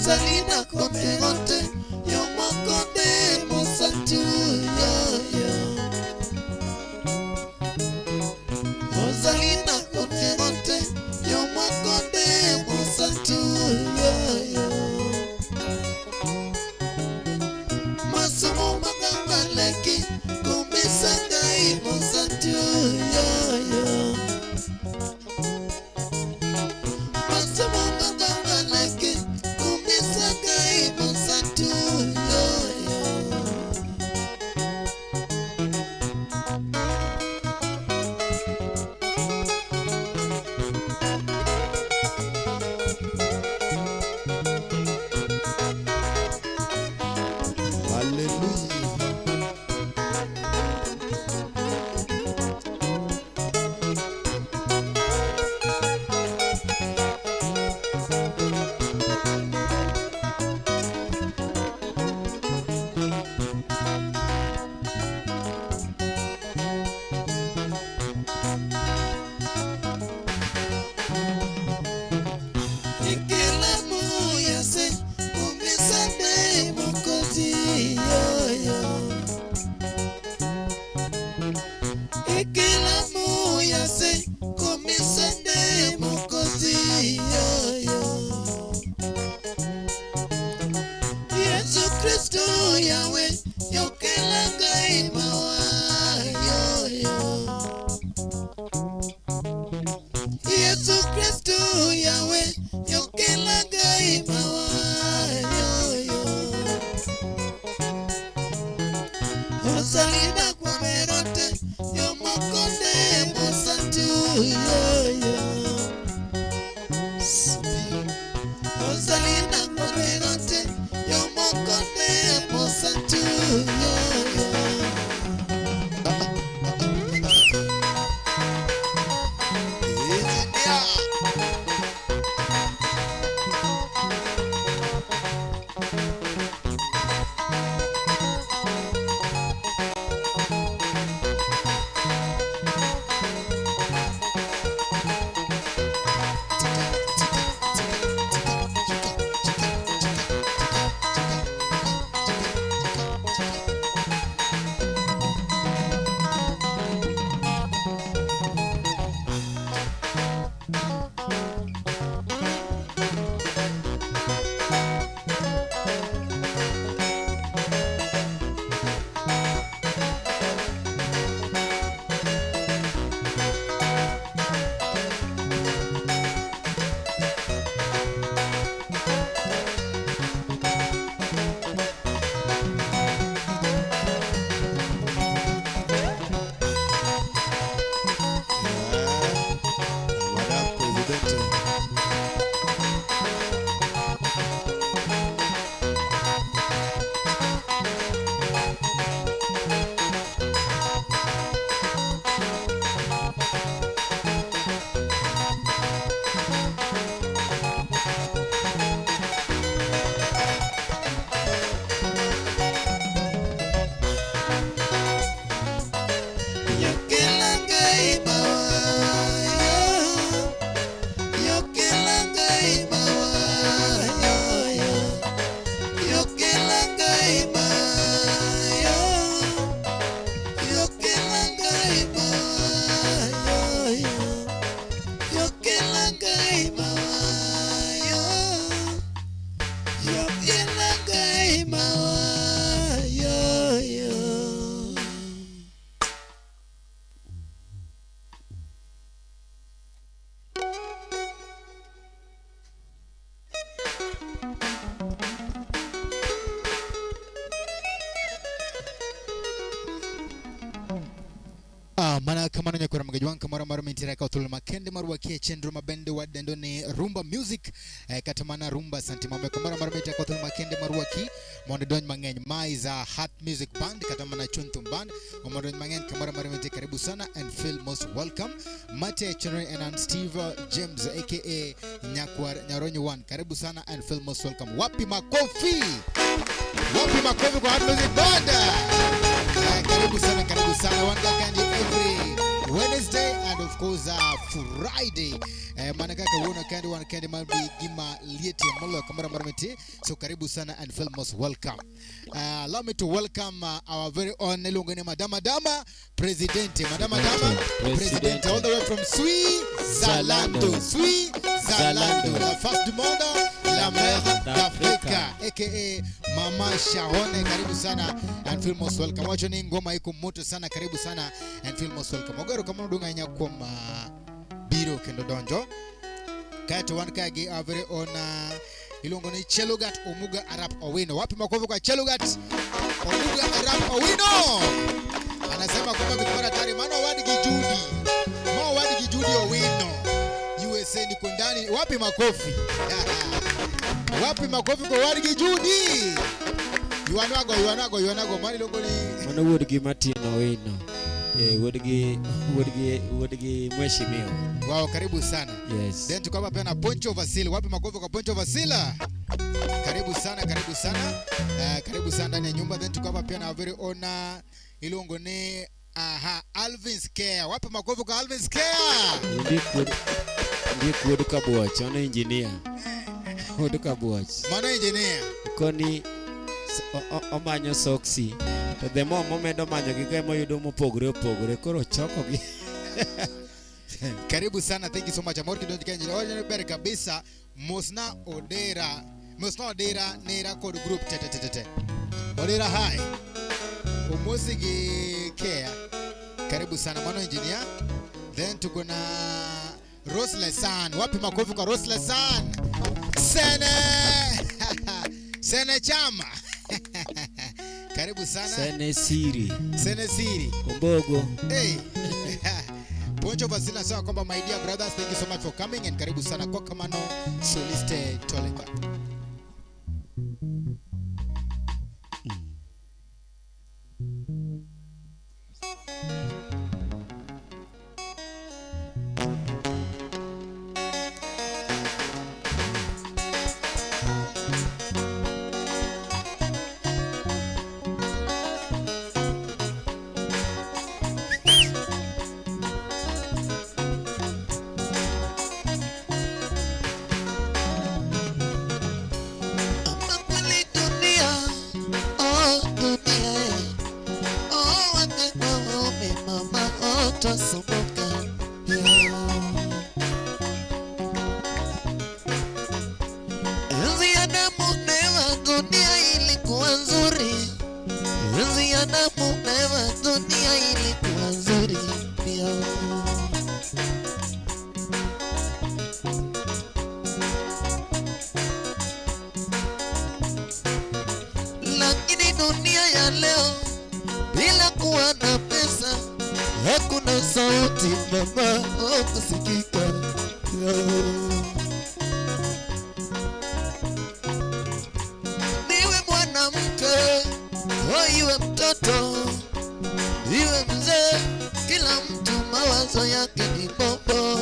Salina kote kote yo makonde mosantu yo. Salina kote kote yo makonde mosantu yo. Masumo maganga leki kumisanga mosantu yo. Masumo maganga leki Salina kwa merote yo makonde mosantu yo. Salina kwa merote yo makonde mosantu yo. mana kama nanya kwa magajwan kamara mara mentira ka utul makende marwa kia chendro mabende wa dendo ni rumba music katamana rumba santimame kamara mara mentira ka utul makende marwa ki monde don mangeny maiza hot music band katamana chuntum band monde mangeny kamara mara mentira karibu sana and feel most welcome Mate Chenry and Steve James aka Nyaronyo One karibu sana and feel most welcome. Wapi makofi kwa hot music band. Karibu sana one candy every Wednesday and of course Friday. Manakaka one candy mabi gima lieti molo kamara marameti. So karibu sana and feel most welcome. Allow me to welcome our very own Nelungene Madama President President all the way from Switzerland, la face du monde, la mère d'Afrique, aka Mama Sharon. Karibu sana and feel most welcome. Wacho ni ngoma iko moto sana, karibu sana and feel most welcome. Ogero kama ndunga nya kwa biro kendo donjo. Kato wankage our very own ilongo ni Chelugat Omuga Arap Owino. Wapi makofi kwa Chelugat Omuga Arap Owino? Anasema kwamba bikora tari mano wadi gijudi Owino USA ni kundani. Wapi makofi? Wapi makofi kwa wadi gijudi? Yuanago mani longo ni mano wadi Martin Owino. Wadi mheshimiwa. Wow, karibu sana. Yes. Then tukapa pia na Poncho Vasile. Wapi makofi kwa Poncho Vasila? Karibu sana. Karibu sana ndani ya nyumba. Then tukapa pia na very ona ilongo ni Alvin Scare. Wapi makofi kwa Alvin Scare? Ndiku waduka buwach, wana engineer. Waduka buwach. Mana engineer? Koni omanyo soksi. The more momedo manyo giga moyudo mopogore koro choko gi. Karibu sana, thank you so much. Amor kidonji kenji. Oje bere kabisa Mosna Odera nera code group tete. Odera hai. Umosigi care. Karibu sana mano engineer. Then tuko na Roslesan. Wapi makofi kwa Roslesan? Sene chama. Karibu sana. Sene siri. Umbogo. Hey. Poncho Vasila sawa kwamba my dear brothers, thank you so much for coming and karibu sana kwa Kamano Soliste Tolenga. Lakini dunia ya leo bila kuwa na pesa hakuna sauti mama kusikika. Niwe mwanamke iwe mtoto iwe mzee, kila mtu mawazo yake ni bombo.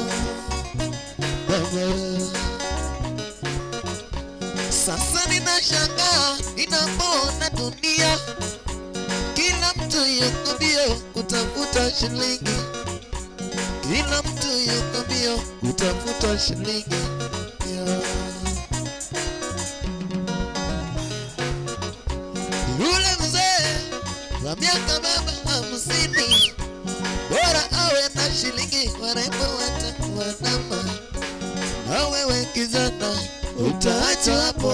Sasa ninashangaa ninapoona dunia, kila mtu yuko mbio kutafuta shilingi, kila mtu yuko mbio kutafuta shilingi. Yule mzee wa miaka baba 50 bora awe na shilingi, warembo watakuwa namba, na wewe kijana utaacha hapo.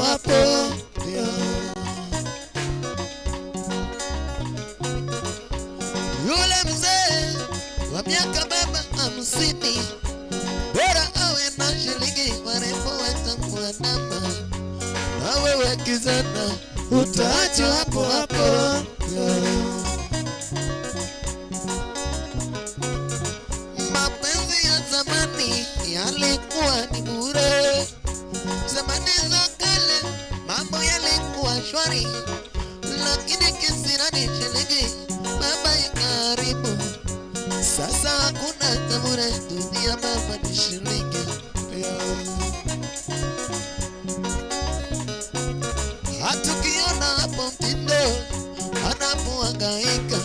Yule mzee wa miaka baba 50 bora awe na shilingi, warembo watakuwa namba, na wewe kijana utaacha hapo. mbali, lakini kisirani shilingi baba ikaribu. Sasa hakuna tabure dunia, baba ni shilingi. Hatukiona hapo mtindo anapohangaika,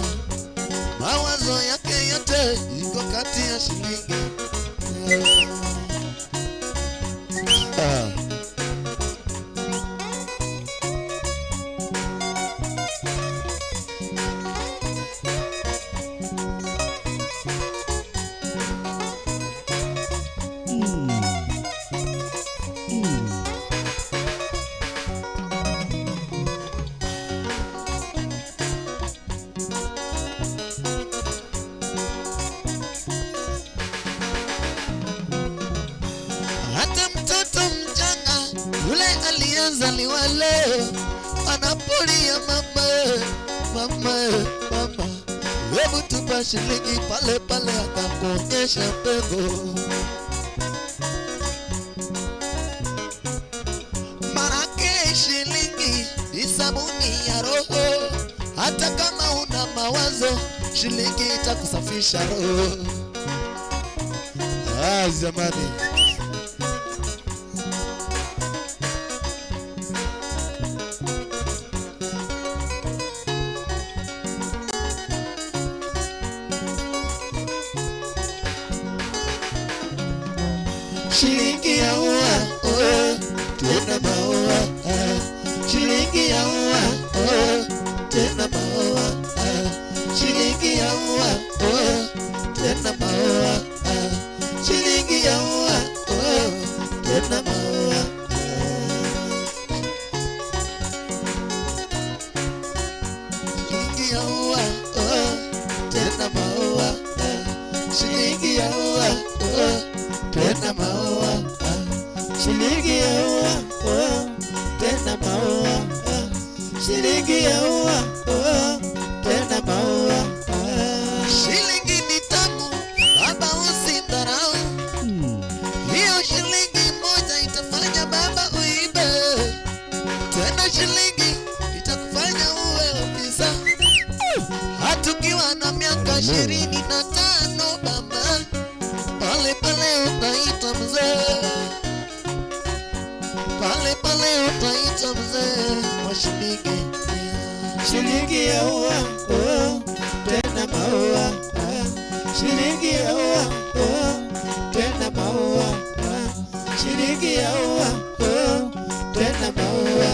mawazo yake yote iko kati ya shilingi. Hata mtoto mchanga yule aliyezaliwa leo anapolia mama, mama, mama, hebu tupa shilingi pale pale atakuonyesha pengo. Manake shilingi ni sabuni ya roho, hata kama una mawazo shilingi itakusafisha roho. Zamani shilingi ya ua, tena maua. Shilingi ya ua, tena maua. Shilingi ya ua, tena maua. Shilingi ya ua, tena maua. Shilingi ya ua, tena maua. Shilingi ya ua, tena maua. Shilingi ya ua, tena maua. Shilingi ya ua, tena maua. Shilingi ni tamu, baba usidharau. Hiyo shilingi moja itafanya baba uibe, tena shilingi itakufanya uwe ofisa. Hatukiwa na miaka 25 baba, pale pale utaitwa mzee, pale pale utaitwa mzee wa shilingi. Shilingi ya ua, tena maua. Shilingi ya ua, tena maua. Shilingi ya ua, tena maua.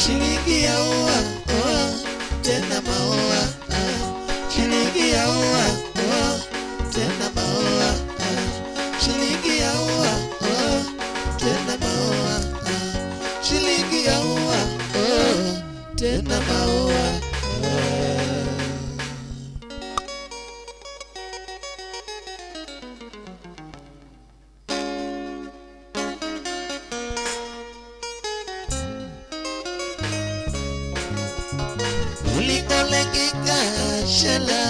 Shilingi ya ua, tena maua. Shilingi ya ua, tena maua. Shilingi ya ua, tena maua. Shilingi ya ua, tena maua. shela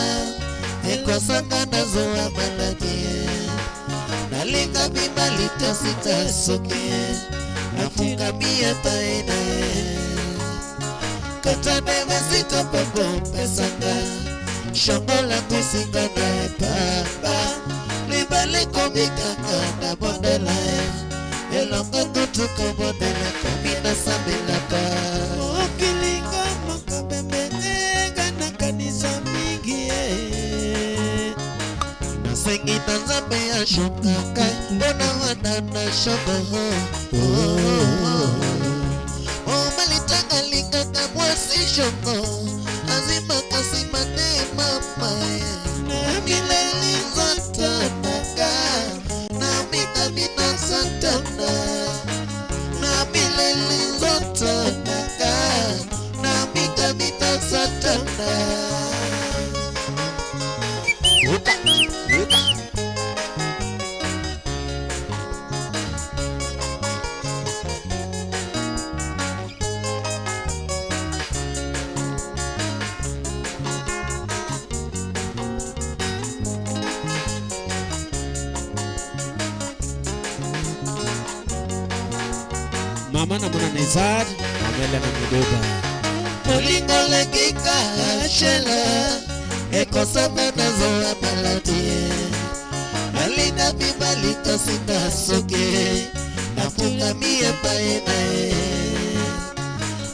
Eko sanga nazo abaladie Nalinga bibalita sita soke Nafunga miye paina Katane mesita papo pesanga Shongola kusinga na epaba Libale komikanga na bondela Elonga kutuko bondela komina sambilaka Okilinga makabembega na kanisa mingi Nasengi tanzambe ya shokaka Bona wana na shoko Malitanga linga kamwasi shoko Azima kasimane mama Na mileli zotonaka Na mika mina zotona Na mileli zotonaka Na mika mina zotona Uka, uka Mama na mwana Nezad, Mamela na Mudoba. Molingo lekika shela Eko samba nazo abaladie Alina bibalita sita soke Nafunga miye paena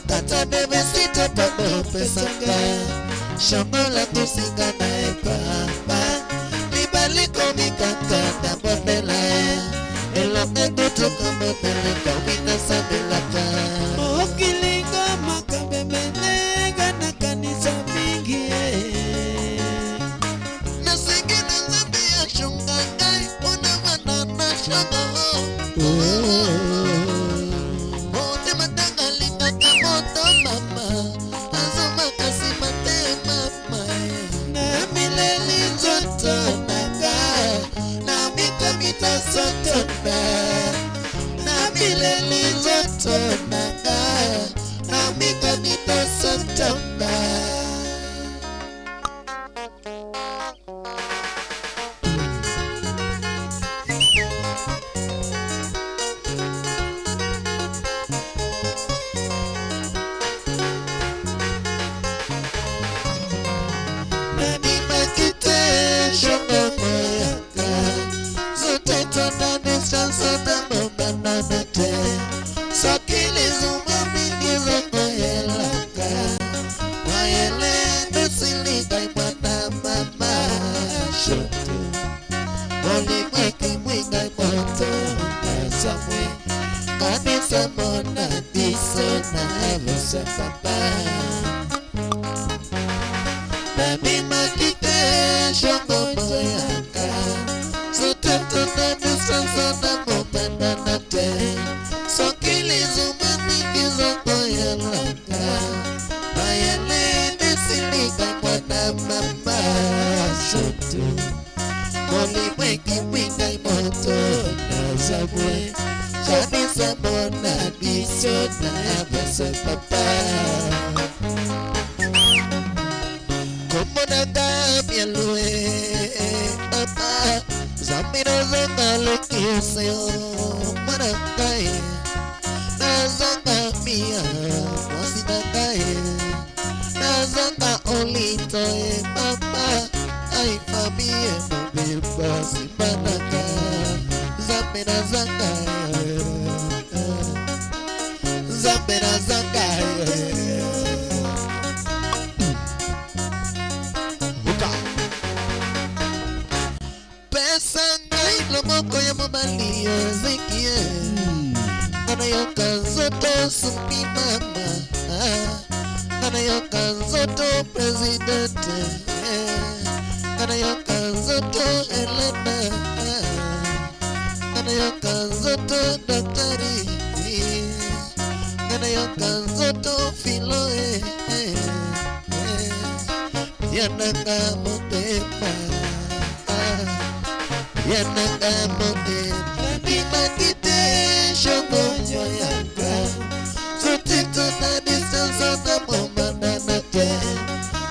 Tata debe sita pabo pesanga Shongola kusinga na epapa Libaliko mikaka na bondela Elonga kutuka mbele komina sabelaka Okilinga makabembega na kanisa mingi Nasengi na zambi ya shungangai Una na shongo Ote matanga linga kamoto mama Azuma kasimate mama Na mileli zoto naka Na mita mita zoto Na mileli zoto naka Na mita mita zoto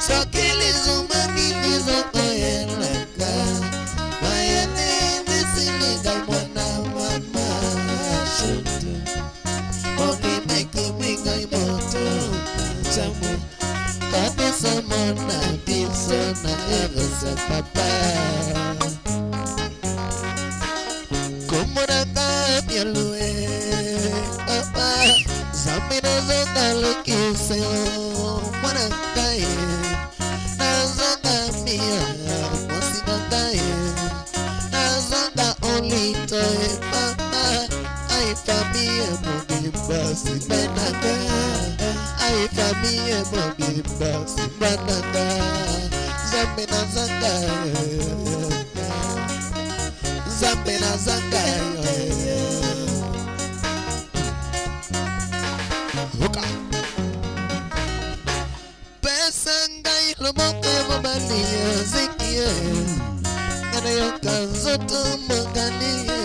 Sakili zumani Zamina zanga lokise mwana kae nazanga mia wasina kae nazanga olito papa ai famille mobimba sibanaka ai famille mobimba sibanaka Zamina zanga Zamina zanga Hoka Pesa ngai lomoke mabania zikie Gana yoka zoto maganie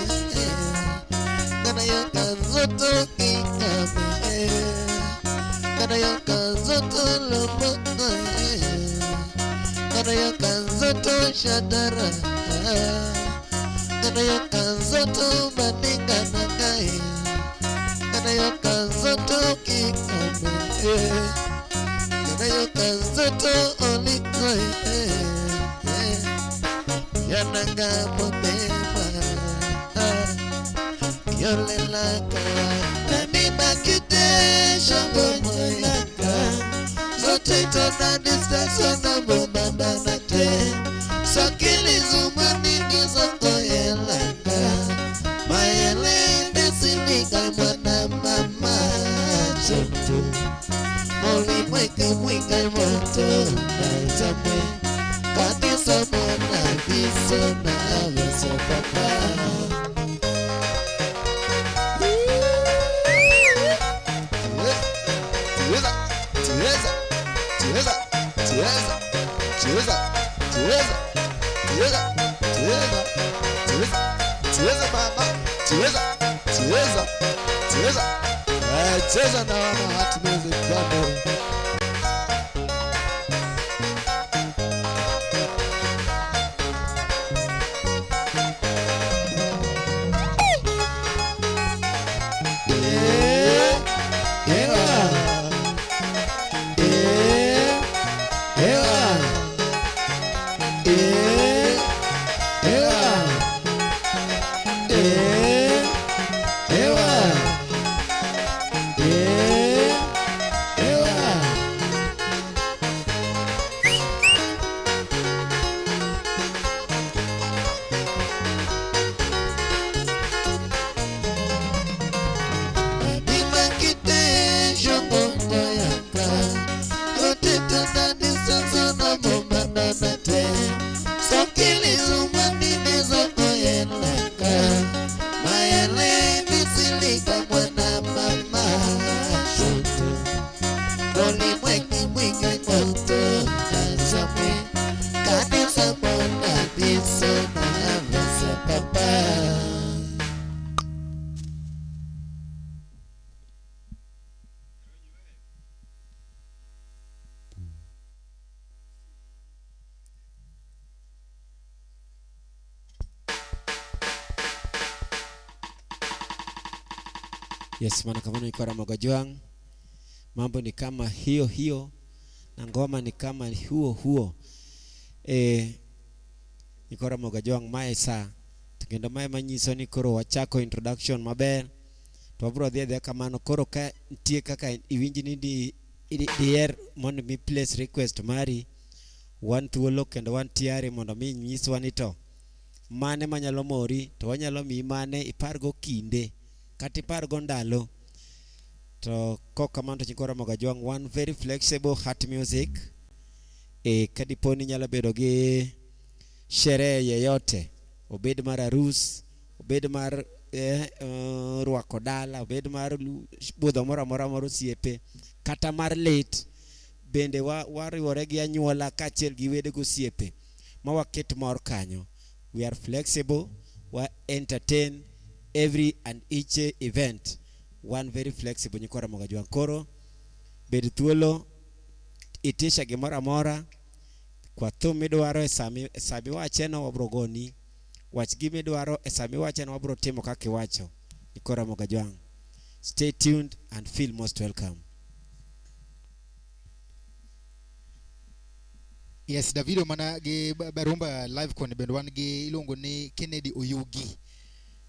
Gana yoka zoto kikame Gana yoka zoto lomoke Gana yoka zoto shadara Gana yoka zoto maninga nagai Gana yoka zoto kikame Gana yoka zoto olitoy Yananga mopema Yolela kawa Nami makite shango moyaka Zote itona distance na bomba na te Sakili zuma mingi zoko yelaka Mayele desindika mwana mama Choto Moli mwika moto na zame Kati samona biso na aveso papa Cheza na wana hot music bando Yes, mana kama nikora Mogajuang. Mambo ni kama hiyo na ngoma ni kama huo. Nikora Mogajuang mae sa. Tukendo mae manyiso ni koro wachako introduction maber. Tuwabro dhia kamano koro ka ntie kaka iwinji ni di air mondo mi place request mari. One thuolo kendo one tiare mondo mi nyiswa ni to. Mane manyalo mori to wanyalo mi mane ipargo kinde. Katipar gondalo to kokamano chikora Mogajuang one very flexible heart music kadiponi nyala bedo gi sherehe yeyote obed mar arus obed mar rwako dala obed mar budho moro moro osiepe kata mar late bende wariwore gi anyuola kaachiel gi wede gosiepe ma waket mor kanyo. We are flexible, we entertain every and each event. One very flexible Nyikora Mogajuang. Koro bed thuolo itisha gimora mora kwa thum midwaro sami wacheno wabrogoni wach gi midwaro sami wacheno wabro timo kaka iwacho. Nyikora Mogajuang. Stay tuned and feel most welcome. Yes, Davido mana gi barumba live kone bendo wan gi ilongo ni Kennedy Oyugi.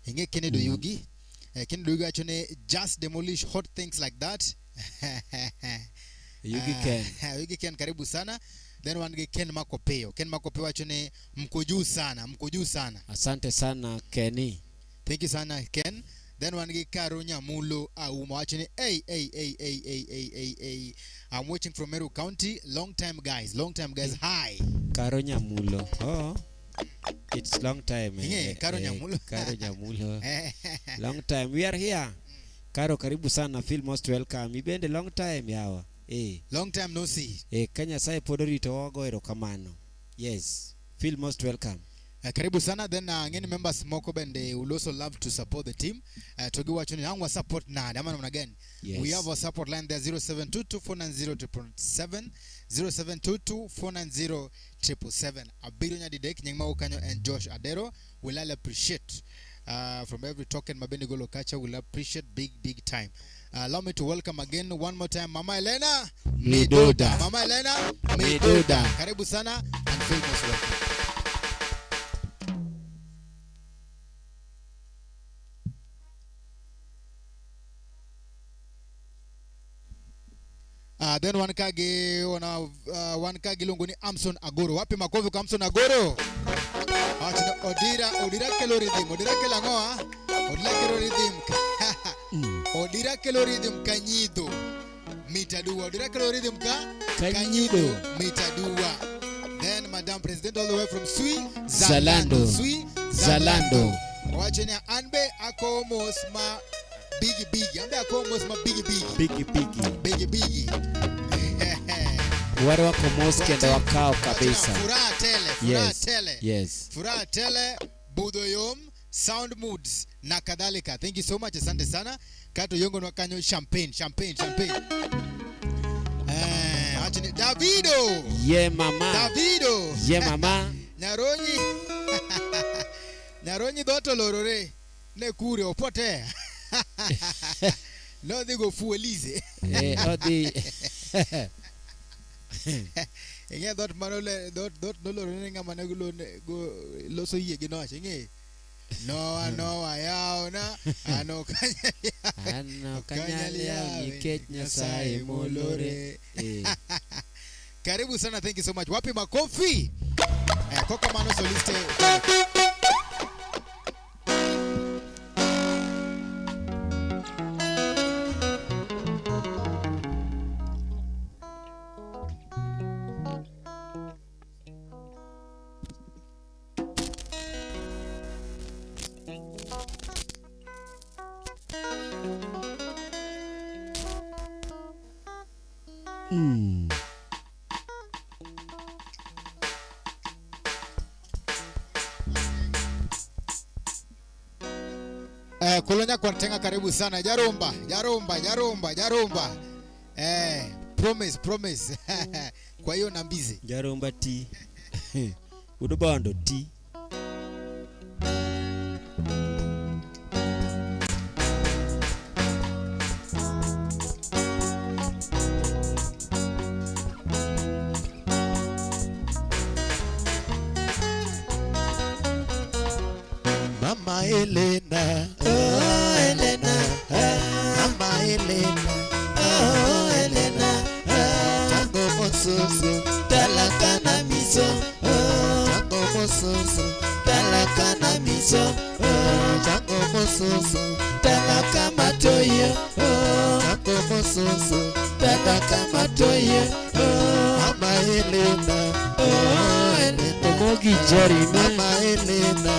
Inge Kennedy Oyugi ken duga chone just demolish hot things like that. Yugi Ken. Yugi Ken karibu sana. Then one Ken Makopeo. Ken Makopeo chone mko juu sana. Asante sana Kenny. Thank you sana Ken. Then one Karo Nyamulo umawachene hey. I'm watching from Meru County. Long time guys. Hi. Karo Nyamulo. Oh. It's long time. Karo Nyamulo. Karo Nyamulo. Long time. We are here. Karo karibu sana. Feel most welcome. Ibende long time yawa. Long time no see. Kanya sai podori to wago erokamano. Yes. Feel most welcome. Karibu sana. Then ngeni members Smoko Band will also love to support the team. Togi wachoni hangwa support na ama namna gani? Yes. We have a support line there 0722490777 0722490777. Abirunya Didek Nyangma Ukanyo and Josh Adero will all appreciate from every token Mabende Golo Kacha will appreciate big time. Allow me to welcome again one more time Mama Elena Midoda. Mama Elena Midoda. Karibu sana and feel most welcome. Then one kage lungu ni Amson Agoro. Wapi makofi kwa Amson Agoro? Odira kelo rhythm. Odira kelo ngoa. Odira kelo rhythm kanyido. Mitadua. Odira kelo rhythm kanyido. Mitadua. Then Madam President all the way from Sui Zalando. Zalando. Wacheni anbe akomos ma bigi. Ambe akomos ma bigi. Bigi. Wale wako moske ndo wakao kabisa. Furaha tele. Yes. Furaha tele, Budoyom, Sound Moods na kadhalika. Thank you so much. Asante sana. Kato yongo nwakanyo champagne. Achini Davido. Yeah mama. Nyaronyi doto lorore. Ne kure opote. No they go fuelize. Odi. Inge dot manole dot dolor nga manegulo go loso yege no achinge no ayaona ano kanyalia nikech Nyasaye molore. Karibu sana, thank you so much. Wapi makofi? Koko Mano Soliste. Kolonya kwa Ntenga karibu sana. Jarumba. Promise. Kwa hiyo nambize. Jarumba ti. Udubando ti. Mama Elena, oh Elena, Mama Elena, oh Elena, tango mososo, talaka na miso, tango mososo, talaka na miso, tango mososo, talaka matoyo, tango mososo, talaka matoyo, Mama Elena, oh Elena, Omogi Jerry, Mama Elena.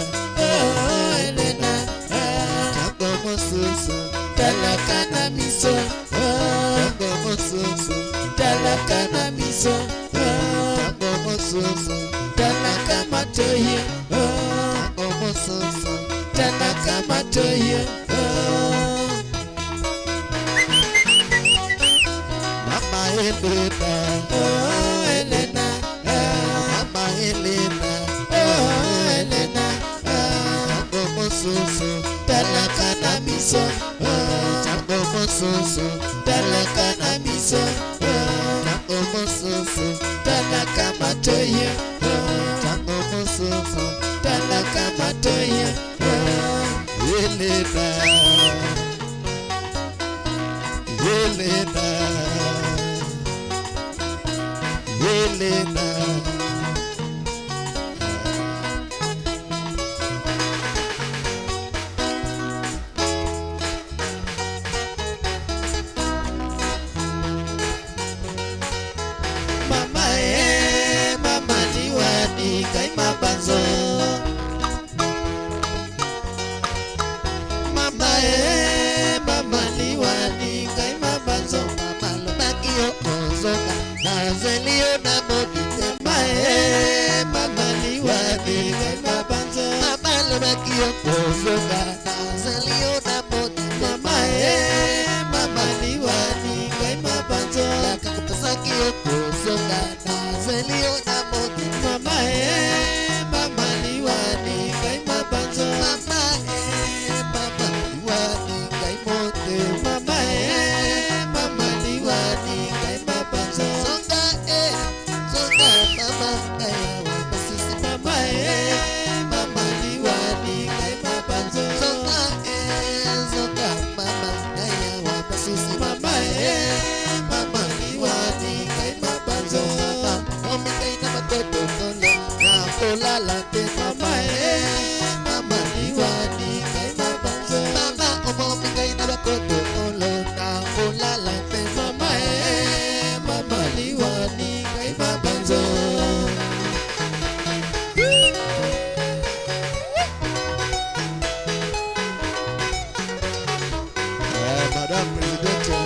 Talaka na miso, tango mososo, talaka na miso, tango mososo, talaka matoye, tango mososo, talaka matoye. Mama Elena, oh Elena, Mama Elena, oh Elena, tango mososo, talaka na miso, tango mososo, talaka na miso, tango mososo, talaka matoye, tango mososo, talaka matoye. Elena. Helena, Helena. Mama mama diwani kai mabanzo. Mama mama diwani kai mabanzo. Mama lobakio ozoka na zelio na mokite. Mama diwani kai mabanzo. Mama lobakio ozoka na zelio na mokite. Mama diwani kai mabanzo. Kakapasakio ozoka na zelio na mokite. Mama diwani kai mabanzo. Mama diwani kai mote. Mama diwani kai mabanzo. Songa songa mama kai wapasisi. Mama diwani kai mabanzo. Songa songa mama kai wapasisi. Mama diwani kai mabanzo. Mama kai na matoto kono na kolala te. Mama diwani kai mabanzo. Mama kai na matoto kono na kolala te. Mama diwani kai mabanzo. Madam President.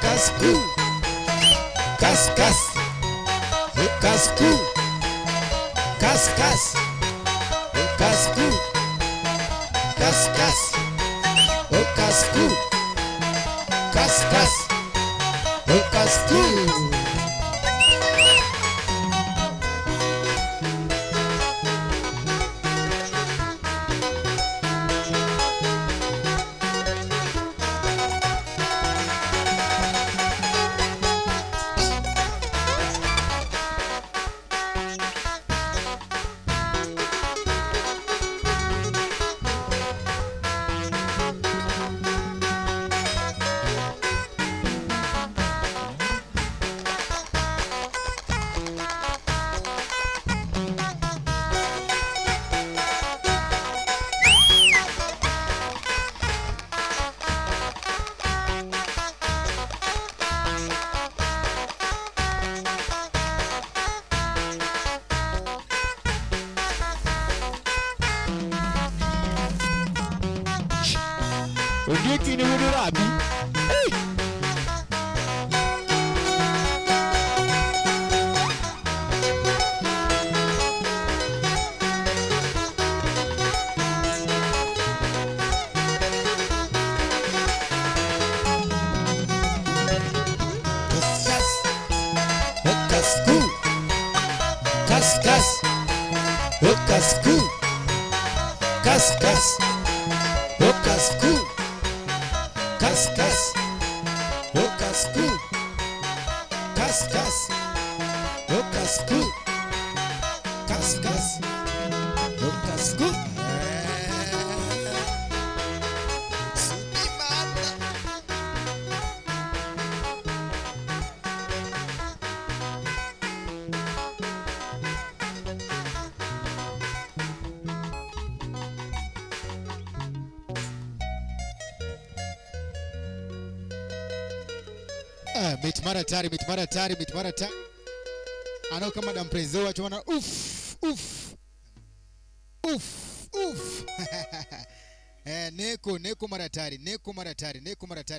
Cascu, cascas, cascu, cascas, cascu, cascas, cascu, cascas, cascu. Ongeki ni Rabi. Hey! Mitmara tari. Ano kama Madam Prezo watu wana uff. Neko mara tari.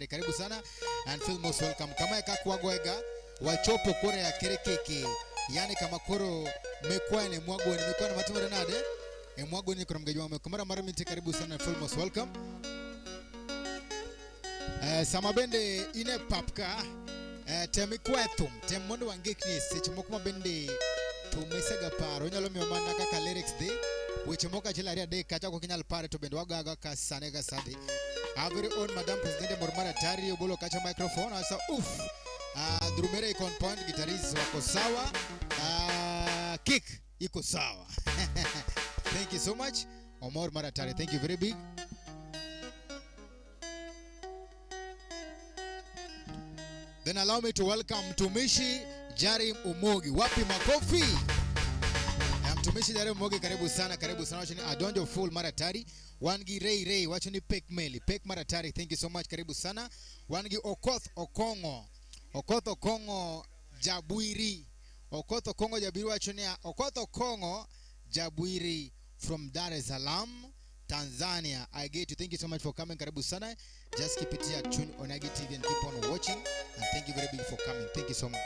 Karibu sana and feel most welcome. Kama yaka kuagwega wachopo kore ya kerekeke. Yani kama koro mekwane mwago ni mekwane matumara nade. Mwago ni kuna mgejwa mwekomara mara minti karibu sana and feel most welcome. Samabende ine papka temikwetum temondo wangekni sechimokuma bende tumesega paro nyalo miomana kaka lyrics de weche moka chila ria de kacha ko kinyal pare to bendo wagaga ka sane ga sabi. Our very own Madam President Mormara Tari Obolo kacha microphone asa drumere iko on point, guitarist wako sawa, kick iko sawa. Thank you so much Omar Maratari, thank you very big. Then allow me to welcome Mtumishi Jari Umogi. Wapi makofi? Mtumishi Jari Umogi, karibu sana wachani Adonjo Full Maratari. Wangi Ray wachani Pek Meli Pek Maratari, thank you so much, karibu sana. Wangi Okoth Okongo Jabuiri. Okoth Okongo Jabuiri wachani Okoth Okongo Jabuiri from Dar es Salaam, Tanzania. I get you. Thank you so much for coming. Karibu sana. Just keep it here tuned on Agi TV and keep on watching. And thank you very big for coming. Thank you so much.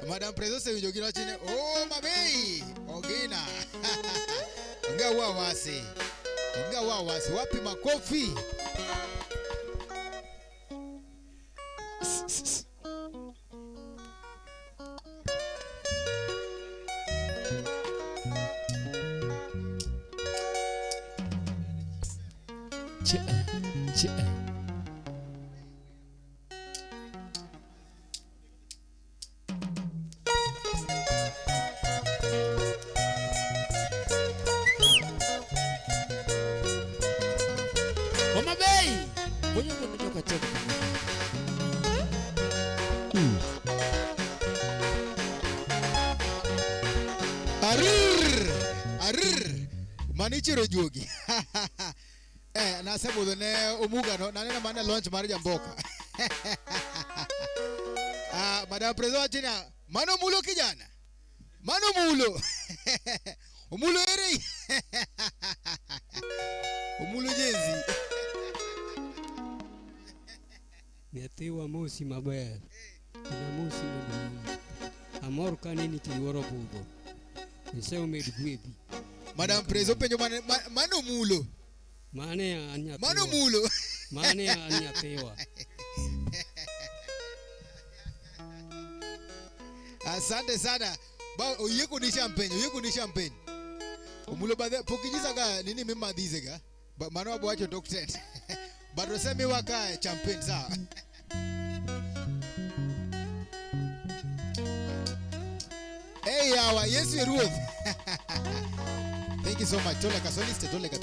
Madam President se ujogina chini. Oh mabei. Ogina. Onga wawasi. Wapi makofi? Oma Bay. Bonyo nyoka choko. Arir. Manichiro jogi. Na sabu ne umuga no na mana launch marija mboka. Madam President china mano mulo kijana. Mano mulo. Umulo ere. Umulo jenzi. Netiwa musi maber. Na musi maduong'. Amor kanini tiworo budho. Niseo med gwedhi. Madam President penjo mano mulo. Mane anya. Mano mulo. Mane anya tewa. Asante sana. Ba oyeko ni champagne. Umulo bade pokijiza ga nini mema dizega. Mano abo wacho talk 10. Bado sema waka champagne sawa. Hey yawa Yesu Ruth. Thank you so much. Toleka soliste toleka.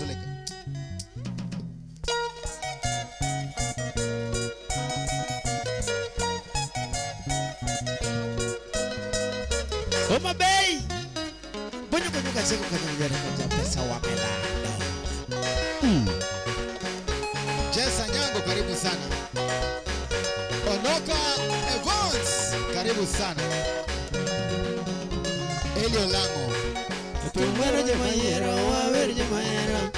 Oma Bay. Bonyo nyoka choko kana pesa wamelanda. Jessa Nyango karibu sana. Onoka Evans karibu sana. Elio Lango. Tumwero jamayero wawer jamayero.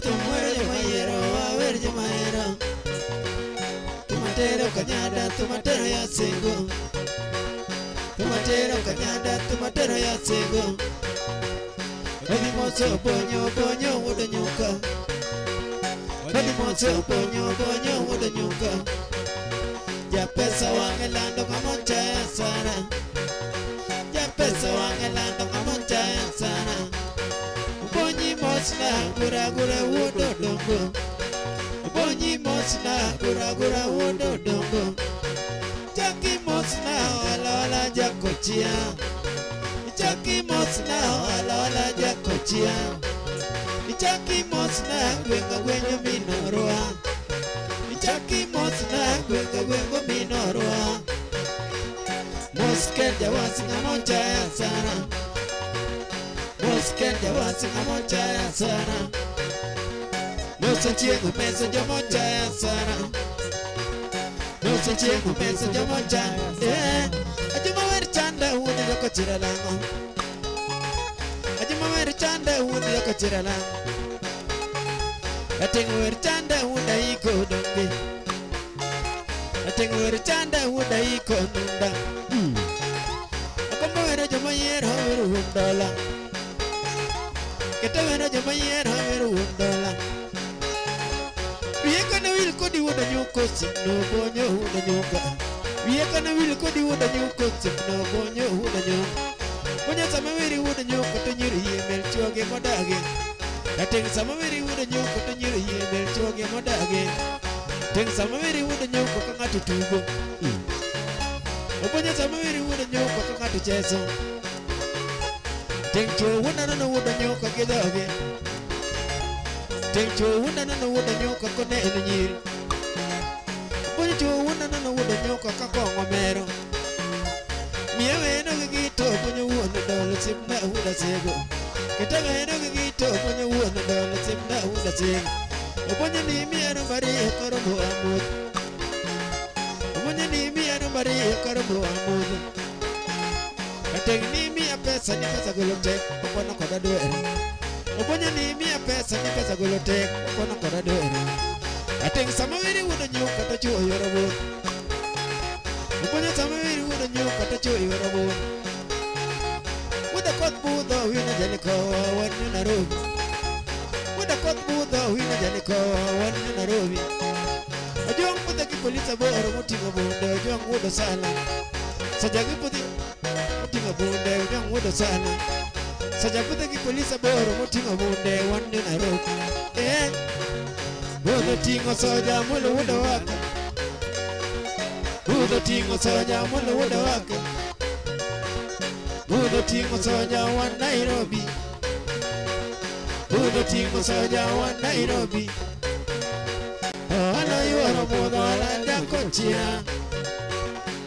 Tumwero jamayero wawer jamayero. Tumatero kanyada tumatero ya singo. Tumatero kanyada tumatero ya singo. Baby moso bonyo wodo nyuka. Baby moso bonyo wodo nyuka. Ya pesa wangelando kama chaya sana. Ya pesa wangelando kama chaya sana. Ubonyi mosna gura wodo dongo. Ubonyi mosna gura wodo dongo. Jaki mosna wala jakochia. Jaki mosna wala jakochia. Jaki mosna gwengo minoroa. Jaki mosna gwengo minoroa. Moskende wasinga mochaya sana. Moskende wasinga mochaya sana. Nosa chiengo peso yo mochaya sana. Nosa chiengo peso yo mochaya. Ajuma ver chanda uni yoko chiralango. Ajuma ver chanda uni yoko chiralango. Atengo ver chanda uni iko donge. Atengo ver chanda uni iko nunda. Akombo jamayero veru $1. Kete vera jamayero veru $1. Yeko na wil kodi woda nyoko sino bonyo woda nyoka. Wiye kana wil kodi wuda nyuko sipno bonyo wuda nyuko. Bonyo sama wiri wuda nyuko to nyiri yemel choge modage. Ateng sama wiri wuda nyuko to nyiri yemel choge modage. Teng sama wiri wuda nyuko ka ng'ato tugo. Bonyo sama wiri wuda nyuko ka ng'ato cheso. Teng cho wuda no wuda nyuko gidoge. Teng cho wuda no wuda nyuko ko ne nyiri. Bonyo cho wuda no wuda nyuko ka kongo mero. Miewe no gito bonyo wuda dolo simna wuda sego. Kitaga no gito bonyo wuda dolo simna wuda sego. Bonyo ni miero bari karo bo amud. Bonyo ni miero bari karo bo amud. Ateng ni mia pesa ni pesa golote opona koda doere. Bonyo ni mia pesa ni pesa golote opona koda doere. Ateng sama wiri wuda nyuko to chuo yoro bo. Bonyo sama wiri wuda nyuko to chuo yoro bo. Wuda kot budo wina jaliko wani Nairobi. Wuda kot budo wina jaliko wani Nairobi. Ojong wuda ki polisa boro motingo bunde ojong wuda sana. Sajagi pudi motingo bunde ojong wuda sana. Sajagi wuda ki polisa boro motingo bunde wani Nairobi. Wuda tingo soja mulu wuda waka. Wuda tingo soja mulu wuda waka. Wuda tingo soja wa Nairobi. Wuda tingo soja wa Nairobi. Ana yuara mudo alanja kochia.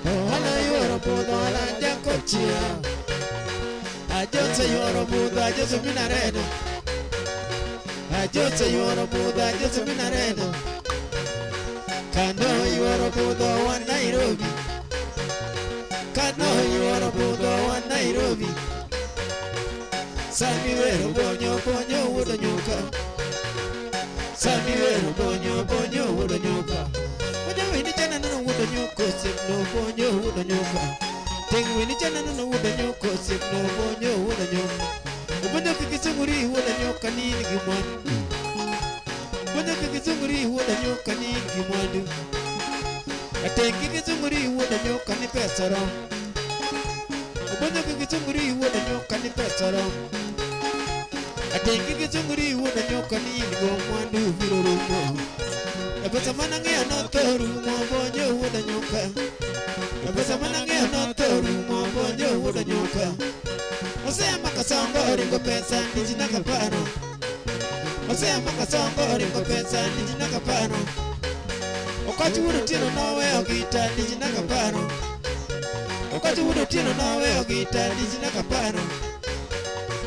Ana yuara mudo alanja kochia. Ajose yuara mudo ajose minaredo. Ajose yuara mudo ajose minaredo. Kano yuara mudo wa Nairobi. Kano yuara mudo wa Nairobi. Sami wero bonyo bonyo wuda nyuka. Sami wero bonyo bonyo wuda nyuka. Bonyo wini chana nuna wuda nyuko sipno bonyo wuda nyuka. Teng wini chana nuna wuda nyuko sipno bonyo wuda nyuka. Bonyo kikisunguri wuda nyuka nini gimwandu. Bonyo kikisunguri wuda nyuka nini gimwandu. Ateng kikisunguri wuda nyuka ni pesa rom. Bonyo kikisunguri wuda nyuka ni pesa rom. Ateng kikisunguri wuda nyuka nini gimwandu viro rumo. Epesa manangea no toru mo bonyo wuda nyuka. Epesa manangea no toru mo bonyo wuda nyuka. Osema kasongo ringo pesa nijina kapano. Osema kasongo ringo pesa nijina kapano. Okati wuda tino nawe ogita nijina kapano. Okati wuda tino nawe ogita nijina kapano.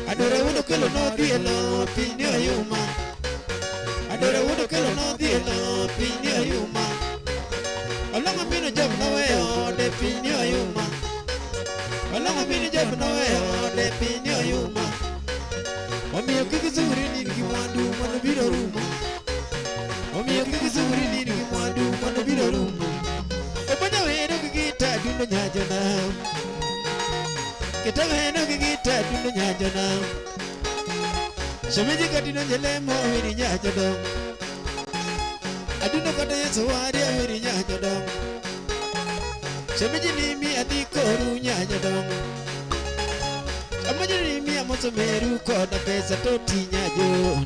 Adore wuda kelo no dielo pinyo yuma. Adore wuda kelo no dielo pinyo yuma. Olonga mino job nawe de pinyo yuma. Olonga mino job nawe de pinyo yuma. Omiyo kikizuri nini kimwandu mwana biro rumo. Omiyo kikizuri nini kimwandu mwana biro rumo. Obonya wero kikita dundo nyajo na. Kita wero kikita dundo nyajo na. Shemeji katino njelemo wiri nyajo dong. Aduno kata yeso wari wiri nyajo dong. Shemeji nimi adikoru nyajo dong. Amaji nimi amoso meru koda pesa toti nyajo.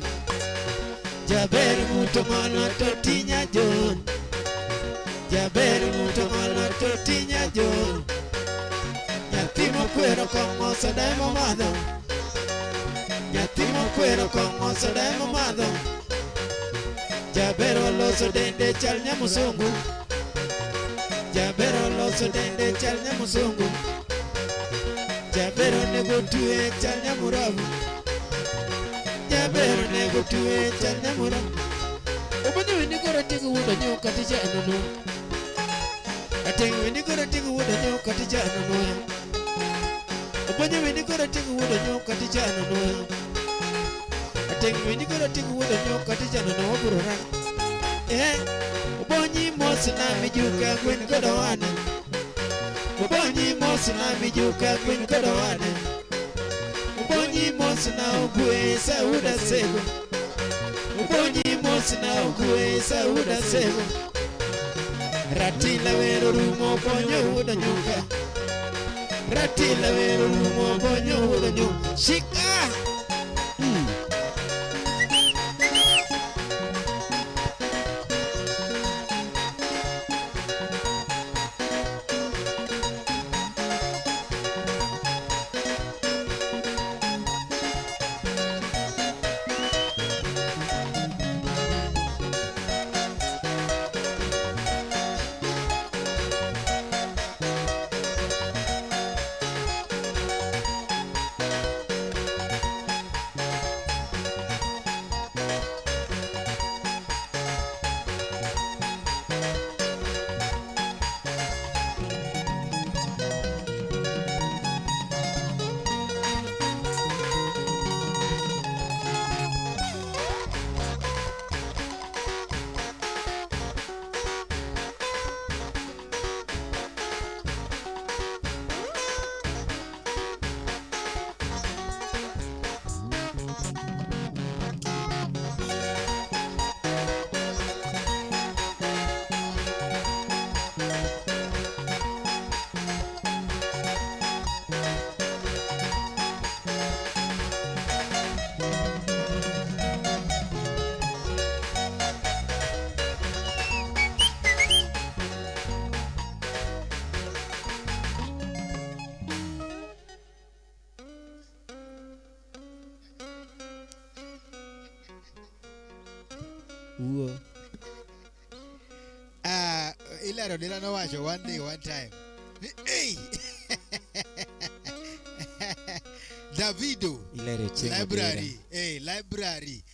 Jaber muto mana toti nyajo. Jaber muto mana toti nyajo. Nyatimo kwero kongo sademo madho. Nyatimo kwero kongo sademo madho. Jabero loso dende chal nyamusungu. Jabero loso dende chal nyamusungu. Jabero nego tuwe chal nyamurabu. Jabero nego tuwe chal nyamurabu. Obanyo wini kora tigu wuda nyoka tija anono. Ateng wini kora tigu wuda nyoka tija anono. Obanyo wini kora tigu wuda nyoka tija anono. Ateng wini kora tigu wuda nyoka tija anono waburoran. Obonyi mosi na mijuka kwen kodowane. Obonyi mosi na mijuka kwen kodowane. Obonyi mosi na ukwe sauda sego. Obonyi mosi na ukwe sauda sego. Ratila wero rumo ponyo uda nyuka. Ratila wero rumo ponyo uda nyuka. Shika. Uo. Ilaro nila no wacho one day one time. Hey. Davido. Ilaro chenga. Library. Hey, library.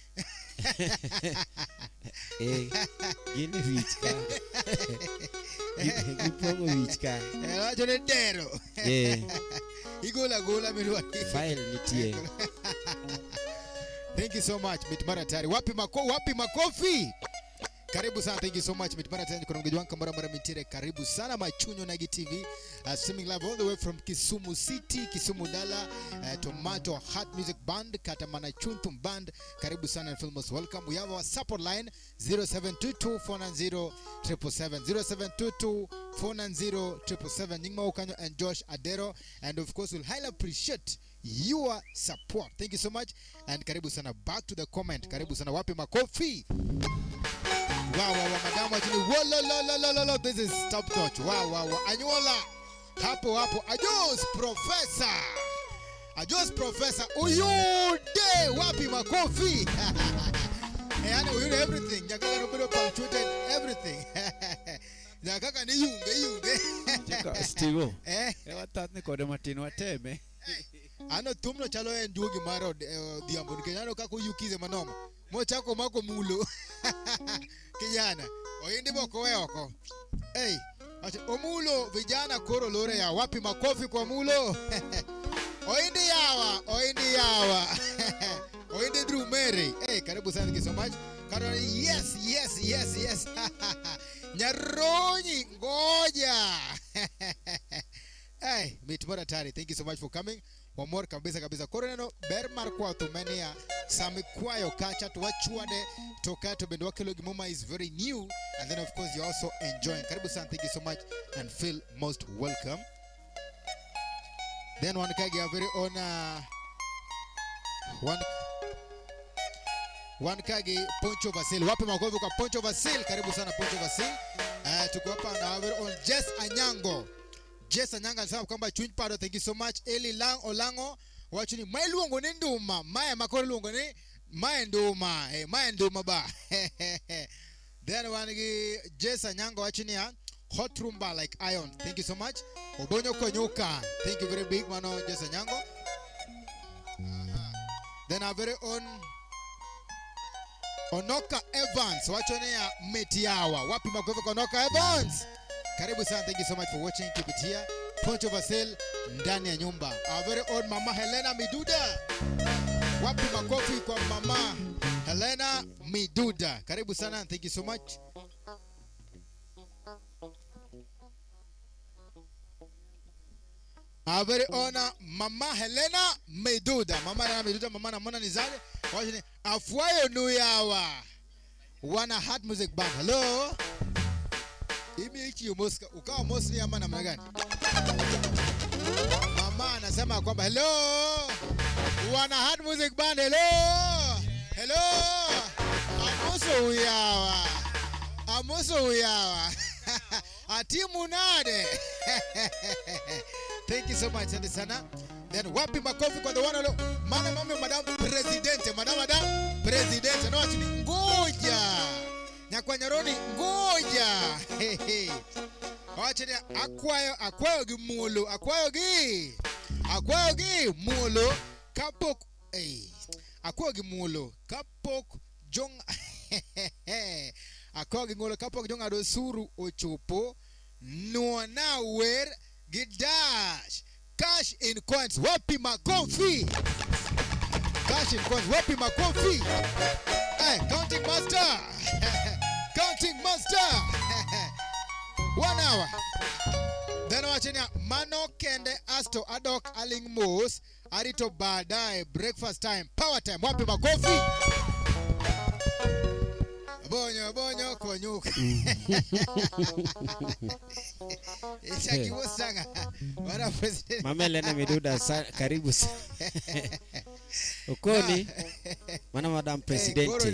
Gini vichka. Gipongo vichka. Wacho ne dero. Igola mirwa. File nitie. Thank you so much Mitmara Tari. Wapi makofi? Karibu sana. Thank you so much Mitmara Tari. Kuna mgeji wangu mara mitire. Karibu sana Machunyo Nagi TV. Streaming live all the way from Kisumu City, Kisumu Dala, Tomato Heart Music Band, Katamana Chuntum Band. Karibu sana and feel most welcome. We have our support line 0722-490-777. 0722-490-777. Nyingma Okanyo and Josh Adero. And of course we'll highly appreciate your support. Thank you so much. And karibu sana. Back to the comment. Karibu sana. Wapi makofi? Wow, madam actually. Whoa, this is top notch. Wow. Anyola. Hapo. Ajos professor. Uyude. Wapi makofi? Yani uyude everything. Jakaka nobody punctuated everything. Jakaka ni yunge. Jaka Steve. Watat ni kode matino wateme. Ano tumno chalo en duogi maro diambo nikanyano kako yukize manoma. Mo chako mako mulo. Kijana. Oindi boko weoko. Hey. Omulo vijana koro lore ya. Wapi makofi kwa mulo? Oindi yawa. Oindi drumere. Hey, karibu sana, thank you so much. Karoni, yes. Nyaronyi ngoja. Hey, Mitmara Tari, thank you so much for coming. One more kabisa. Koroneno bermar kwa tumenia sami kwayo kacha tuwachuade toka to bendo wake logi mama is very new, and then of course you're also enjoying. Karibu sana, thank you so much and feel most welcome. Then one kagi a very own one kagi Poncho Vasil. Wapi makofi kwa Poncho Vasil. Karibu sana Poncho Vasil. Tuko hapa na very own Jess Anyango. Jess Anyanga alisema kwamba chunyi pado, thank you so much. Eli Olango wachuni mai luongo ni nduma, mai makoro luongo ni mai nduma, mai nduma ba. Then wanigi Jess Anyanga wachuni ya hot rumba like iron, thank you so much. Obonyo Konyuka, thank you very big mano Jess Anyango. Then our very own Onoka Evans wachuni ya Metiawa. Wapi makofi kwa Onoka Evans? Karibu sana, thank you so much for watching. Keep it here. Poncho Vasil ndani ya nyumba. Our very own Mama Helena Miduda. Wapi makofi kwa Mama Helena Miduda. Karibu sana, thank you so much. Our very own Mama Helena Miduda. Mama Helena Miduda, Mama na mwana nizale. Wachini Afuayo Nuyawa. Wana Heart Music Band. Hello. Imi ichi umoska ukawa mosni ama namna gani? Mama anasema kwamba hello. Wana hard music band hello. Hello. Amoso uyawa. Atimu nade. Thank you so much, asante sana. Then wapi makofi kwa the one alone. Madam Presidente, Madam Presidente. No achini ngoja. Nyakwanyaroni ngoja. Wachini akwayo gi mulo, akwayo gi mulo kapok akwayo gi mulo kapok jong akwayo gi mulo kapok jong ado suru ochopo nuona wer gi dash cash in coins. Wapi makofi? Cash in coins. Wapi makofi? Hey, counting master. Counting master. 1 hour. Then wachenia mano kende asto adok aling mos arito baadaye breakfast time power time. Wapi makofi? Bonyo konyuka. Ishaki wasanga. Wana president. Mama Elena Miduda karibu sana. Ukoni mana Madam President.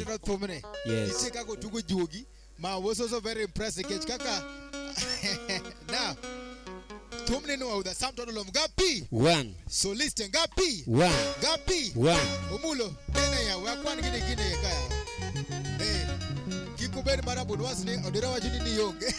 Yes. Ichika go tugo jogi. Ma was also very impressed kaka. Now tumne no the sum total of gapi 1 solist gapi 1 gapi 1 omulo tena ya wakwan gine kaya kikubeni marabu wasni odira wajini ni yonge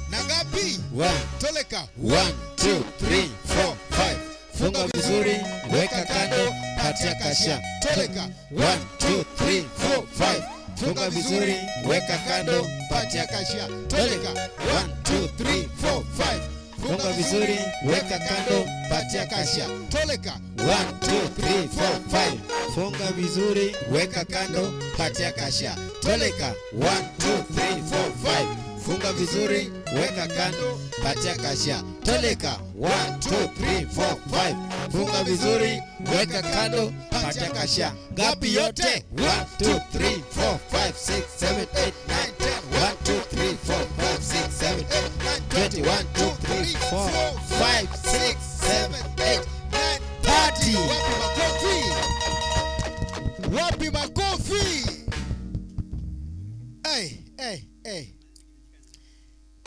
na gapi 1 toleka 1 2 3 4 5 funga vizuri weka kando patia kasha toleka 1 2 3 4 5 funga vizuri weka kando patia kasha toleka 1 2 3 4 5 funga vizuri weka kando patia kasha toleka 1 2 3 4 5 funga vizuri weka kando patia kasha toleka 1 2 3 4 5 funga vizuri weka kando patia kasha toleka 1 2 3 4 5 funga vizuri weka kando patia kasha gapi yote 1 2 3 4 5 6 7 8 9 10 1 2 3 4 5 6 7 8 9 20 1 2 3 4 5 6 7 8 9 30 Wapi makofi? Hey.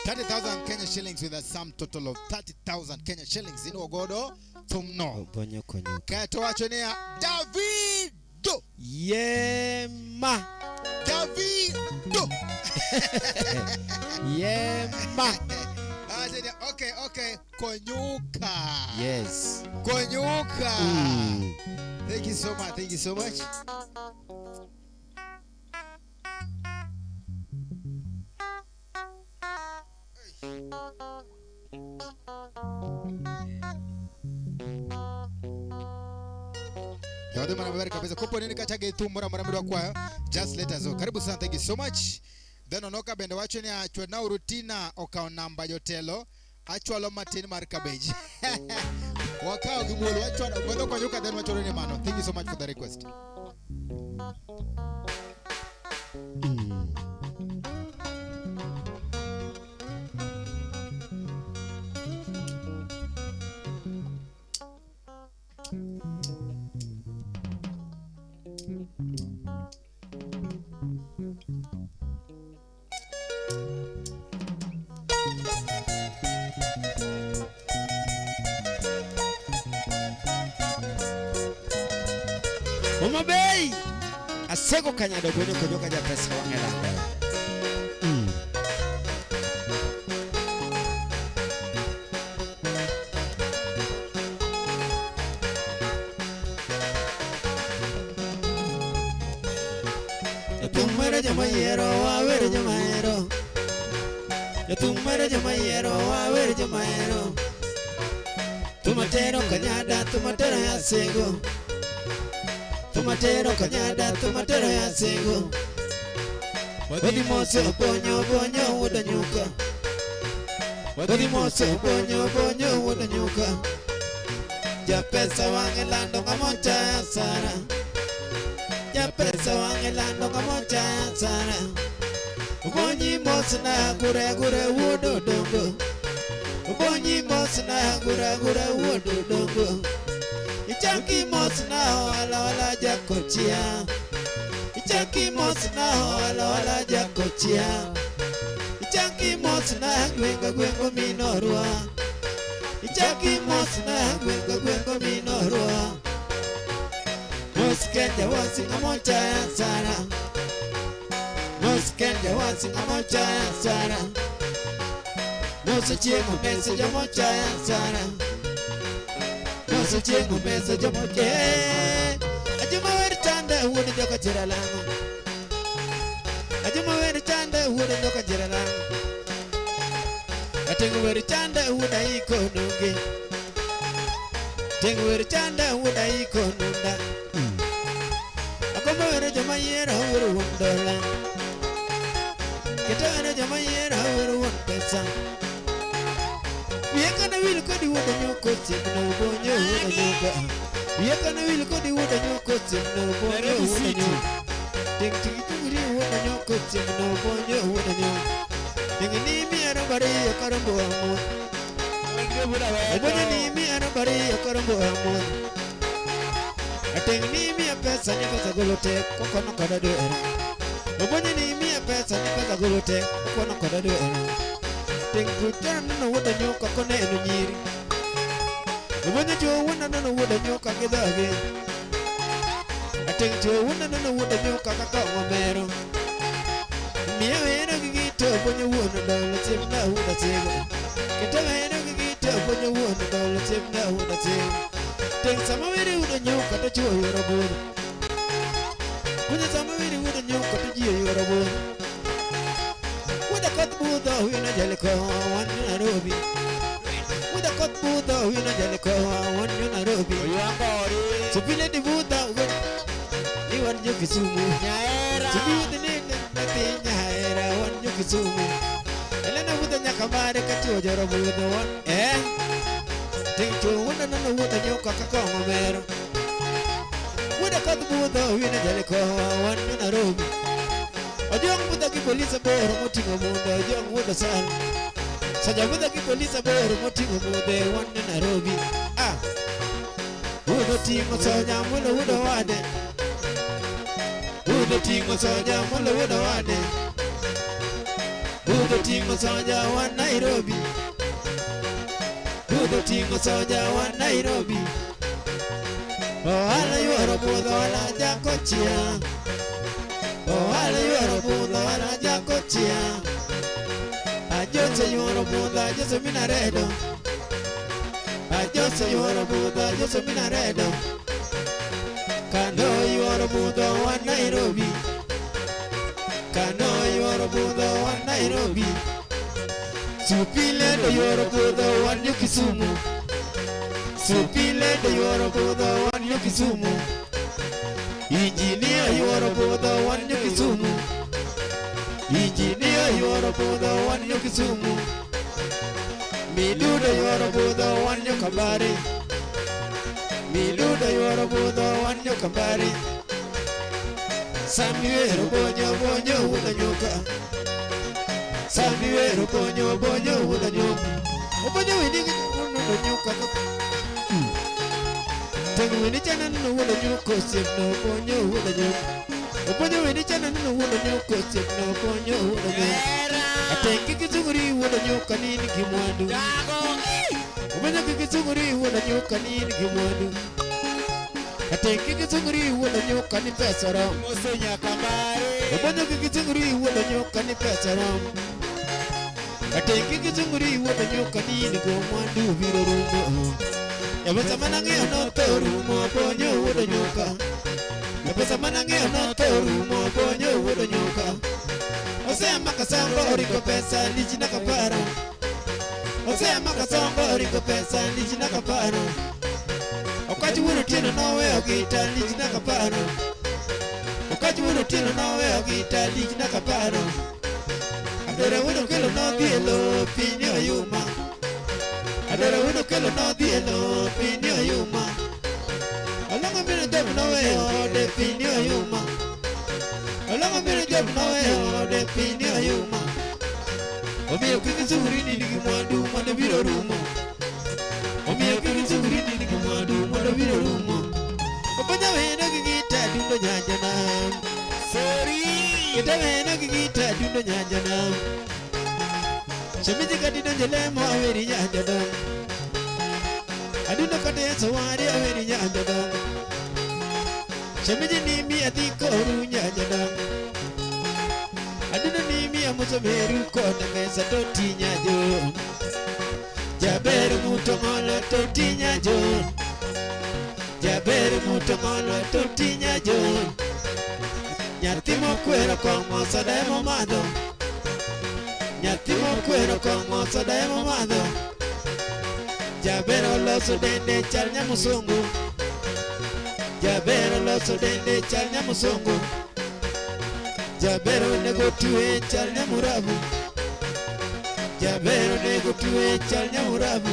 30,000 Kenya shillings with a sum total of 30,000 Kenya shillings in Ogodo Tumno. Bonyo konyo. Kato wachonea Davido. Yema. Davido. Yema. Okay. Konyuka. Yes. Konyuka. Thank you so much. Yawade mana mbari kabisa kopo nini kachage tu mura mura kwayo just let us know. Karibu sana, thank you so much. Then onoka bende wacho ni achwe na rutina okao namba jotelo achwalo matin mar cabbage. Wakao gimolo wacho bodo kwa yuka then wacho ni mano. Thank you so much for the request. Mama Bay asego kanyado gwenyo konyoka ja pesa wangela. Yatumere jamayero awere jamayero. Yatumere jamayero awere jamayero. Tumatero kanyada tumatero yasego. Tumatero kanyada tumatero yasego. Wadi mose bonyo udanyuka. Wadi mose bonyo udanyuka. Ja pesa wangelando ngamocha sara. Ja pesa wangelando ngamocha sara. Ubonyi mosna gure gure wodo dongo. Ubonyi mosna gure gure wodo dongo. Ichaki mosna wala wala jakochia. Ichaki mosna wala wala jakochia. Ichaki mosna gwengo gwengo minorwa. Ichaki mosna gwengo gwengo minorwa. Moskende wasinga mocha ya sana. Moskende wasinga mocha ya sana. Mosa chengu mesa ja mocha ya sana. Mosa chengu mesa ja mocha. Ajuma weri chanda wudi joka jiralangu. Ajuma weri chanda wudi joka jiralangu. Atengu weri chanda wuda iko nungi. Tengu weri chanda wuda iko nunda. Akomo weri jama yera wuri wundola. Kita weri jama yera wuri wunpesa. Wiekana wili kodi wuda nyoko simna ubonyo wuda nyoka. Wiekana wili kodi wuda nyoko simna ubonyo wuda nyoka. Tengu tikituri wuda nyoko simna ubonyo wuda nyoka. Tengu nimi arabari yakarambo amon. Ubonyo nimi arabari yakarambo amon. Ateng ni mia pesa ni pesa golote kokono kodado era. Ubonye ni mia pesa ni pesa golote kokono kodado era. Teng kutana no woda nyoka kone eno nyiri. Ubonye jo wona no woda nyoka gedage. Ateng jo wona no woda nyoka kaka ngomero. Mia wena gigito ubonye wona dolo simna woda sego. Kita wena gigito ubonye wona dolo simna woda sego. Teng sama wiri uda nyoka to chuo yoro bono. Kunya sama wiri uda nyoka to jiyo yoro bono. Uda kot buda wina jaliko wanu Nairobi. Uda kot buda wina jaliko wanu Nairobi. Supile di buda uga ni wanu Kisumu. Supile ni nati nyaera wanu Kisumu. Elena buda nyakamare katuo yoro bono wanu Ting chu wuna nana wuda nyoka kaka ngomero. Wuda katu buda wina jaliko wanu Nairobi. Ojong buda ki polisa boro motingo muda ojong wuda sana. Saja buda ki polisa boro motingo muda wanu Nairobi. Ah, wuda tingo soja mula wuda wade. Wuda tingo soja mula wuda wade. Wuda tingo soja wanu Nairobi. Wuda tingo soja wa Nairobi. Wala yoro buda wala jakochia. Wala yoro buda wala jakochia. Ajose yoro buda jose minaredo. Ajose yoro buda jose minaredo. Kano yoro buda wa Nairobi. Kano yoro buda wa Nairobi. Supile de yoro buda wanyo Kisumu. Supile de yoro buda wanyo Kisumu. Engineer yoro buda wanyo Kisumu. Engineer yoro buda wanyo Kisumu. Miluda yoro buda wanyo Kambari. Miluda yoro buda wanyo Kambari. Samuel bonyo bonyo wuda nyoka. Samuel bonyo bonyo wuda nyoka. Bonyo wini wuda nyoka. Tengu wini chana no wuda nyoka simno bonyo wuda nyoka. Bonyo wini chana no wuda nyoka simno bonyo wuda nyoka. Atengi kizunguri wuda nyoka nini kimwandu. Bonyo kizunguri wuda nyoka nini kimwandu. Atengi kizunguri wuda nyoka ni pesa ram. Mosenya Kambare. Bonyo kizunguri wuda nyoka ni pesa ram. Atengi kizunguri wuda nyoka nini kumwandu viro rumo. Yapasa manange no torumo bonyo wuda nyoka. Yapasa manange no torumo bonyo wuda nyoka. Osema kasongo riko pesa lijina kapara. Osema kasongo riko pesa lijina kapara. Wakati wuro tino nawe ogita lijina kapara. Wakati wuro tino nawe ogita lijina kapara. Adora wuro kelo no dielo pinyo yuma. Adora wuro kelo no dielo pinyo yuma. Alonga mino job nawe ode pinyo yuma. Alonga mino job nawe ode pinyo yuma. suri ni mwandu mwana biro rumo omiyo kiri suri ni mwandu mwana biro rumo obonya wena gigita dundo nyanja na sorry kita wena gigita dundo nyanja na shamiji kadi donje lemo aweri nyanja na adundo kade sawari aweri nyanja na shamiji nimi adiko ru nyanja na adundo nimi amuso meru kona mesa toti nyajo jaberu muto ngolo toti nyajo jaberu muto ngolo toti nyajo nyatimo kwero komo sademo madho nyatimo kwero komo sademo madho jaberu loso dende chal nyamusungu jaberu loso dende chal nyamusungu jaberu nego tuwe chal nyamurabu jaberu nego tuwe chal nyamurabu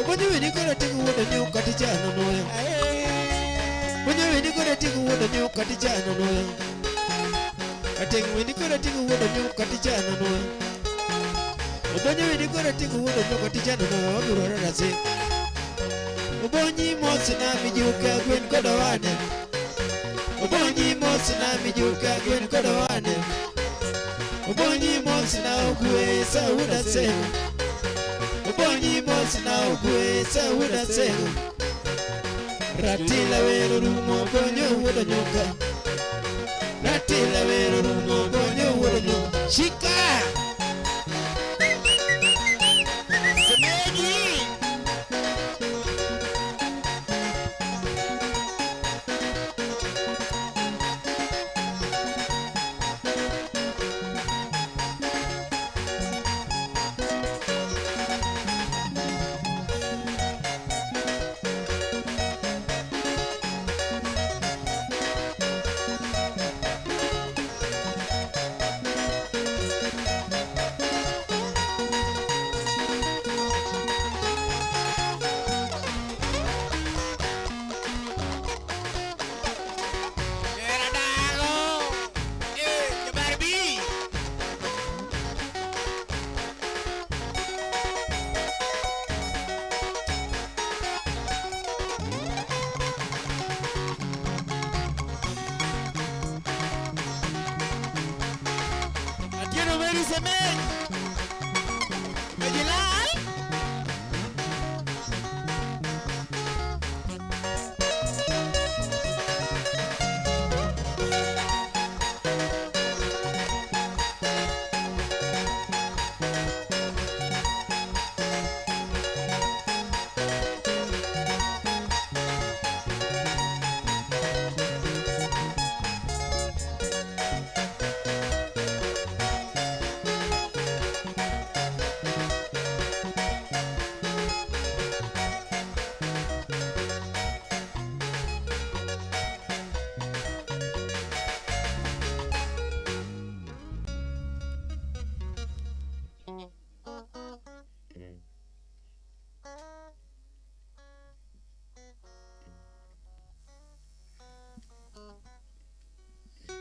obonya weni kora tiku wodo nyo kati chano noyo obonya weni kora tiku wodo nyo kati chano noyo atengu weni kora tiku wodo nyo kati chano noyo obonya weni kora tiku wodo nyo kati chano noyo waburo rase obonyi mosi na mijuka gwen kodawane obonyi mosi na mijuka gwen kodawane obonyi mosi na ogwe sauda sego obonyi mosi na ogwe sauda sego ratila wero rumo bonyo wodo nyoka ratila wero rumo bonyo wodo nyoka shika semeji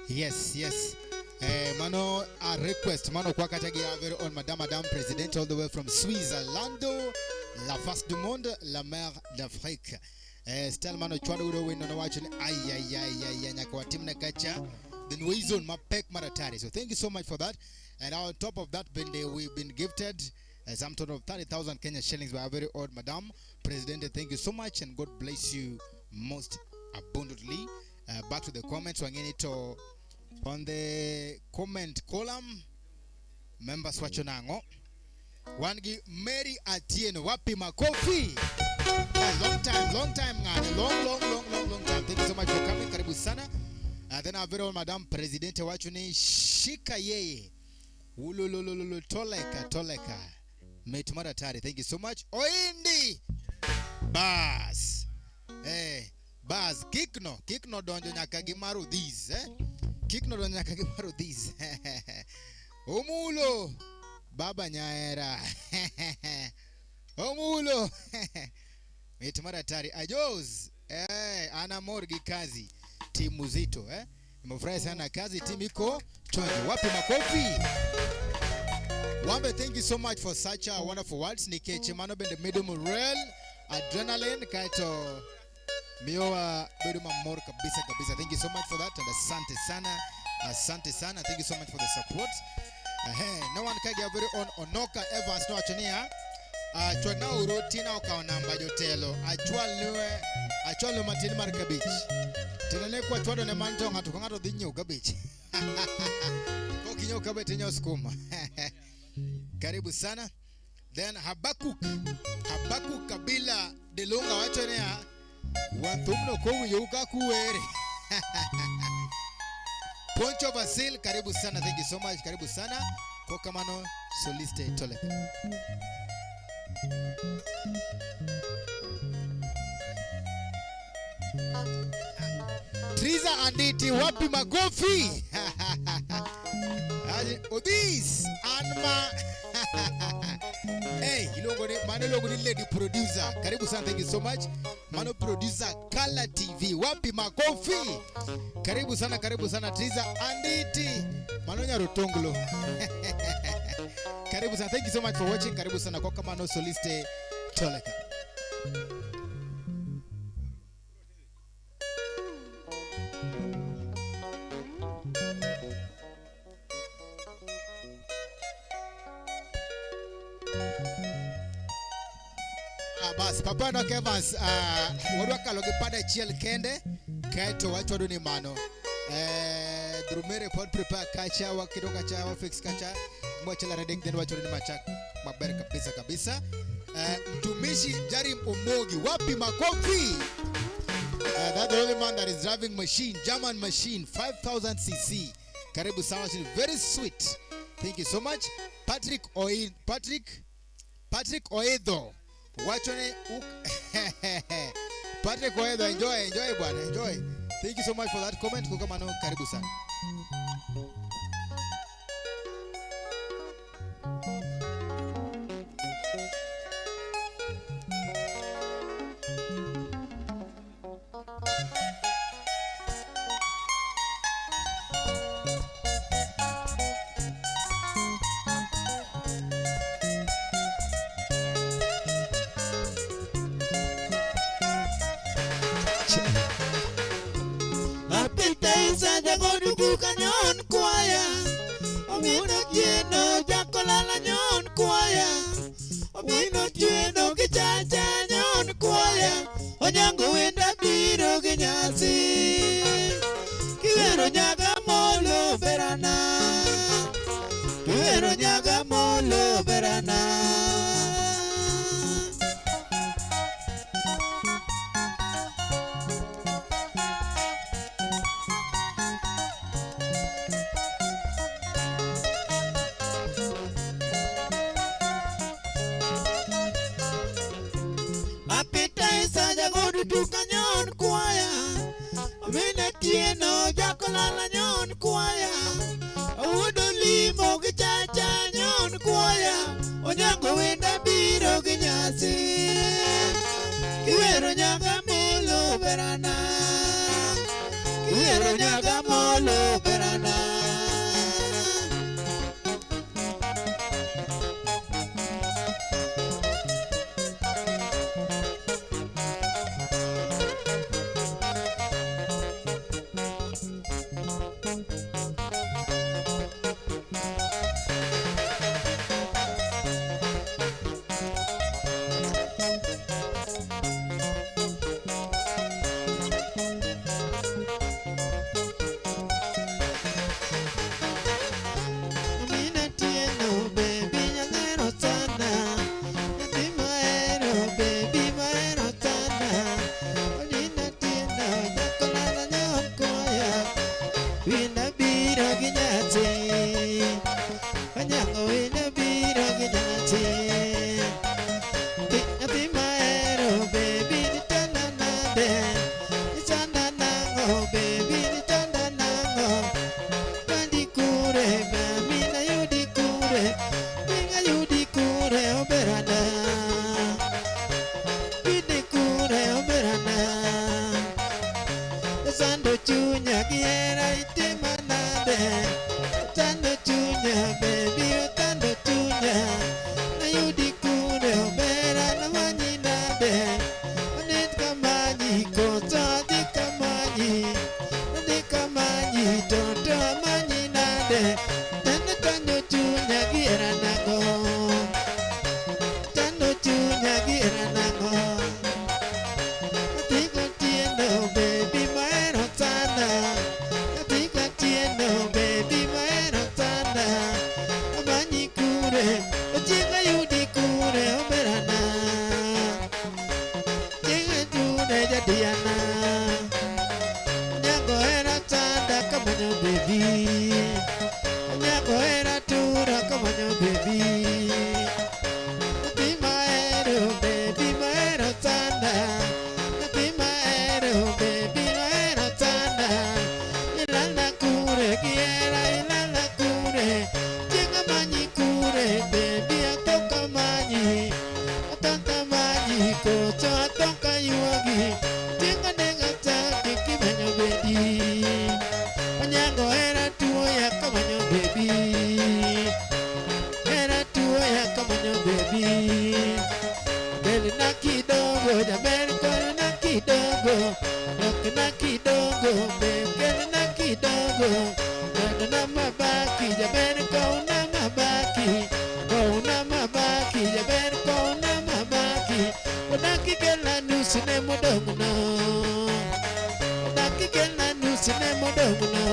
Yes. Mano, a request. Mano, kwa katagi very on Madame President, all the way from Switzerland, la face du monde, la mer d'Afrique. Still, mano, chwado uro wino na wachuni, ay, nyakwa team na kacha, then we zone mapek maratari. So thank you so much for that. And on top of that, we've been gifted some total of 30,000 Kenya shillings by our very old Madame President. Thank you so much, and God bless you most abundantly. Back to the comments. Wangenito on the comment column, members wachonango wangi Mary Atieno wapi makofi. Long time ngani, long time. Thank you so much for coming. Karibu sana. Then our very old Madam President wachuni shika yeye ululululu toleka metumara tari. Thank you so much. Oindi bas bas kikno donjo nyaka gimaru this kikno donjo nyaka gimaru this omulo baba nyaera omulo metumara tari ajos ana morgi kazi timu zito nimefurahi sana kazi timu iko chonjo. Wapi makofi? Wambe, thank you so much for such a wonderful words. Nike chimano bende middle morale, adrenaline, kaito mioa bedu mamor kabisa kabisa. Thank you so much for that and asante sana. Asante sana. Thank you so much for the support. No one kage very on Onoka Evans no achonia. Chwana urotina ukaonamba jotelo. Achwalo matini marikabich. Tenane kwa chwado ne manto ngatu kangato dinyo kabich. Kokinyo kabete nyo skuma. Karibu sana. Then Habakuk Kabila Delonga wachonea. Wanthumno kowu yuka kuwere. Poncho Basil, karibu sana. Thank you so much. Karibu sana. Kokamano Soliste Toleka. Triza Anditi, wapi makofi? Odis Anma. Hey, mano logo ni lady producer. Karibu sana, thank you so much. Mano producer Kala TV. Wapi makofi? Karibu sana Triza Anditi. Mano nyarotonglo. Karibu sana, thank you so much for watching. Karibu sana kwa Mano Soliste Toleka. Bas papa no Evans wadwa kalo gi pada chiel kende kaito wacho do ni mano drumere pod prepare kacha wa kidoka cha wa fix kacha mochela reding den wacho ni machak maber kabisa mtumishi Jarim Omogi, wapi makofi? That's the only man that is driving machine, German machine, 5000cc. Karibu sana, very sweet. Thank you so much. Patrick Oedo. Wachone Patrick Oedo, enjoy bwana, enjoy. Thank you so much for that comment. Kokamano, karibu sana. Kanyon kwaya Omino tieno jakolala nyon kwaya Omino tieno kichacha nyon kwaya Onyango wenda biro ginyasi Kiwero nyaga molo berana Kiwero nyaga molo berana Kanyon kwaya Omine tieno jakolala nyon kwaya Awudo limo gichacha nyon kwaya Onyango wenda biro ginyasi Kiwero nyaga molo berana Kiwero nyaga molo berana Baby, neja Diana Nyango era tanda kamanyo baby Nyango era tura kamanyo baby Nati maero baby maero tanda Nati maero baby maero tanda Ilala kure kiera ilala kure Jenga manyi kure baby atoka manyi Atanta manyi koto atoka yuagi Jenga nenga taki kimanyo baby Onyango era tuo ya kamanyo baby Era tuo ya kamanyo baby Deli na kidogo jameni kore na kidogo Yoke na kidogo Mekele na kidogo Nando na mabaki jameni kauna mabaki Kauna mabaki jameni kauna mabaki Wadaki kela nusi ne modongo no Wadaki kela nusi ne modongo no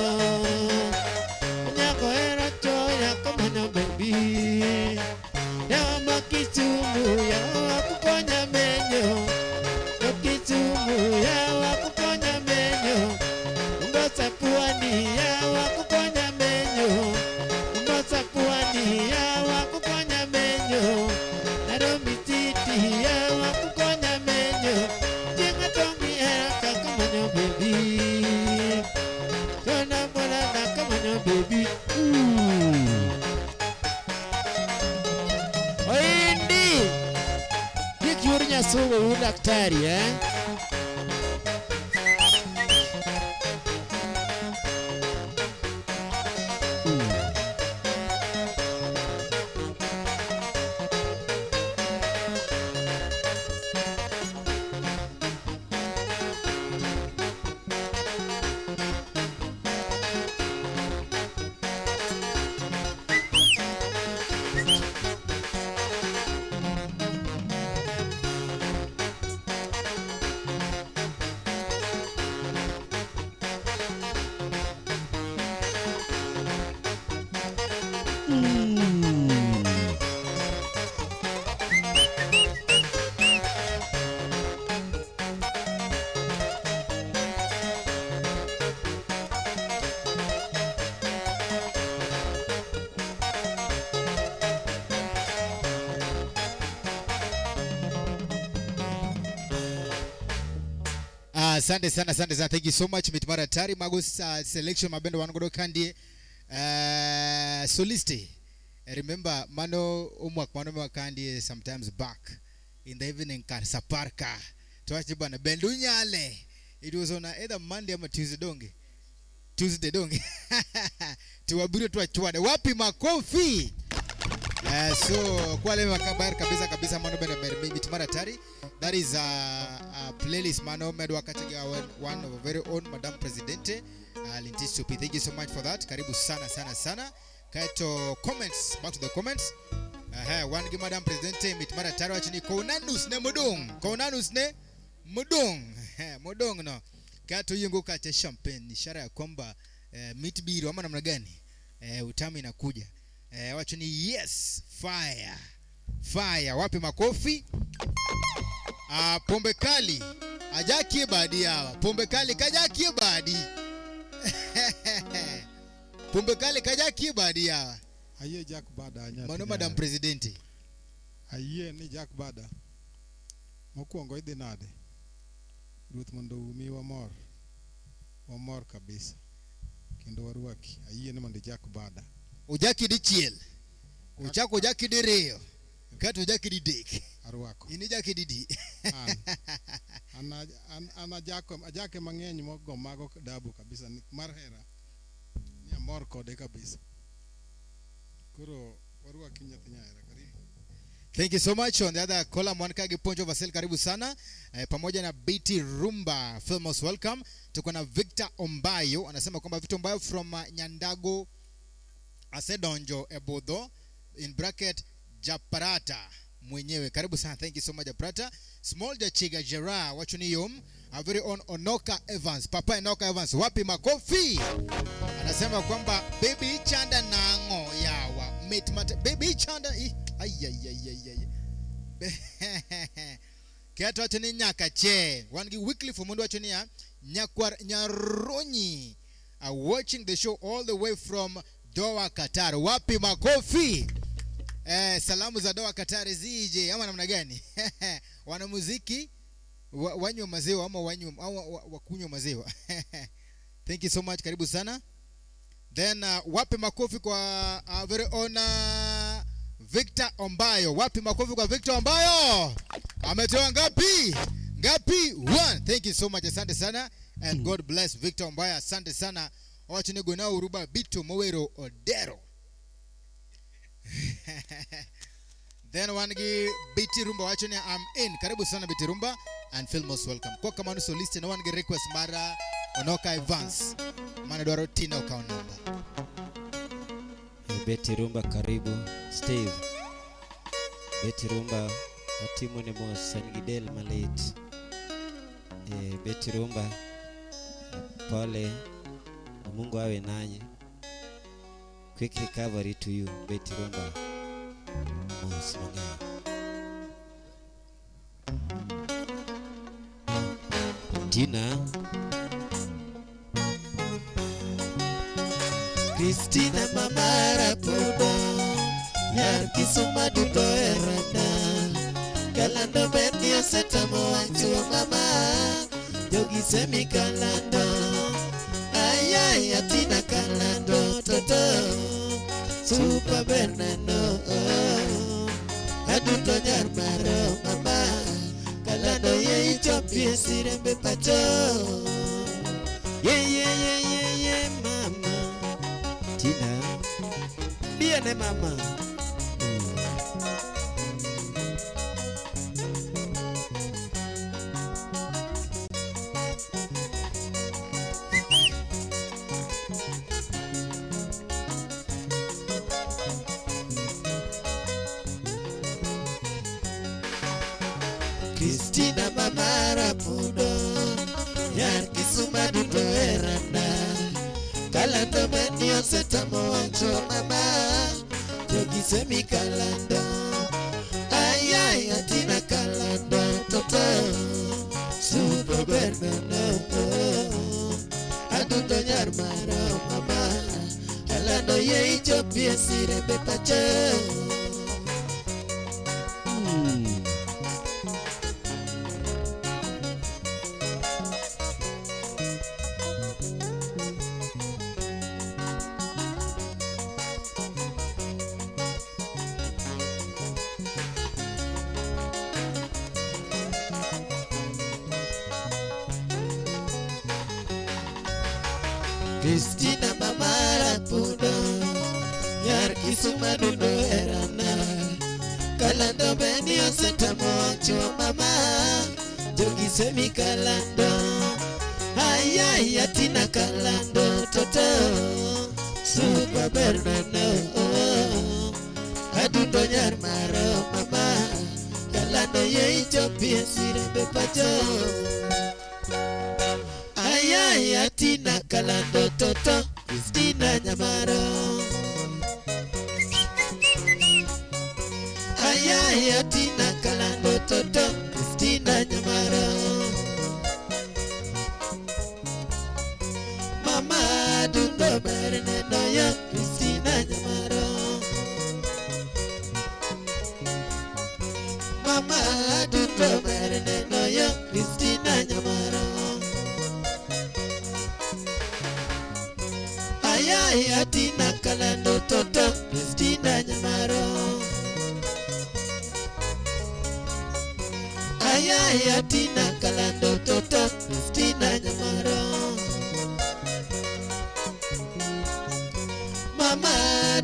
Nyako era toya kamanyo baby Yawa makisumu yawa kukonya menyo Makisumu yawa kukonya menyo Mbosa puani yawa kukonya menyo Mbosa puani yawa kukonya menyo Naromi titi yawa kukonya menyo Jenga tongi era kakamanyo baby Kona mwana nakamanyo baby Oindi Dikyuri nyasuwe u daktari Asante sana. Thank you so much. Mitmara tari magos selection mabendo wanogodo kandi soliste. Remember mano umwak mano kandi sometimes back in the evening kar saparka. Tuachi bana bendu nyale. It was on either Monday or Tuesday donge. Tuwaburu tuachwane. Wapi makofi? So kwa leo makabar kabisa mano benda Mitmara tari. That is a playlist mano medwa katika one of our very own Madam Presidente Linti Supi. Thank you so much for that. Karibu sana. Kaito comments, back to the comments. One gi Madam Presidente Mitmara tari wachini Kounanus ne mudung. Mudung no. Kaito yungu kache champagne ishara ya kwamba meat biro ama namna gani? Utamu inakuja. Wachini yes, fire. Wapi makofi? Pombe kali ajaki badi hawa. Pombe kali kajaki badi. Pombe kali kajaki badi hawa. Aye Jack Bada anya. Mano Madam Presidente. Aye ni Jack Bada. Mokuongo idhi nade. Ruth mondo umi wamor kabisa. Kendo warwaki. Aye ni mondo Jack Bada. Ujaki dichiel. Uchako ujaki dirio. Kato ujaki didek. Arwako. Ini jaki didi. Ana jake mang'eny mogo mago dabu kabisa mar hera. Ni amor kode kabisa. Kuro warwaki nyathi nyara karibu. Thank you so much. On the other caller Monica Giponjo Vasel karibu sana. Pamoja na BT Rumba Famous welcome. Tuko na Victor Ombayo anasema kwamba Victor Ombayo from Nyandago Asedonjo Ebodo in bracket Japarata mwenyewe. Karibu sana. Thank you so much Japarata. Small Jachiga Gerard wachuniyom our very own Onoka Evans. Papa Onoka Evans. Wapi makofi? Anasema kwamba baby chanda nango yawa. Baby chanda ay. Kiato wacho ni nyaka che. Wan gi weekly for mundu wacho ni ya Nyakwar Nyaronyi are watching the show all the way from Doha, Qatar. Wapi makofi? Salamu za Doha, Qatar zije ama namna gani? Wana muziki wanywa maziwa ama wakunywa maziwa. Thank you so much, karibu sana. Then wapi makofi kwa very own Victor Ombayo. Wapi makofi kwa Victor Ombayo? Ametoa ngapi? Ngapi? 1. Thank you so much, asante sana. And God bless Victor Ombayo, asante sana. Wacho nego na uruba Bito Mowero Odero. Then wangi Biti Rumba wacho ni I'm in. Karibu sana Biti Rumba and feel most welcome. Kwa kama nuso list na wangi request mara Onoka Evans. Mana dwaro Tina ukaonamba. Biti Rumba karibu. Steve. Biti Rumba watimu ni Mos Sangidel Malit. Biti Rumba pole, Mungu awe nanyi. Quick recovery to you, Biti Rumba. Mos Mangai. Tina Christina Mamara Pudo Yar Kisuma Dudo Eranda Kalando Benio Setamo Ancho Mama Jogi Semi Kalando Ayay Atina Kalando Toto Super Bernano Aduto Nyarmaro Mama Kalando Ye Ichopie Sirembe Pacho Yeah, mama. Tina Biene mama. Christina Mamara Pudo Yar Kisuma Dudo Eranda Kalando Benio Setamo Ancho Mama Jogi Semi Kalando Ayay Atina Kalando Toto Super Bernano Adudo Nyarmaro Mama Kalando Ye Ichopie Sirembe Pacho Christina Mamara Pudo Yar Kisuma Dudo Erana Kalando Benio Setamo Ancho Mama Jogi Semi Kalando Ayay Atina Kalando Toto Super Bernano Adudo Nyarmaro Mama Kalando Ye Ichopie Sirembe Pacho Ayay Atina Kalando Toto Christina Nyamaro Ayay Atina Kalando Toto Christina Nyamaro Mama Dundo Berne Noya Christina Nyamaro Mama Dundo Berne Noya Christina Nyamaro Ayay Atina Kalando Toto Christina Nyamaro Ayay Atina Kalando Toto Christina Nyamaro Mama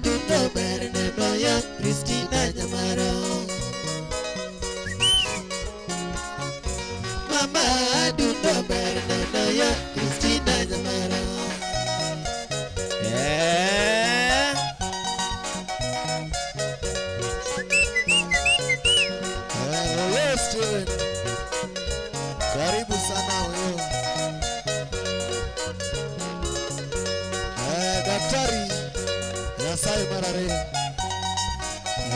Dundo Berne Noya Christina Nyamaro Mama Dundo Berne Noya Christina Nyamaro Karibu sana huyo Daktari Yasai Marare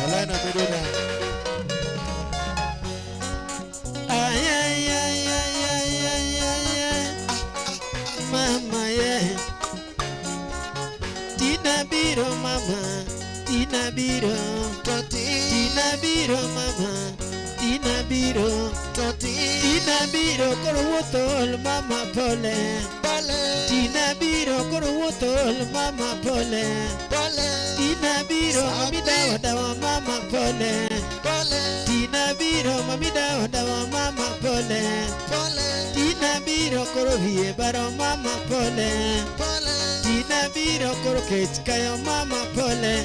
Elena Medina biro, Tina biro mama, Tina biro, Tina biro koro wuotho mama pole, Tina biro koro wuotho mama pole, Tina biro mami dawa dawa mama pole, Tina biro mami dawa dawa mama pole, Tina biro koro vie baro mama pole, Tina biro koro kech kayo mama pole,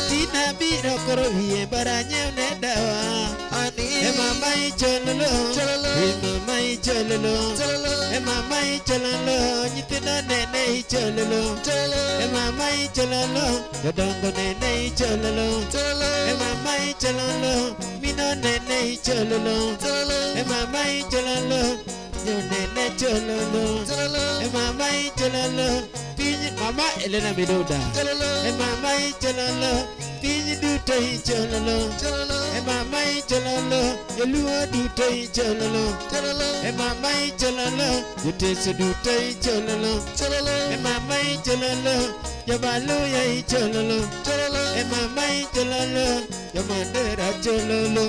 Tina biro koro vie bara nyewne dawa. E mama i chololo, e mama i chololo, e mama i chololo, nyithindo nene i chololo, e mama i chololo, jodongo nene i chololo, e mama i chololo, mino nene i chololo, e mama i chololo, yo nene chololo, e mama i chololo, piny mama Elena Miduda, e mama i chololo, piny duto i chololo, e mama i chololo, eluo duto i chololo, e mama i chololo, joteso duto i chololo, e mama i chololo, jobaluya i chololo, e mama i chololo, jomandera chololo,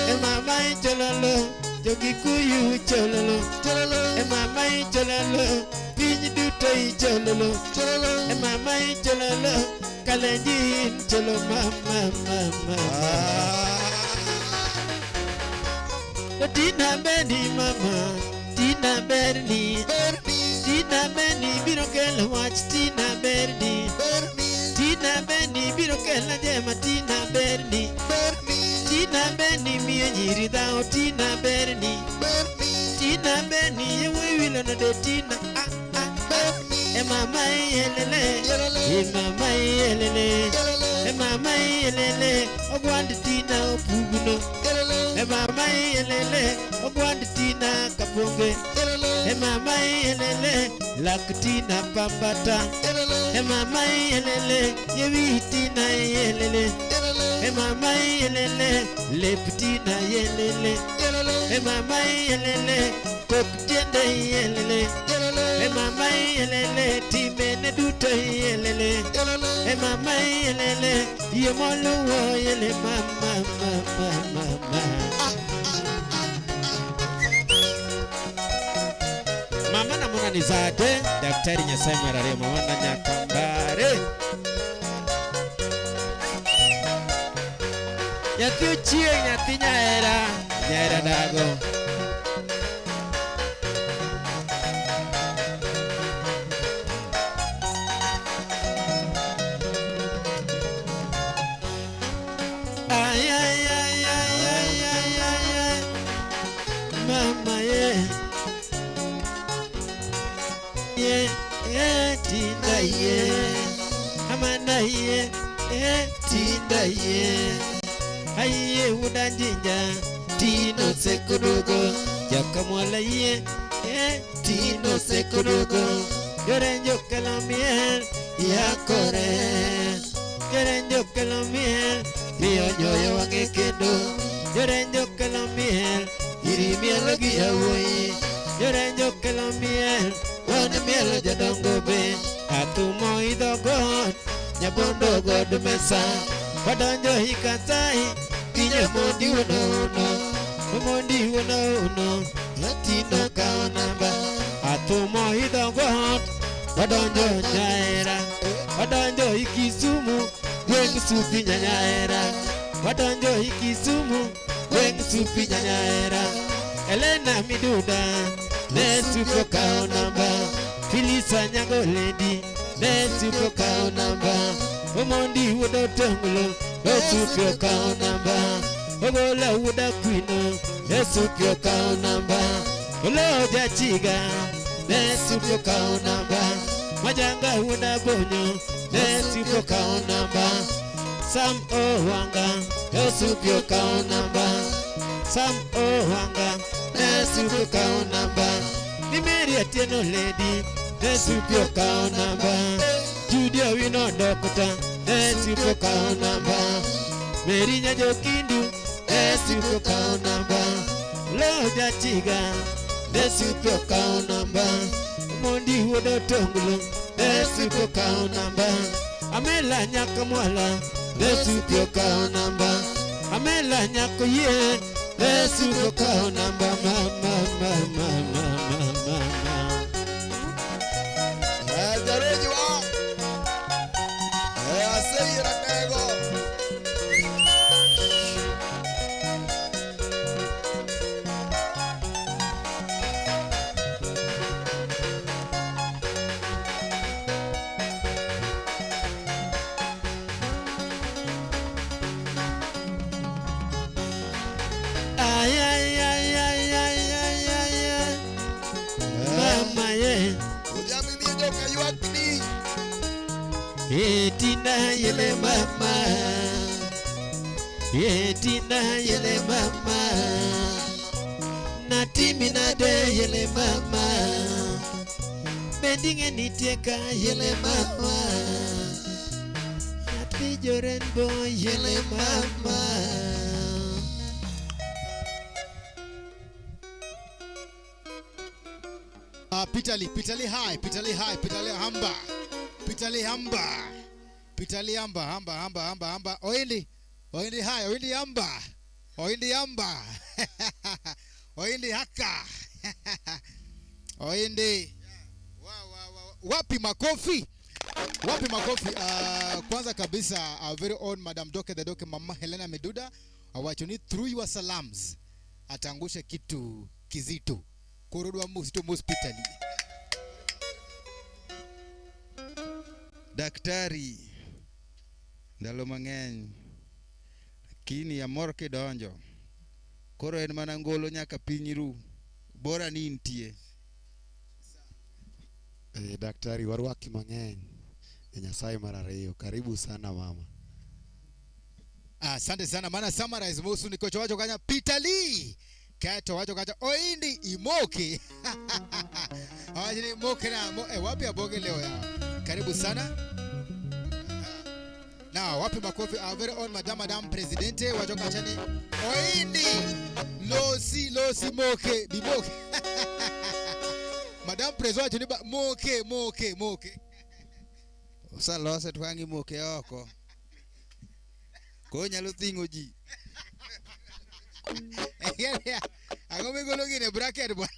e mama i chololo, jogikuyu chololo, e mama i chololo, piny duto i chololo, e mama i chololo, Kalenjin cholo mama. Tina Benny mama, Tina Benny, Tina Benny biro kelo wach Tina Benny, Tina Benny biro kelo jema Tina Benny, Tina Benny miyo nyiri dhao Tina Benny, Tina Benny yewe wilo no de Tina e mama yelele, e mama yelele, e mama yelele, ogwandi Tina opuguno, e mama yelele, ogwandi Tina kabonge, e mama yelele, lak Tina pambata, e mama yelele, yewi Tina yelele, e mama yelele, lep Tina yelele, e mama yelele, kok tiende yelele, e mama yelele, timene duto yelele, e mama yelele, yemoluo yele mama. Mama na mwana ni zade, daktari Nyasaye marare mama na nyakambare. Nyathi ochieng, nyathi nyaera dago. Mama Tina amana Tina aye udandinja Tino sekurugo jakamwala Tino sekurugo yorenjo kalamiel yakore yorenjo kalamiel miyo nyoyo wange kendo yorenjo kalamiel iri mielo gi yawuoyi yorenjo kalamiel wan mielo jodongo be atumo idho got nyabondo god mesa wadonjo hikatai kinyo mondi uno Tino kao namba atumo idho got wadonjo nyaera wadonjo ikisumu weng supi nyanyaera wadonjo ikisumu weng supi nyanyaera Elena Miduda ne supo kao namba Filisa nyango lady ne supo kao namba Omondi wudo tongulo ne supo kao namba Ogola wuda kwino ne supo kao namba Oloja chiga ne supo kao namba Majanga wuda bonyo ne supo kao namba Sam Owanga ne supo kao namba Sam Owanga ne supo kao namba Nimeri Atieno lady ne supo kao namba Judia wino dokota ne supo kao namba Meri Nyajokindu ne supo kao namba Loja chiga ne supo kao namba Mondi wudo tongulo ne supo kao namba Amela nyakamwala Besugo kao namba Amela nyako ye Besugo kao namba mama Jarejiwa Asira nego Mama ye Ujamini nyoka yuakini Tina yele mama Tina yele mama Natimi na de yele mama Bendinge nitieka yele mama Happy Joren boy yele mama Pitali high, Pitali high, Pitali hamba. Pitali hamba. Pitali hamba. Oindi high, oindi hamba. Oindi hamba. Oindi haka. Oindi. Wapi makofi? Wapi makofi? Kwanza kabisa, our very own Madam Doke the Doke Mama Helena Meduda, awachoni through your salams atangusha kitu kizito. Korodwa muzito hospitali. Daktari ndalo mang'eny lakini amor kidonjo koro en mana ngolo nyaka piny ru bora ni intie. Daktari warwaki mang'eny Nyasaye mar ariyo. Karibu sana mama. Asante sana maana summarize musu ni kocha wacho kanya Pitali kato wacho kacha oindi imoke. Awajini imoke na wapi aboge leo ya. Karibu sana. Na wapi makofi our very own Madam Presidente wacho kacha ni oindi losi moke bimoke. Madam Presidente ni moke. Usalose twangi moke oko. Ko nyalo tingo ji. Ako me golo gine bracket bwana.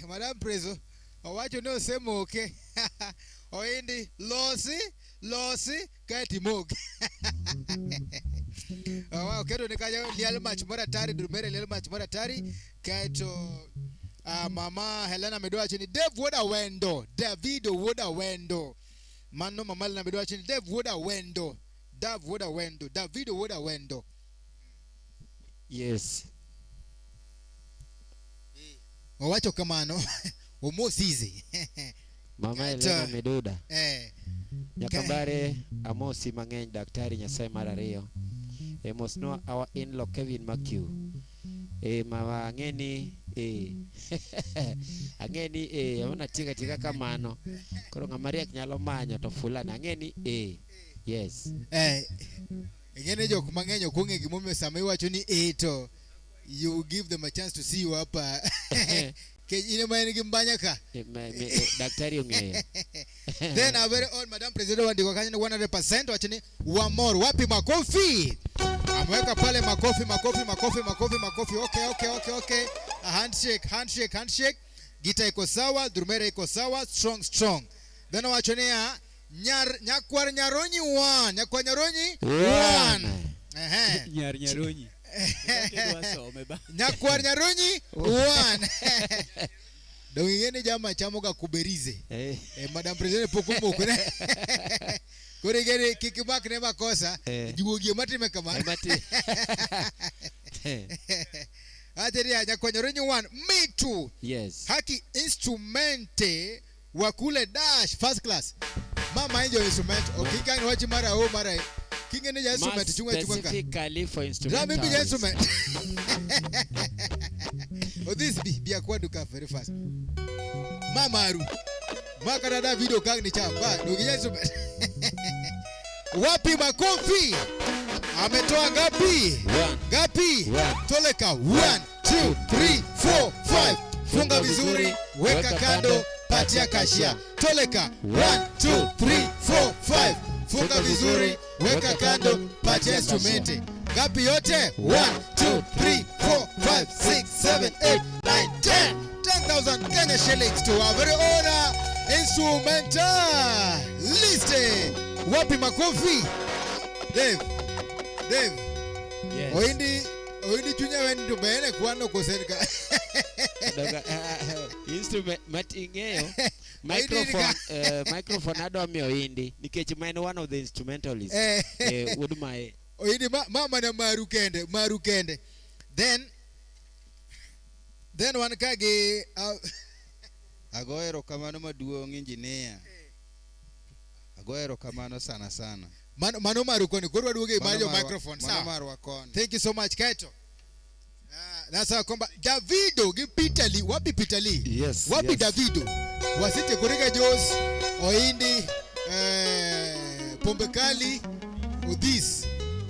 Madam Prezo, owacho no semo okay. Oindi losi kati moke. Wow, kedo nikaja lial match mora tari durmere lial match mora tari kaito Mama Helena Meduda chini Dave Woda Wendo Mano Mama Helena Meduda chini Dave Woda Wendo. Yes. Owacho kamano omosizi. Mama Helena Meduda Nyakabare amosi mang'eny daktari Nyasaye mar ariyo. Mosno our in-law Kevin Makiu. Mama ang'eni ang'eni amana tika kamano. Koro ng'amariek nyalo manyo to fulani ang'eni yes. Ng'ene jok mang'eny okong'e gimomiyo sama iwacho ni to you give them a chance to see you up. Ine maeni gimbanya ka. Daktari ong'eyo. Then our very own Madam President wandiko kanya 100% wachini one more. Wapi makofi? Ameweka pale makofi. Okay. A handshake. Gita iko sawa, drumere iko sawa, strong. Then wachonea nyakwar nyaronyi 1. Nyaronyi. Nyakwar nyaronyi 1. Dongine jama chamo ga kuberize. Madam President pokumoko ne. Kore gere kikibak ne makosa. Juogie matime kama. Ateria nyakwar nyaronyi 1. Me too. Yes. Haki instrumente wakule dash first class. Mama enjoy instrument. Okikani wachi mara Kingene ya instrument chunga. Specifically for instrument. Mimi ya instrument. This be akwaduka very fast. Mama aru. Makarada video kang ni chamba. Ndugia instrument. Wapi makofi? Ametoa ngapi? Ngapi? Toleka 1 2 3 4 5. Funga vizuri, weka kando. patia kashia. Toleka 1 2 3 4 5. Funga vizuri, weka kando, patia instrumenti. Ngapi yote? 1 2 3 4 5 6 7 8 9 10. 10,000 Kenya shillings to our very own instrumentalist. Wapi makofi? Dave. Yes. Oindi chunya wendi bene kwano koserika. Instrument matingeyo. Microphone adwa miyo indi nikech man one of the instrumentalists. Would my Oindi mama na maru kende. Then wan kage Agoero kamano maduong' engineer. Agoero kamano sana. Mano maru koni korwa duoge majo microphone Mano sawa. marwa koni. Thank you so much Kaito. Nasa kwamba Davido gi Peter Lee, wapi Peter Lee? Yes. Wapi yes. Davido? Wasite kuriga Jos, Oindi, Pombe Kali, Odis,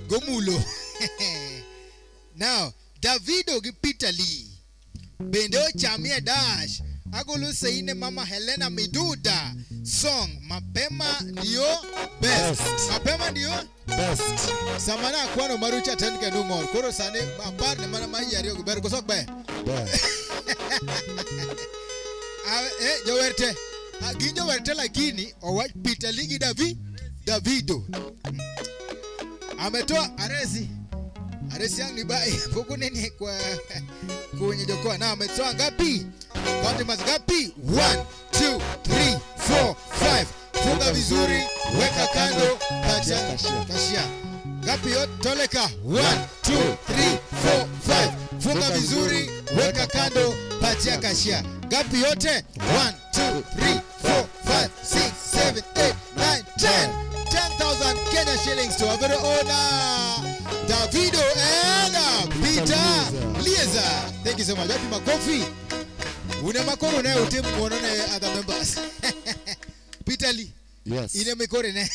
Gomulo. Now, Davido gi Peter Lee. Bende ochamie dash. Agulu seine mama Helena Miduda. Song mapema ndio best. Mapema ndio Best. samana kwano marucha tenke no more. Koro sane apar ne mana mai yari ogo ber go sok be. Jowerte. Ginjo werte lakini owach Peter Ligi Davido. Ametoa aresi yang ni bai poko nini kwa kwenye jokoa na ametoa ngapi? Kwani mas ngapi? 1 2 3 4 5. Funga vizuri, weka kando, pacha kashia. Ngapi yote? Toleka 1 2 3 4 5. Funga vizuri, weka kando, pacha kashia. Ngapi yote? 1 2 3 4 5 6 7 8 9 10. 10,000 Kenya shillings to our very own Davido and Peter Lieza. Thank you so much. Happy makofi. Una makoro na utimu muono na other members. Peter Lee. Yes. Ine mikore ne.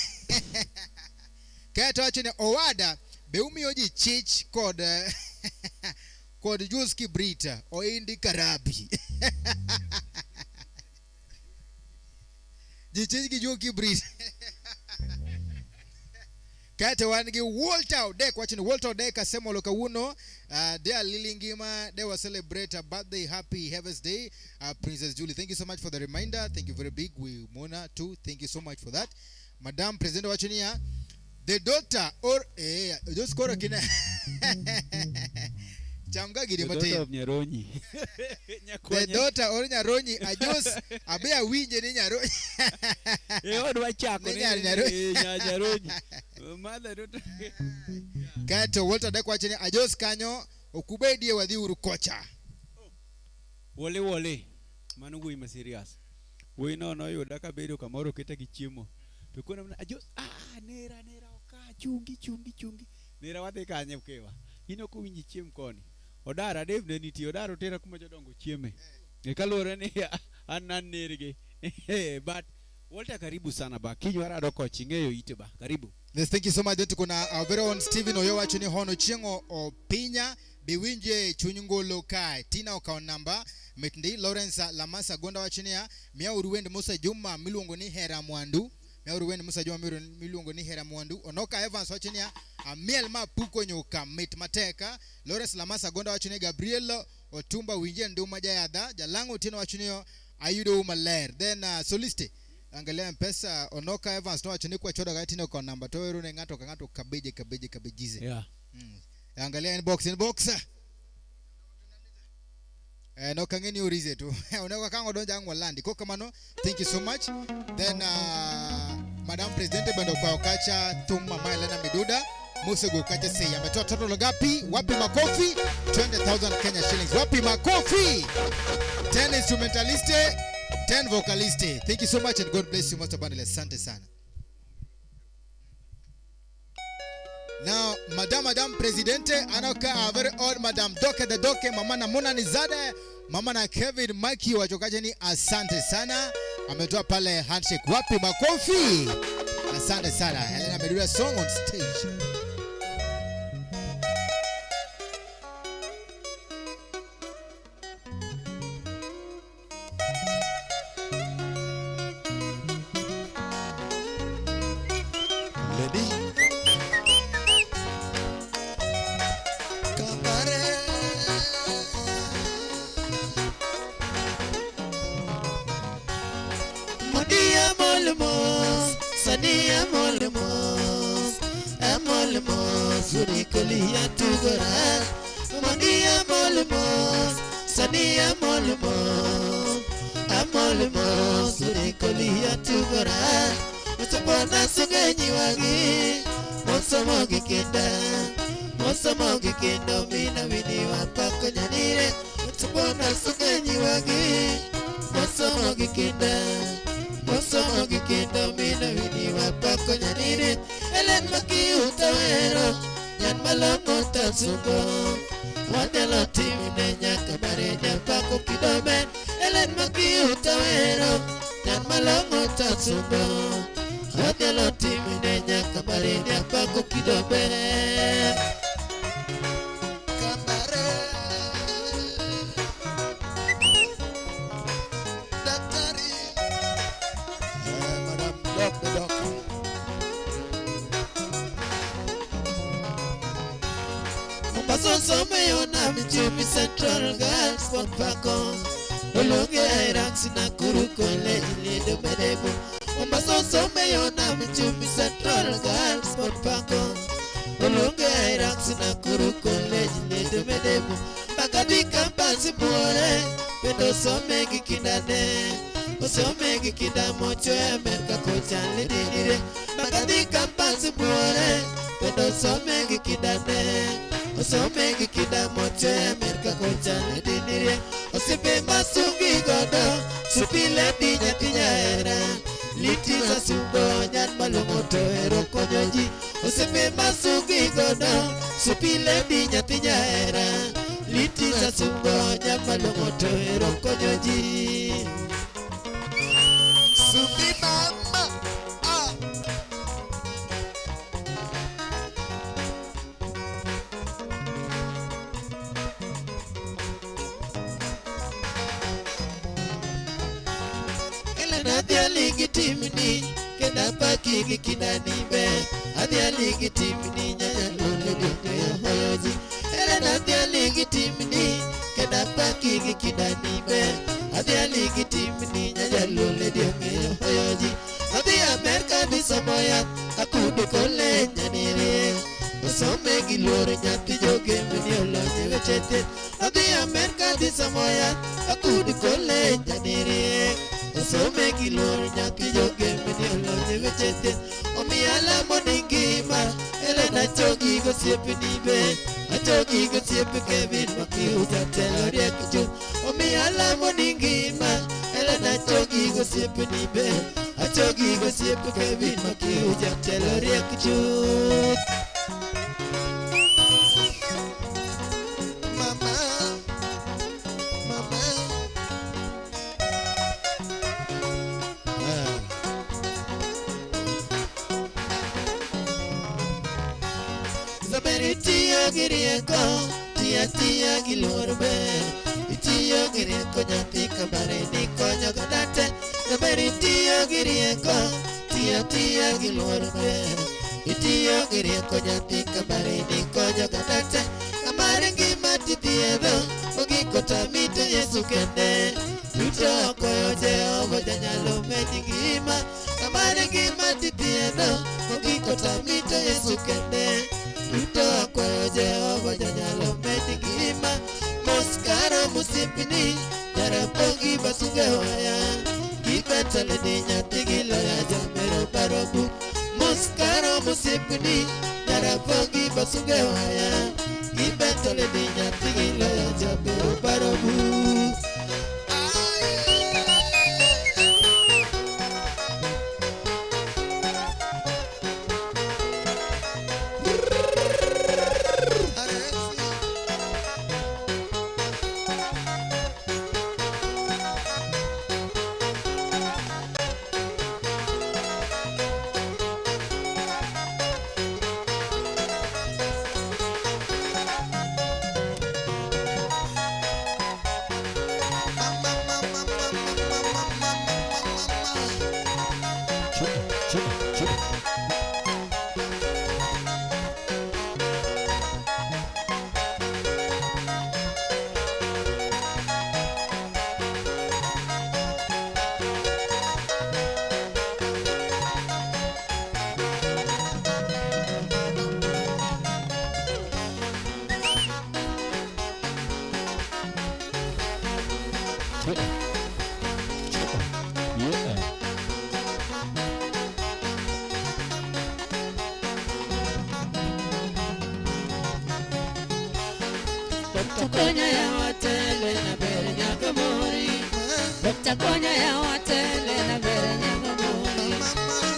Kaya toachene Owada beumi oji chich kod Jules Kibrita oindi Karabi. Jichich ki Jules Kibrita. Kate wangi Walter Deck watching Walter Deck asemolo kawuno they are lilingima they will celebrate a birthday happy Heaven's Day Princess Julie. Thank you so much for the reminder. Thank you very big. We Mona too. Thank you so much for that. Madam President watching here the daughter or just kora kina chamga gidi mate the daughter or Nyaronyi ajos abia winje ni Nyaronyi odwa chako ni Nyaronyi mother daughter Kato Walter Deck watching ajos kanyo okubedie wadhi uru kocha wole mano wuoyi ma serious wuoyi no yuda ka bedo kamoro keta gi chiemo to kona ajos nera oka chungi nera wadhi kanye kewa ino ko winji chiem koni odara Dave ne nitie odara tera kuma jodongo chieme kalore ni an nerige but Walter karibu sana ba kinyo rado kochi ngeyo ite ba karibu. Yes, thank you so much. Then kuna our very own Stephen Oyo wachuni hono chengo opinya biwinje chunyungolo kai tina account number metndi Lawrence Lamasa Gonda wachuni ya mia uruwende Musa Juma milungo ni Hera Mwandu milungo ni Hera Mwandu Onoka Evans wachuni ya Amiel Mapuko nyoka met mateka Lawrence Lamasa Gonda wachuni Gabriel Otumba winje nduma jayada jalango tino wachuni yo Ayudo Umaler then soliste angalia mpesa Onoka Evans no achini kwa choda gati no kwa namba to erune ngato kabejize Yeah. Angalia inbox no kangeni urize tu unaweka kango donja ngwa landi kwa kamano. Thank you so much. Then Madam President bando kwa okacha Tuma Mailena Miduda Musego kacha say ametoa total gapi wapi makofi 20,000 Kenya shillings wapi makofi 10 instrumentaliste 10 vocaliste. Thank you so much and God bless you most abundantly. Asante sana. Now, Madam Presidente, anoka a very old Madam Doke the Doke, Mama na Mona Nizade, Mama na Kevin Mikey wachokajeni asante sana. Ametoa pale handshake wapi makofi. Asante sana. Helena Medura song on stage. mos urikolia tugora mondi amol mos sani amol mos urikolia tugora machapona sungenyi wagi mosomo gikenda mina wini wapako nyanire machapona sungenyi wagi mosomo gikenda mina wini wapako nyanire elen maki utawero nyan malongo tatsugo wadelo timine nyaka barenya pako kidomen elen maki utawero nyan malongo tatsugo wadelo timine nyaka barenya pako kidomen Kambare Daktari Madam Doc. Mombasa meyona Michumi Central Girls Sport Pako Olonge Iraqs na Kuruko Lejiledo Medebu Mombasa meyona Michumi Central Girls Sport Pako Olonge Iraqs na Kuruko Lejiledo Medebu Bakadi kampasi buore Pendo somegi kindane Osomegi kindamocho ya Amerika kochane dinire Bakadi kampasi buore Pendo somegi kindane Osomegi kindamocho ya Amerika kochane dinire Osipe masungi godo Supile dinya tinyera Litiza sumbo nyan malungoto ero konyoji Osipe masungi godo Supile dinya tinyera Litiza sumbo nyan malungoto ero konyoji Supi mama Adia ligi timini kenda paki gikinani be Adia ligi timini nyanya lule dunga hoyoji Elena adia ligi timini kenda paki gikinani be Adia ligi timini nyanya lule dunga hoyoji Adia Amerika di samoya akudu kole nyanire Osome gilore nyati joge mini olonye wechete Adia Amerika di samoya akudu kole nyanire Osome kilori nyaki joge mini olonye wechete Omiala moningima Elena chogi gosiepe nibe Achogi gosiepe Kevin maki ujatelo riekichu Omiala moningima Elena chogi gosiepe nibe Achogi gosiepe Kevin maki ujatelo riekichu Itiyo girieko, tia gilorbe Itiyo girieko nyati kabare ni konyo gadate Naber itiyo girieko, tia gilorbe Itiyo girieko nyati kabare ni konyo gadate Kamare ngima titiedho, ogiko tamito Yesu kende Luto koyo Jehova janyalo meji ngima Kamare ngima titiedho, ogiko tamito Yesu kende Luto kwa Jehova janyalo meti gima Moskaro musipini Jarapogi basunge waya Kibetale di nyati gila ya jamero barobu Moskaro musipini Jarapogi basunge waya Kibetale di nyati gila ya jamero barobu Konya ya watele na bere nyaka mori. Dokta konya ya watele na bere nyaka mori.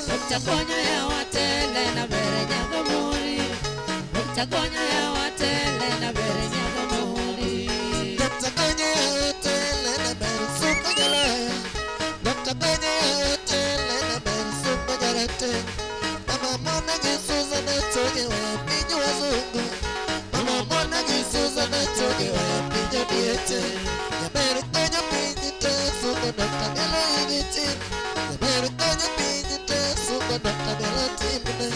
Dokta konya ya watele na bere nyaka mori. Dokta konya ya watele na bere nyaka mori. Dokta konya ya watele na bere supa jalaya. Dokta konya ya watele na bere supa jalate. Mama mona Yesuza na toge wa pinyo wazungu. Mama mona Yesuza na toge wa pinyo diete. Ya bere konya pinyo te suka dokta gala igiti. Ya bere konya pinyo te suka dokta gala timne.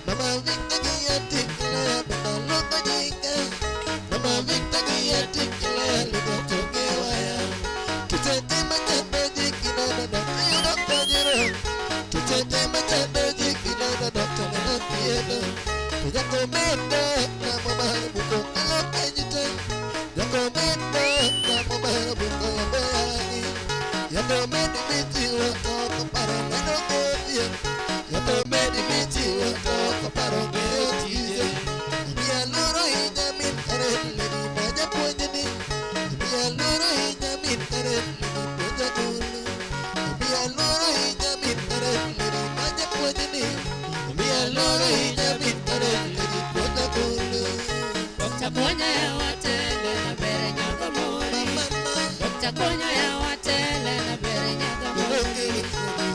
Mama Victor giya tikle ya bena luka jika. Mama Victor giya tikle ya luka toge waya. Tutete machanda jikina na dokta yu dokta jiro. Tutete machanda jikina na dokta gala tieno. Jako menda na mama buko kala penjite. Jako menda na mama buko bayani. Jako menda miti wako para neno kotie. Jako menda miti wako para neno tiye. Biya luro hinya min kare leni maja pojeni. Biya luro hinya min kare leni poja gulu. Biya luro hinya min kare leni maja pojeni. Biya luro hinya min kare leni poja gulu. Dokta konya ya watele na bere nyaka mori. Dokta konya ya watele na bere nyaka mori.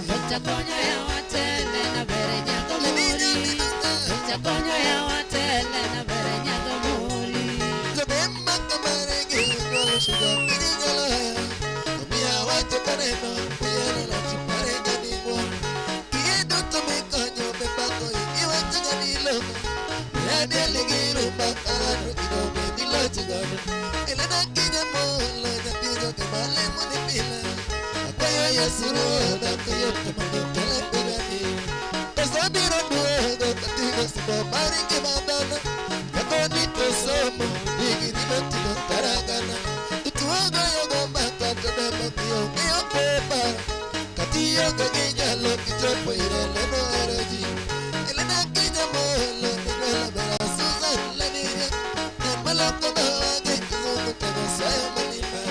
Dokta konya ya watele na bere nyaka mori. Dokta konya ya watele na bere nyaka mori. Zabemba kamare gino suga kijala. Biya wate kareno biya la chipare ganigwa. Kiye dokta me kanyo be bako iwa changanilo. Ya dele giro bakala no be dilo chigano. Elena kinya mola ya tijo ke male mone pila. Akwaya ya suru da kayo ke mane tele pegani. Esabiro duego katigo sibo mari ke madana. Yakoni to somo digi di motino taragana. Utuaga yoga baka tada makiyo kiyo pepa. Katiyo kaginya lo kichopo irele no eraji. Elena kinya mola nila bera Susan laniya. Namala kono age kizuko tago sayo manipa.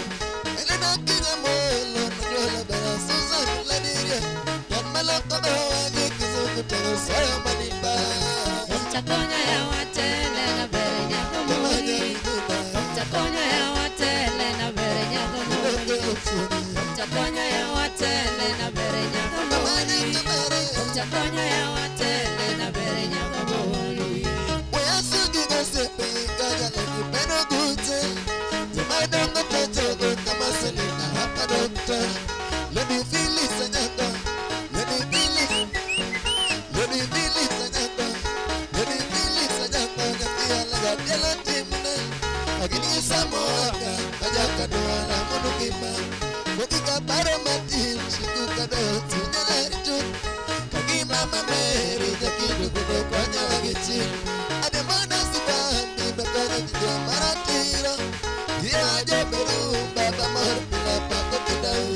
Elena kinya mola nila bera Susan laniya. Namala kono age kizuko tago sayo manipa. Dokta konya ya watele na bere nyaka mori. Dokta konya ya watele na bere nyaka mori. Dokta konya ya watele na bere nyaka mori. Dokta konya ya watele na bere nyaka mori. Let me feel it, Sanyanga. Let me feel it. Let me feel it, Sanyanga. Let me feel it, Sanyanga. Nafia laga dela timne. Agini samoaka. Ajaka doa la monukima. Mukika paramatin. Shikuka do tunela ritun. Kagima mameri. Jakidu kudo kwanya wagichi. Ademana subambi. Bakanya jidwa maratira. Dia aja berumba. Bamor pila pako kidau.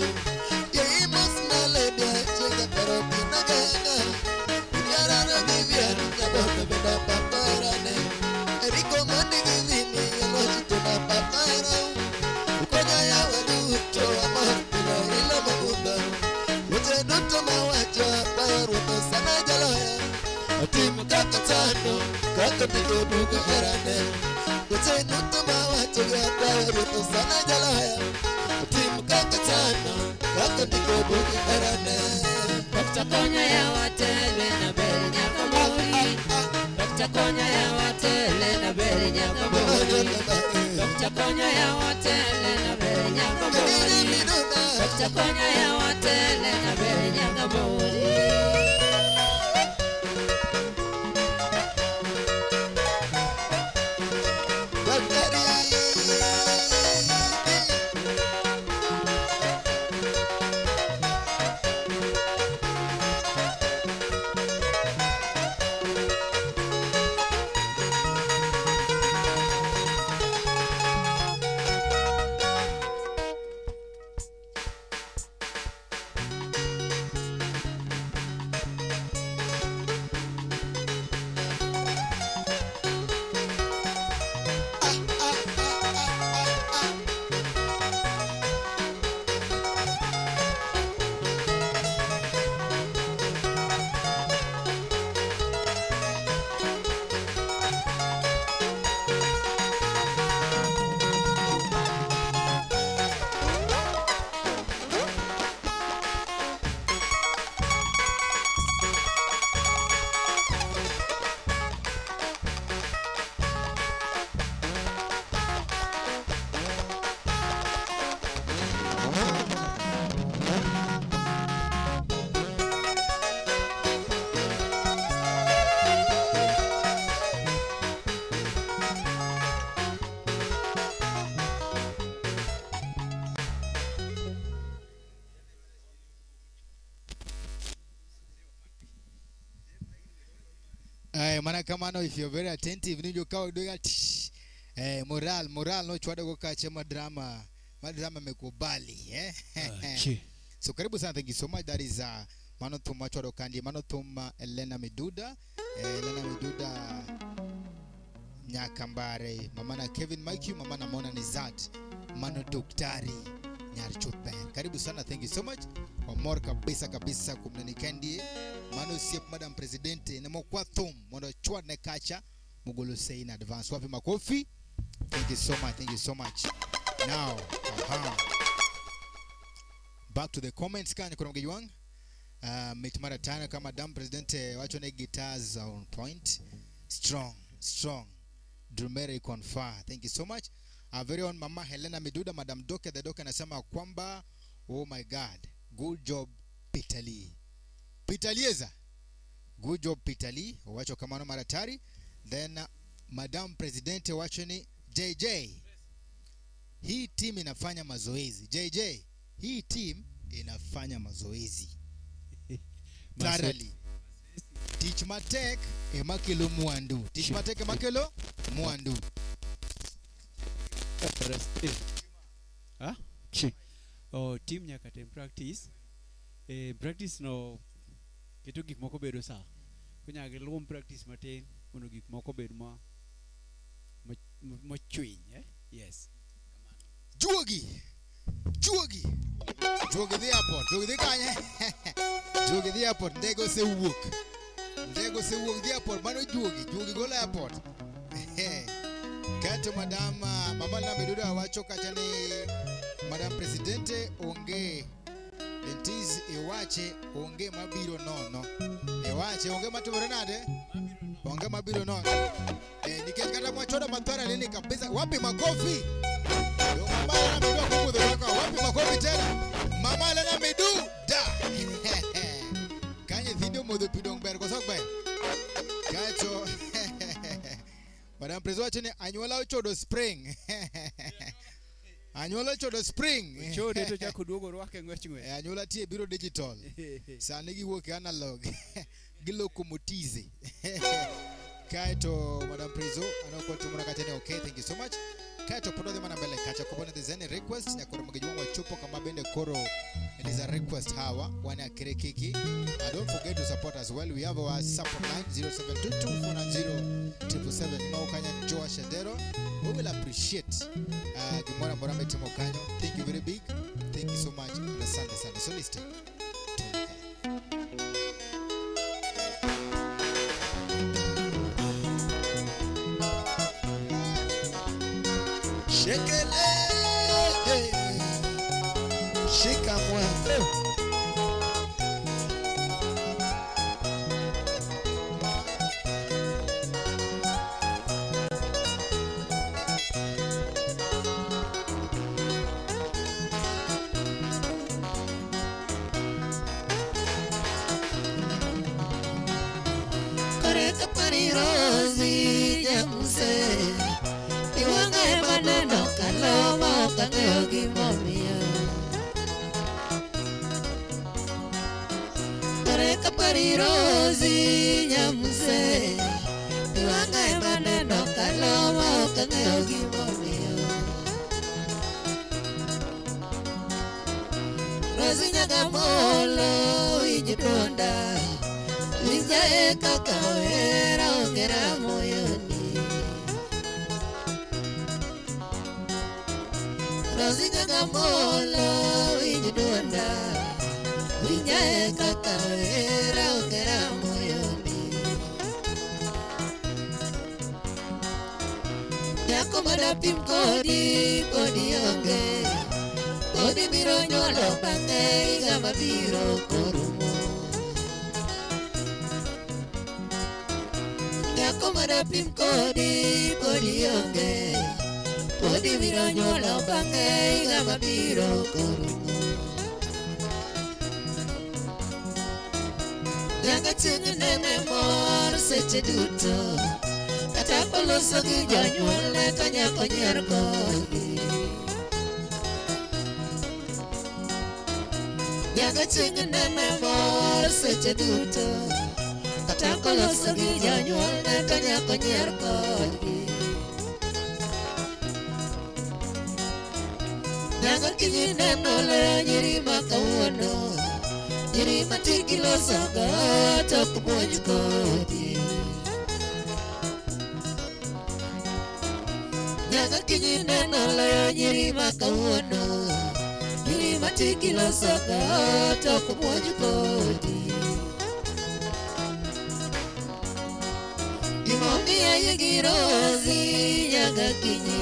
Yei musna lebya. Chinga karobina gana. Biarana divian. Nyabota beda paparane. Eriko mani givini. Elojito na paparau. Ukonya ya waduto. Amor pila ila magunda. Ute duto mawacho. Paruto sana jaloya. Otimu kakatano. Kakatiko buku karane. Ute duto mawacho. Paruto sana jaloya. Otimu kakatano. Kakatiko buku karane. Dokta konya ya watele na bere nyaka mori. Dokta konya ya watele na bere nyaka mori. Dokta konya ya watele na bere nyaka mori. Dokta konya ya watele na bere nyaka mori. Mana kamano, if you're very attentive, ni joka udoga moral no chwada go kache madrama mekubali so karibu sana, thank you so much. That is Manothum Machwado Kandi, Manothum Elena Meduda Nyakambare, Mamana Kevin Mike, Mamana Mona Nizat, Mano Doktari Nyarchutben. Karibu sana, thank you so much. Omor kabisa kumnani Kandi, Mano Siep Madam Presidente, Nemo Kwathum, Mono Chwad Nekacha, Mugolo say in advance. Wapi makofi. Thank you so much. Now, back to the comments. Kanya kuna mgejuang Mitmara tano kama Madam Presidente wachone guitars on point. Strong Drumere confer. Thank you so much. Our very own Mama Helena Meduda, Madam Doke the Doke anasema kwamba oh my god, good job Pitalieza. Good job Pitali. Wacho kamano maratari. Then Madam Presidente wachoni JJ. Hii team inafanya mazoezi. JJ, hii team inafanya mazoezi. Thoroughly. Teach Matek emakelo muandu. Oh, team nyakate practice. Practice no keto gik moko bedo sa. Kunya gelum practice matin mondo gik moko bed ma chwiny, yes. Juogi the airport. Juogi the airport. Ndego se wuok the airport. Mano juogi go airport. Kato Madam Mama Meduda wacho kachani Madam Presidente onge dentis ewache onge mabiro nono. Ewache onge matubere nade? Onge mabiro nono. Nikech kata mwachoda mathara nini kabisa. Wapi makofi? Mama Elena Meduda kukudu waka. Wapi makofi tena? Mama Elena Meduda. Kanye video modho pidong ber kosok ber. Kacho. Madam Presidente anyuola ochodo spring. Chode to chako duogo rwake ngwechngwe. Anyuola tie biro digital. Sani giwuok analog. Gilokomotize. Kaito Madam Prezo anoko tumura katene. Okay, thank you so much. Kaito podo the mana mbele kacha kubona there's any request nyakoro mgejuwa chupo kama bende koro. It is a request hawa wana kerekiki. Don't forget to support as well. We have our support line 0722490777. Maukanya Joa Shadero. We will appreciate Gimora Morame Timokanyo. Thank you very big. Thank you so much. Asante sana. So listen. Shekele, shika mwa. Koreka parirozi jamuse. Iwanga maneno kaloma kangeo gimomia. Koreka parirozi jamuse. Iwanga maneno kaloma kangeo gimomia. Rozi nyagamolo ijidonda. Lizae kakawera ongera moyoni. Rozi nyagamolo ijidonda. Lizae kakawera ongera moyoni. Nyako madapim kodi onge. Kodi biro nyolo bange igama biro korumo. Nyako madapim kodi onge. Kodi biro nyolo bange igama biro korumo. Nyaka chingi nene mor seche duto. Kata koloso gi jonyuol to nyako nyier kodi. Nyaka chingi nene mor seche duto. kata koloso gi janyuol ne to nyako nyier kodgi. Nyaka kiny neno loyo nyiri ma kawuono, nyiri ma tigi losogo to ok muoch kodgi. Nyaka kiny neno loyo nyiri ma kawuono, nyiri ma tigi losogo to ok muoch kodgi. Gimomiyo yigi Rosi nyaka kiny,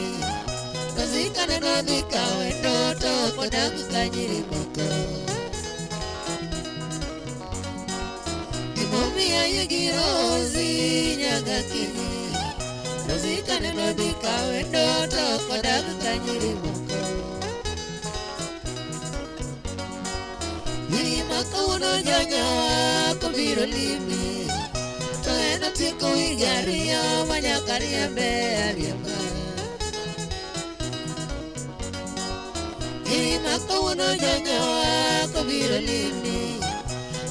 Rosi kaneno dhi kawendo to ok odak ka nyiri moko. Gimomiyo yigi Rosi nyaka kiny, Rosi kaneno dhi kawendo to ok odak ka nyiri moko. Nyiri ma kawuono janyawa kobiro limi, to en otieko wige ariyo ma nyaka riembe ariemba. Nyiri ma kawuono janyawa kobiro limi,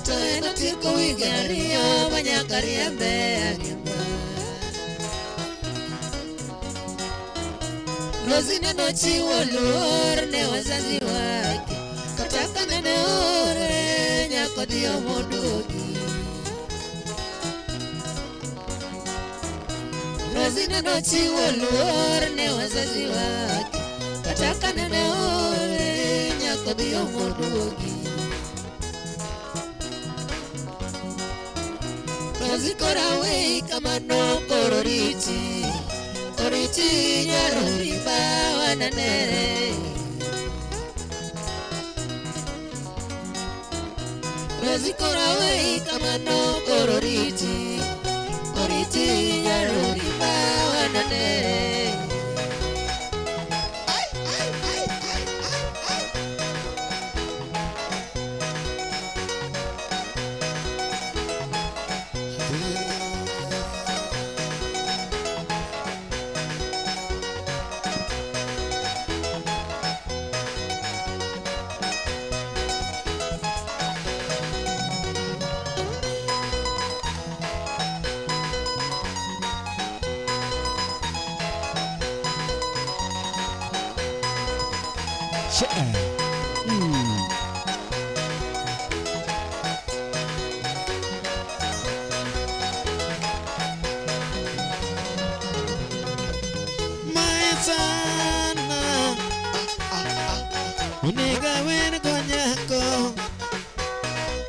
to en otieko wige ariyo ma nyaka riembe ariemba. Rosi neno chiwo luor ne wazazi wake, kata ka nene ore nyako dhi omoduogi. Rosi neno chiwo luor ne wazazi wake, kata ka nene ore nyako dhi omoduogi. Rosi kora wei kamano koro riti, oriti nyaro riba wananere. Rosi kora wei kamano koro riti, oriti nyaro riba wananere. Unega wen konyako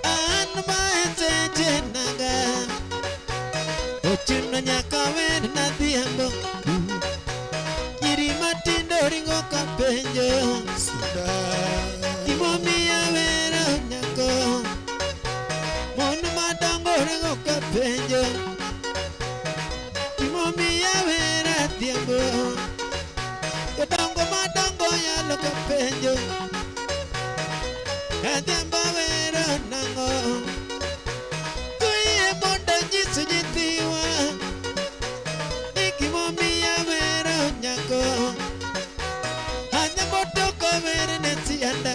an maete jenaga ochuno nyaka wen nadhiambo nyiri matindo ringo ka penjo gimomiyo wero nyako mon madongo ringo ka penjo gimomiyo wero adhiambo jodongo madongo yalo ka penjo adhiambo wero nango kuye mondo nyiso nyithiwa ni gimomiyo wero nyako adhiambo toko wero ne sianda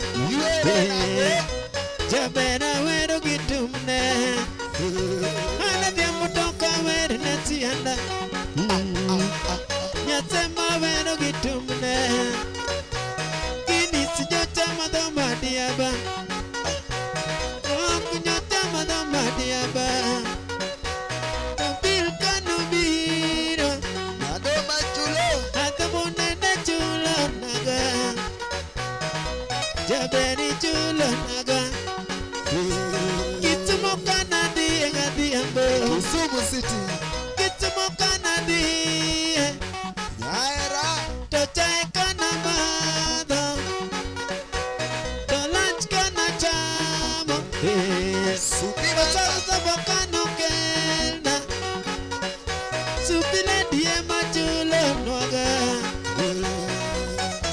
jabera wero gitumne adhiambo toko wero ne sianda nyathema wero gitumne kini sijocha madho madiaba ok nyocha madho madiaba bil kanu biro Nado machulo adhiambo nene chulo naga jaberi chulo naga gitimo kanadi adhiambo Kisumu City gitimo kanadi Nyaera to chae kana madho to lunch kana chamo Supira Sabo kano kelna supile die machulo nwaga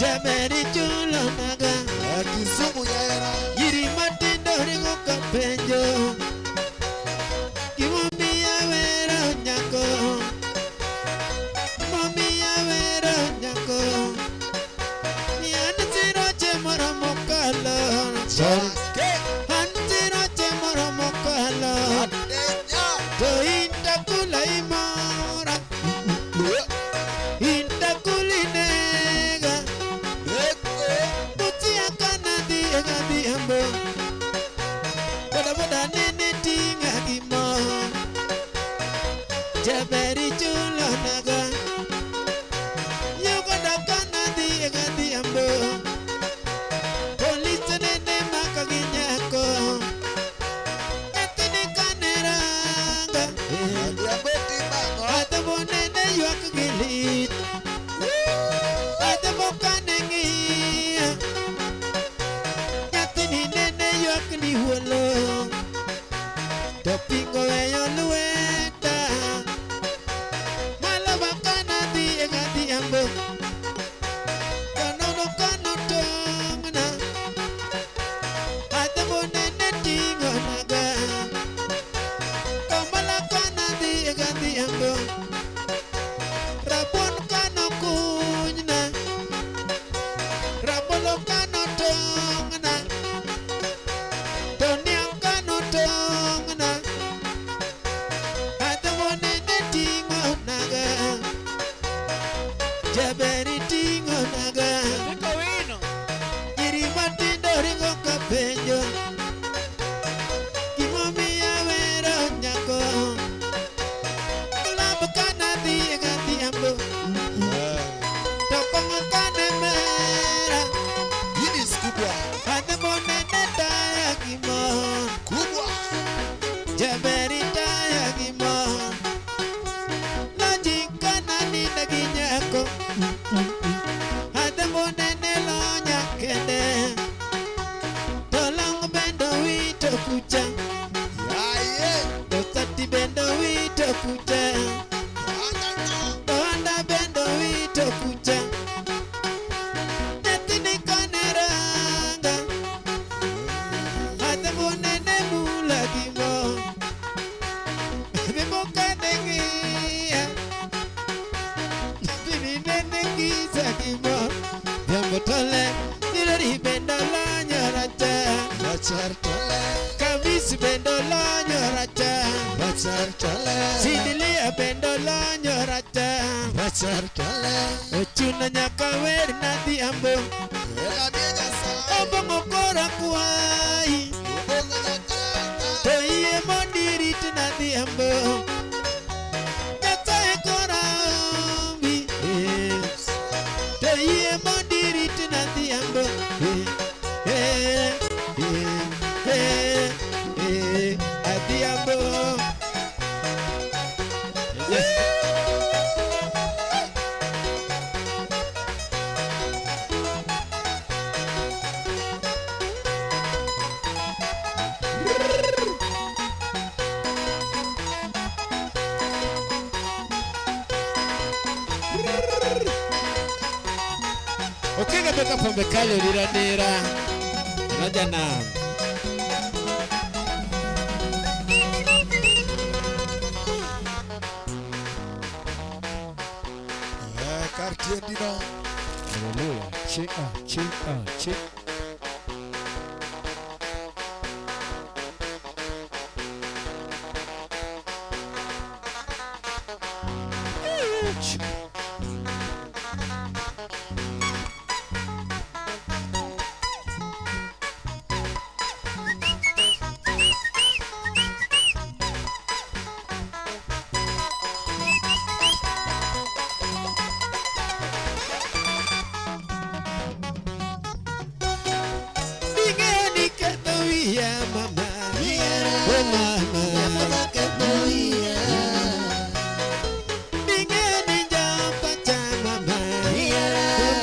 jaberi chulo naga Kisumu Nyaera yiri matindo ringo ka penjo gimomiyo wero nyako gimomiyo wero nyako ni an siroche moro mokalo Chake an siroche moro mokalo Adenya to Jaberi tingo naga Iri matindo ringo kapenjo Gimomiyo wero nyako Klabu kana dhiye gadhiambo To kongo kane mera Hii kubwa Adhe monene taya gimon kubwa. Jaberi taya gimon Lojikana nina ginyako Adhe monene lonya kende Tolong bendo wito kucha Yaye. Dokati bendo wito kucha Onda bendo wito kucha Netini koneranga Adhe monene mula gimon Vimuka dengia Vini nene giza gimon Vyambo tole Nilori bendo lonyo racha Bachar tole. Kabisi bendo lonyo racha Bachar tole. Sidilia bendo lonyo racha Bachar tole. Ochuna nyaka wer na dhiambo Ela benya sa. Obongo kora kuai Ubongo nyakata. To iye mondirit na dhiambo Nyasaye kora ombi To iye mondirit na dhiambo Adhiambo Okenga beka pombe kale liranira Naja nam Kartie dino. Haleluya. Chik. Bingeni keto wiya mama Oh mama Bingeni jampacha mama Oh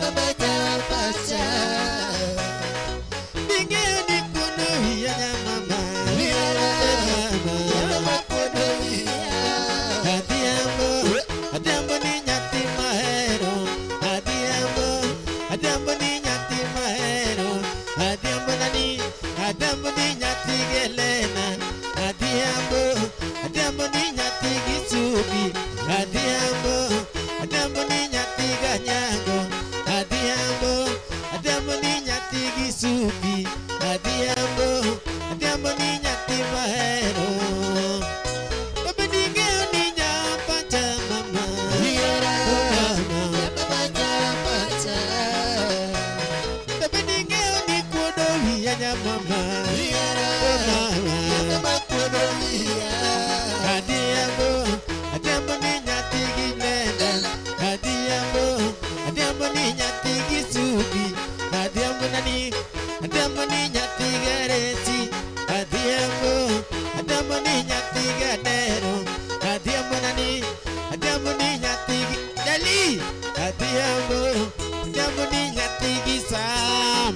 mama Bingeni kuno wiya mama Oh mama Adhiambo ni nyathi mahero Adhiambo ni nyathi mahero Adhiambo ni nyathi gelena Adhiambo ni nyathi gisubi Adhiambo ni nyathi ganyago Adhiambo ni nyathi gisubi Adhiambo ni nyathi mahero Obedingeo ni nyampacha mama Obedingeo ni kuodo wiya nyamama Adhiambo ni nyathi gilenda Adhiambo ni nyathi gisubi Adhiambo ni nyathi gareti Adhiambo ni nyathi gadero Adhiambo ni nyathi dali Adhiambo ni nyathi gisam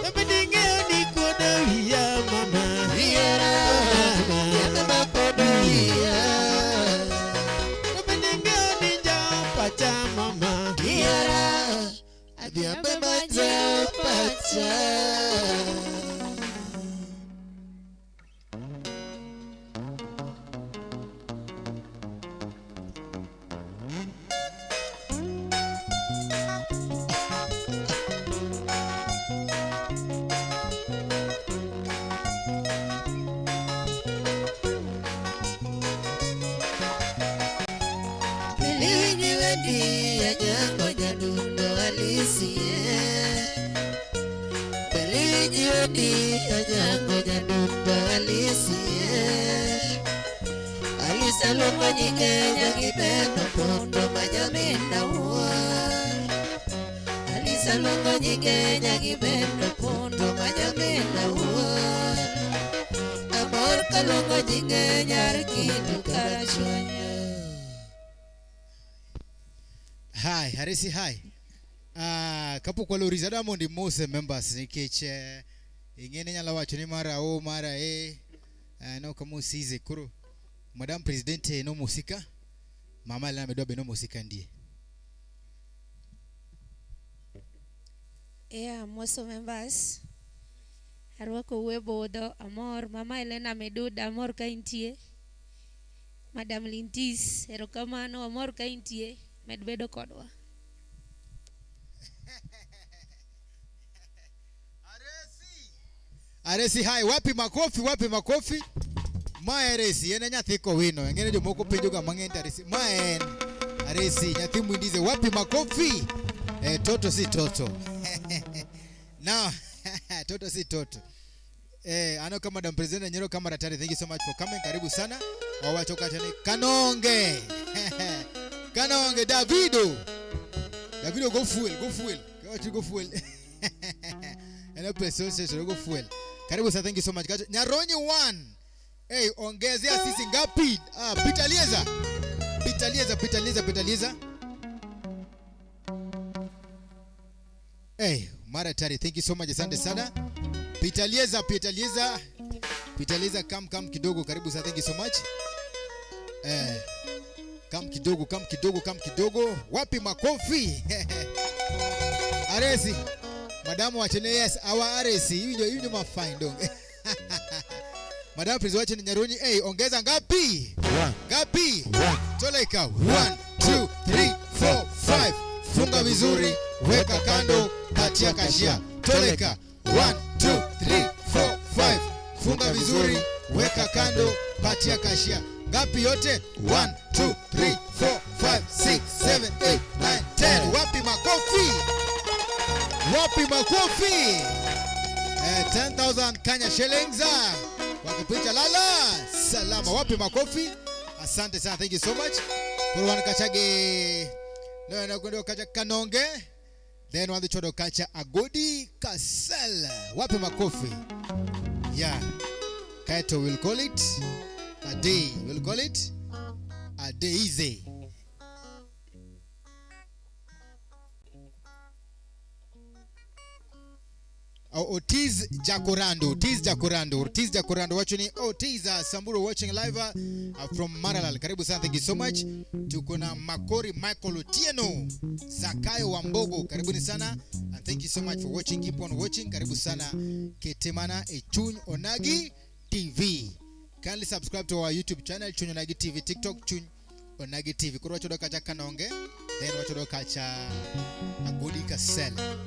Obedingeo ni kuodo wiya mama Obedingeo ni jampacha mama Adhiambo jampacha. Believe you and me. luongo nyinge nyakibendo pondo majaminda wuon. Alisa luongo nyinge nyakibendo pondo majaminda wuon. Amor kaluongo nyinge nyar kitu karachunyo. Hi, Harisi hi. Kapok waloriza Diamond Mose members nikech ingene nyala wacho ni mara o mara no kama usize kuro Madam President no musika mama la medwa beno musika ndie. Moso members arwako webodo amor mama Elena Meduda amor ka intie. Madam Lintis erokamano amor ka intie med bedo kodwa. Aresi hai wapi makofi ma Aresi ena nyathi ko wino ngene jomoko penjo ga mang'eny Aresi ma en Aresi nyathi mwindize wapi makofi toto si toto no toto si toto ano kama Madam President Nyero kama Ratari, thank you so much for coming, karibu sana wawacho katani Kanonge Kanonge Davido go fuel go fuel ena peso sesho go fuel. Karibu sana, thank you so much. Nyaronyi 1. Hey, ongezea sisi ngapi? Pitalieza. Hey, Mara Tari, thank you so much. Asante sana. Pitalieza. Come kidogo. Karibu sana, thank you so much. Come kidogo. Wapi makofi? Aresi. Madamu wachene yes, our Aresi, you ma fine dong. Madam please watch Nyaronyi, ongeza ngapi? Ngapi? Toleka 1 2 3 4 5. Funga vizuri, weka kando, patia kashia. Toleka 1 2 3 4 5. Funga vizuri, weka kando, patia kashia. Ngapi yote? 1 2 3 4 5 6 7 8 9 10. Wapi makofi? 10,000 Kenya shillings wakipicha lala salama. Wapi makofi? Asante sana, thank you so much. Kurwan kachage no nakwenda kacha Kanonge, then wandi chodo kacha Agodi Kasala. Wapi makofi? Yeah, Kaito will call it a day, a day easy. Otiz Jacorando watching Otiz Samburu watching live from Maralal. Karibu sana, thank you so much. Tuko na Makori Michael Otieno, Zakayo Wambogo, karibuni sana and thank you so much for watching. Keep on watching. Karibu sana Ketemana Echuny Onagi TV. Kindly subscribe to our YouTube channel Chuny Onagi TV, TikTok Chuny Onagi TV. Kuro wachodo kacha Kanonge, then wachodo kacha Agodi Kasela.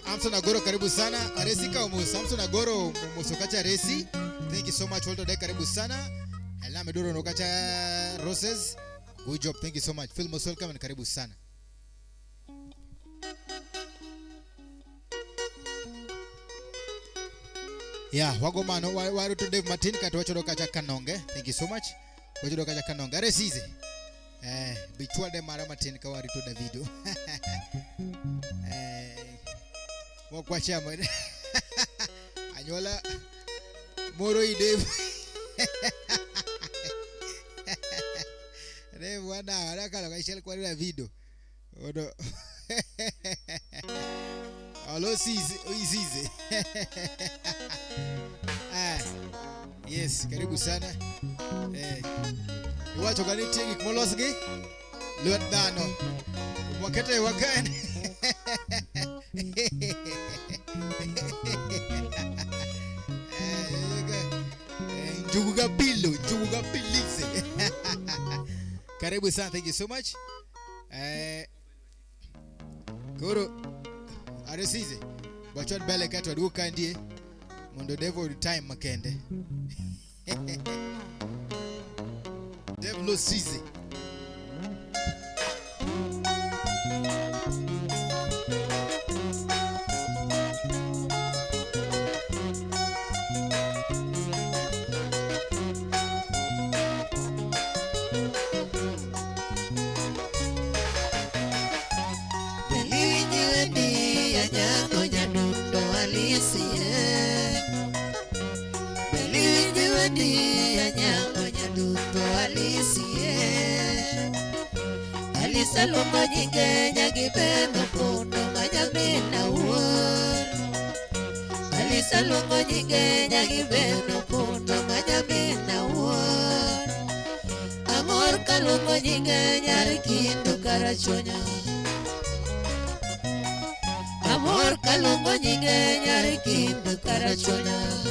Samson Agoro karibu sana. Aresi ka umu Samson Agoro musokacha Aresi. Thank you so much. Walter Dek karibu sana. Elena Meduro nokacha Roses. Good job. Thank you so much. Phil Mosol kama karibu sana. Yeah, wagomano waru to Dave Martin katwacho kacha Kanonge. Thank you so much. Wacho kacha Kanonge. Aresize. Bichwa de mara Martin kawari to Davido. Wakwacha mo anyola moro Dave Dave wana haraka kaishel kwa Davido odo alo size. Yes, karibu sana. Iwacho gani tegi kumolosgi luat dano wakete wakani. Juga Bilize. Karibu sana, thank you so much. Kuro Aresize bachon bele kato duka ndie mondo devil time makende. Devil Size. Wendi anyango nyaduto alisie Alisa luongo nyinge nyagibeno pondo manyamina wuon Alisa luongo nyinge nyagibeno pondo manyamina wuon Amor kaluongo nyinge nyari kindo karachuonyo Amor kaluongo nyinge nyari kindo karachuonyo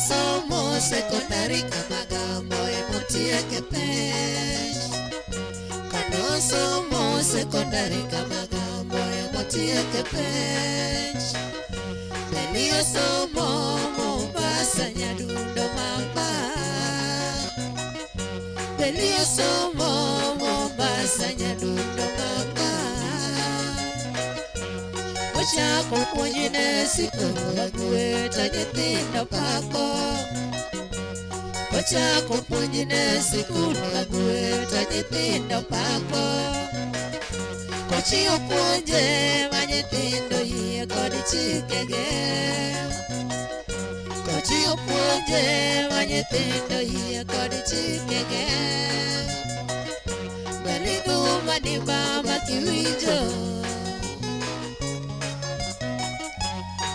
Somo sekondari Kamagambo emotieke penj Kano somo sekondari Kamagambo emotieke penj Belio somo Mombasa nyadundo mama Belio somo Mombasa nyadundo mama Ochako puonjine sikolo gweta nyithindo pako Ochako puonjine sikolo gweta nyithindo pako Kochiwo puonje ma nyithindo yie kod chikege Kochiwo puonje ma nyithindo yie kod chikege Baligo manima makiwinjo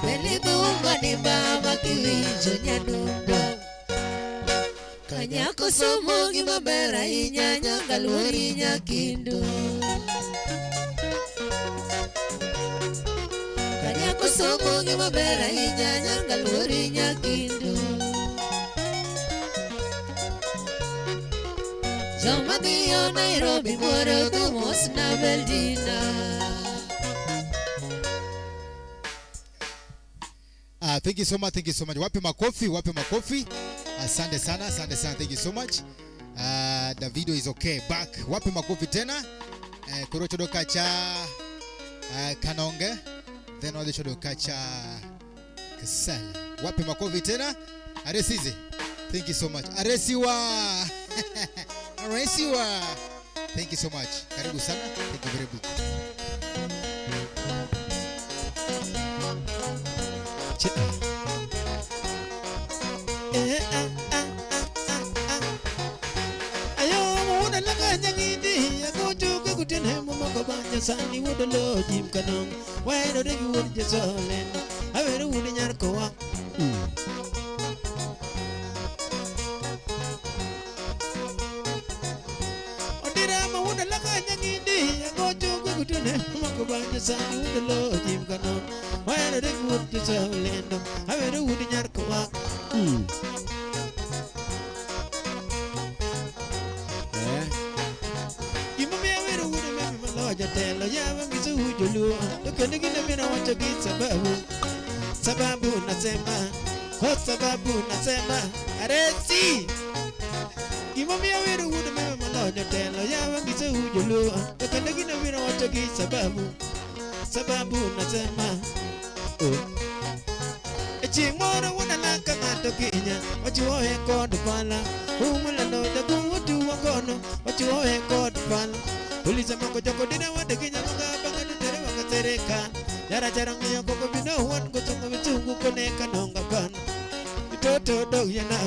Belibumba ni mama kiwinjo nyadundo Kanyako somo gimabera inyanya galwori nyakindo Kanyako somo gimabera inyanya galwori nyakindo Joma dhiyo Nairobi mworo gumos na Beldina Thank you so much, thank you so much. Wape makofi. Asante sana, thank you so much. The video is okay, back. Wape makofi tena. Korocho dokacha Kanonge. Then wale dokacha Kasala. Wape makofi tena. Aresize. Thank you so much. Aresiwa. Thank you so much. Karibu sana. Thank you very much. Sani wudo lo jim kanong waero de wudo jesolen awero wudo nyar ko wa Odira ma wudo la kanya ngindi go jogo gutune mako banya sani wudo lo jim kanong waero de wudo jesolen awero wudo nyar ko wa Jatelo yawa mizuju luo Tukende gine mina wacho ki Sababu nasema sababu nasema Aresi Gimomi ya wiru wudu mewe malo jatelo yawa mizuju luo Tukende gine mina wacho ki Sababu nasema Chimoro wana laka ngato kinya Wachiwohe kodu pala Umula no dagu watu wakono Wachiwohe kodu pala Ulisa mako joko dina wade kinya mga banga nutere wanga sereka Jara jara ngiyo koko bino wan kutunga mitungu koneka nonga bana Mitoto dog yana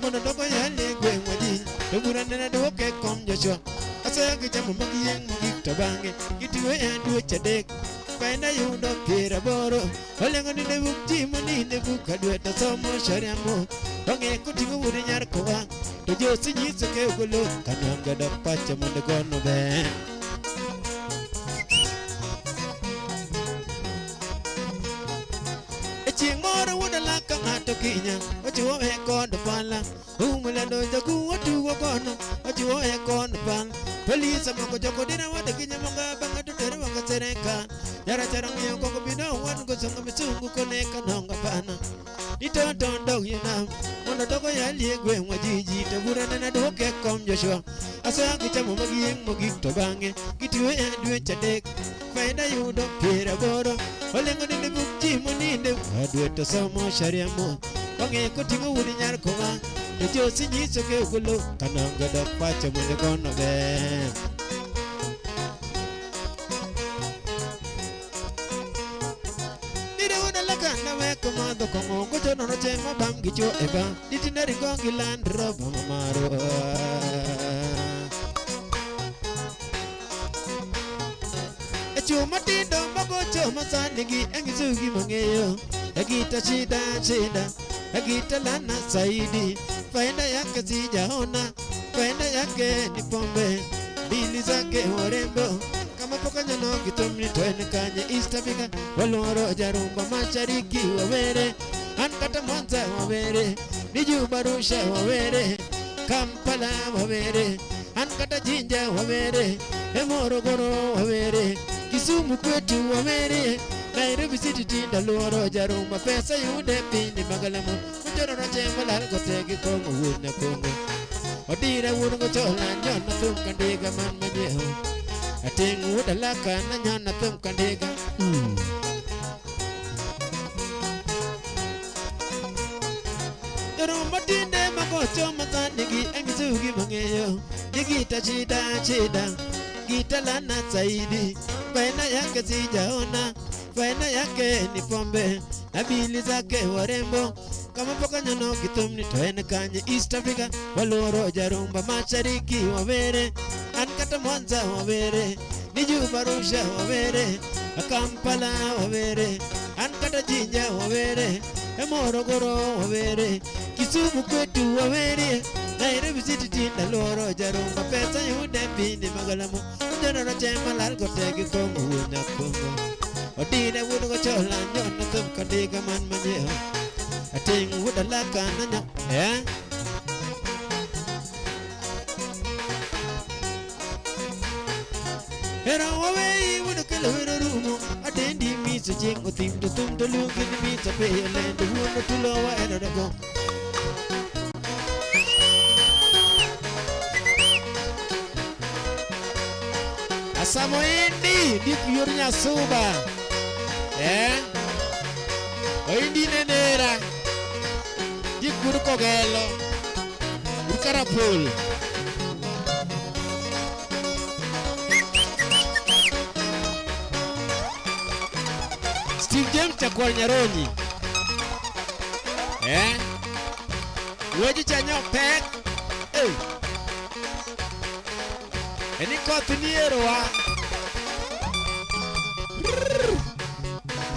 Mono doko ya legwe mwadi Dogura nena doke kom joshua Asaya kijamu magi yang mugik tabange Kitiwe ya duwe chadek Paina yundo pira boro Olengo ninde bukti mani ninde buka duwe tasomo shariamo Donge kutingu wuri nyar kowa Tojo sinyi soke ugolo Kananga da pacha monde kono ben Chingoro wuda laka ngato kinya Ochiwo kono pala Umula no jagu watu wakono Ochiwo kono pala Polisa mako joko dina wada kinya mga banga tutere wanga sereka Jara jara ngiyo koko bino wan kusonga misungu koneka nonga pana Itondo yena mondo dogo ya liegwe mwajiji to burana na doke kom Joshua asa gichamo magieng mogik to bange gitiwe dwe chadek faida yudo pira boro olengo ninde bukji moninde adwe to somo sharia mo bange kotingo wudi nyar koma to josi nyiso ke gulo kananga dok pacho monde kono be na we komando komo gocho no chema bam gicho eba ditinari gongi land rob maro chuma tindo magocho masanigi engisugi mangeyo agita shida agita lana saidi faida yake sijaona faida yake ni pombe bili zake warembo kama pokanya no gitumni toene kanye East Africa waloro jarumba mashariki wawere ankata Mwanza wawere niju barusha wawere Kampala wawere ankata Jinja wawere Morogoro wawere Kisumu kwetu wawere Nairobi City tinda loro jarumba pesa yude pindi magalamo mujoro no chemba lalgo tegi kongo wuna kongo odira wuna go chola nyona tum kandiga man manyeho ating wuda laka na nyona tum kandiga jarumba tinde magocho matandigi engisugi mangeyo digita chida gita lana zaidi faina yake sijaona faina yake ni pombe na bili zake warembo kama pokanya no gitumni toene kanye East Africa waloro jarumba mashariki wawere ankata Mwanza wawere niju barusha wawere Kampala wawere ankata Jinja wawere Morogoro wawere Kisumu kwetu wawere Nairobi City tinda loro jarumba pesa yude pindi magalamo jana na chema lalgo tegi kongo wuna kongo odine wuna go chola nyona tum kandiga man manyeho ating wuda laka na nya Era wawe wuda kala wera rumo atendi misa jing otim to tum to lugi ni misa pe lendo wuna tulowa era dago Asamo indi dik yurnya suba Oindi nenera dik guru kogelo Ukarapul Steve James chakwal nyaronyi Weji chanyo pek Eni kotu nierowa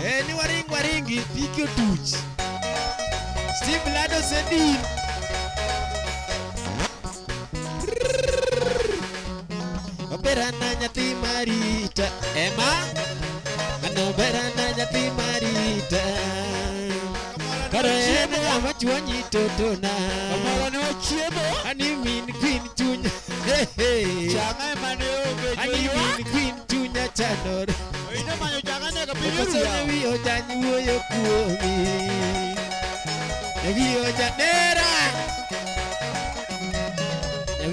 Eni waringi pikyo tuch Steve Lado Sedin Opera na nyati marita Emma Ano opera na nyati marita Karo ene ama chuanyi totona Kamara ni wachiemo Ani min queen chunya Changa emane oge Ani min queen chunya chanor Oine manyo changa nega piruya Oine wiyo janyi woyo kuomi Wiyo janera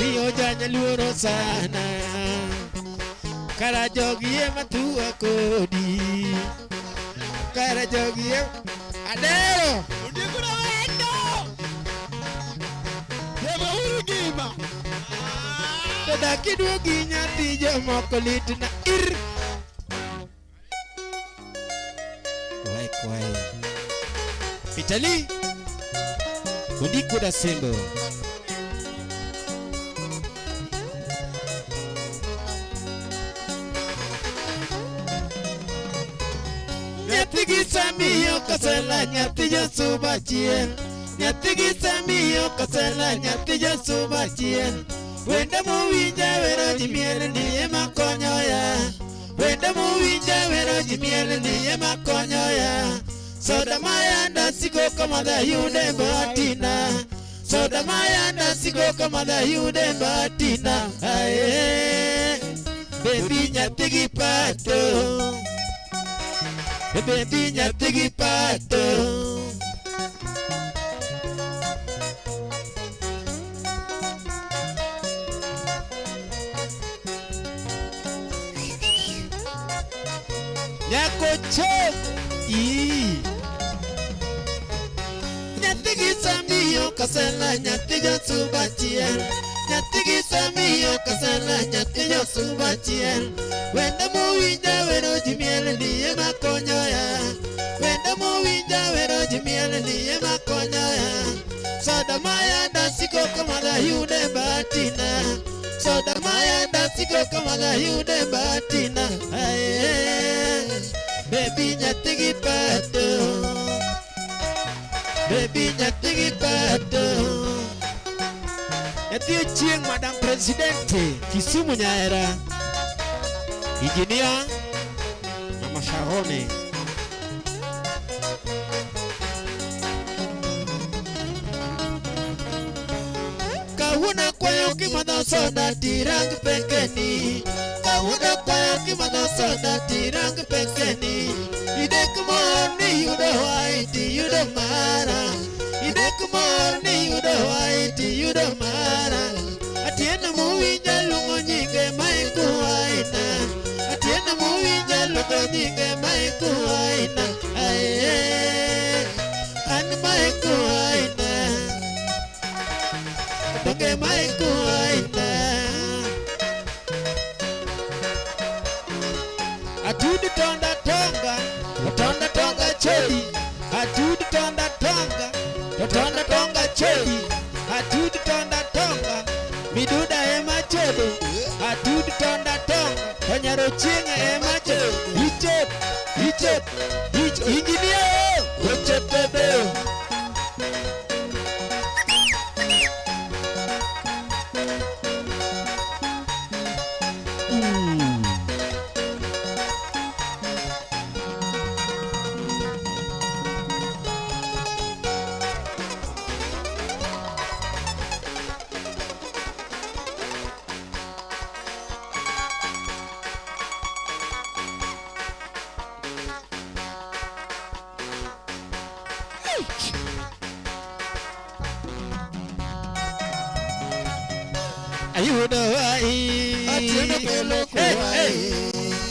Wiyo janya luoro sana Kara jogi ema tuwa kodi Kara jogi ema Adero Undikuna wendo Yema urugima Dada kiduogi nyati jomoko litina ir Kwai Italy Undikuda sembo Nyatigi samiyo kasela nyati Yesu bachien Nyatigi samiyo kasela nyati Yesu bachien Wenda muwinja wero jimiele niye makonyo ya Wenda muwinja wero jimiele niye makonyo ya Soda mayanda sigo kama da yude batina Soda mayanda sigo kama da yude batina Aye Baby nyatigi pato Baby nyatigi pato Nyako chok. Nyatigi samiyo kasela nyatiga subachien. Nyatigi samiyo kasela nyatiga subachien. Wenda muwinja wero jimiel niye makonyo ya. Wenda muwinja wero jimiel niye makonyo ya. Soda maya dasiko kamaga yude batina. Soda maya dasiko kamaga yude batina. Baby nyatigi pato. Baby nyatigi pato. Nyatigi chieng Madam Presidente Kisumu Nyaera. Engineer Mama Sharone. Kauna kwayo kimadha soda tirang pekeni. Kauna kwayo kimadha soda tirang pekeni. Idek morni yudo waiti yudo mara. Idek morni yudo waiti yudo mara. Atiena muwinja lungo nyinge maiku waina. Atiena muwinja lungo nyinge maiku waina. Aye, an maiku waina. Donge maiku waina. Atudu tonda tonga, tonda tonga chedi. Atudu tonda tonga, tonda tonga chedi. Atudu tonda tonga, miduda ema chedo. Atudu tonda tonga, onyaro chinga ema chedo. Ichep, ichep, ichep, engineer, ichep bebe. Ayuda wai. Atieno kelo kuwai.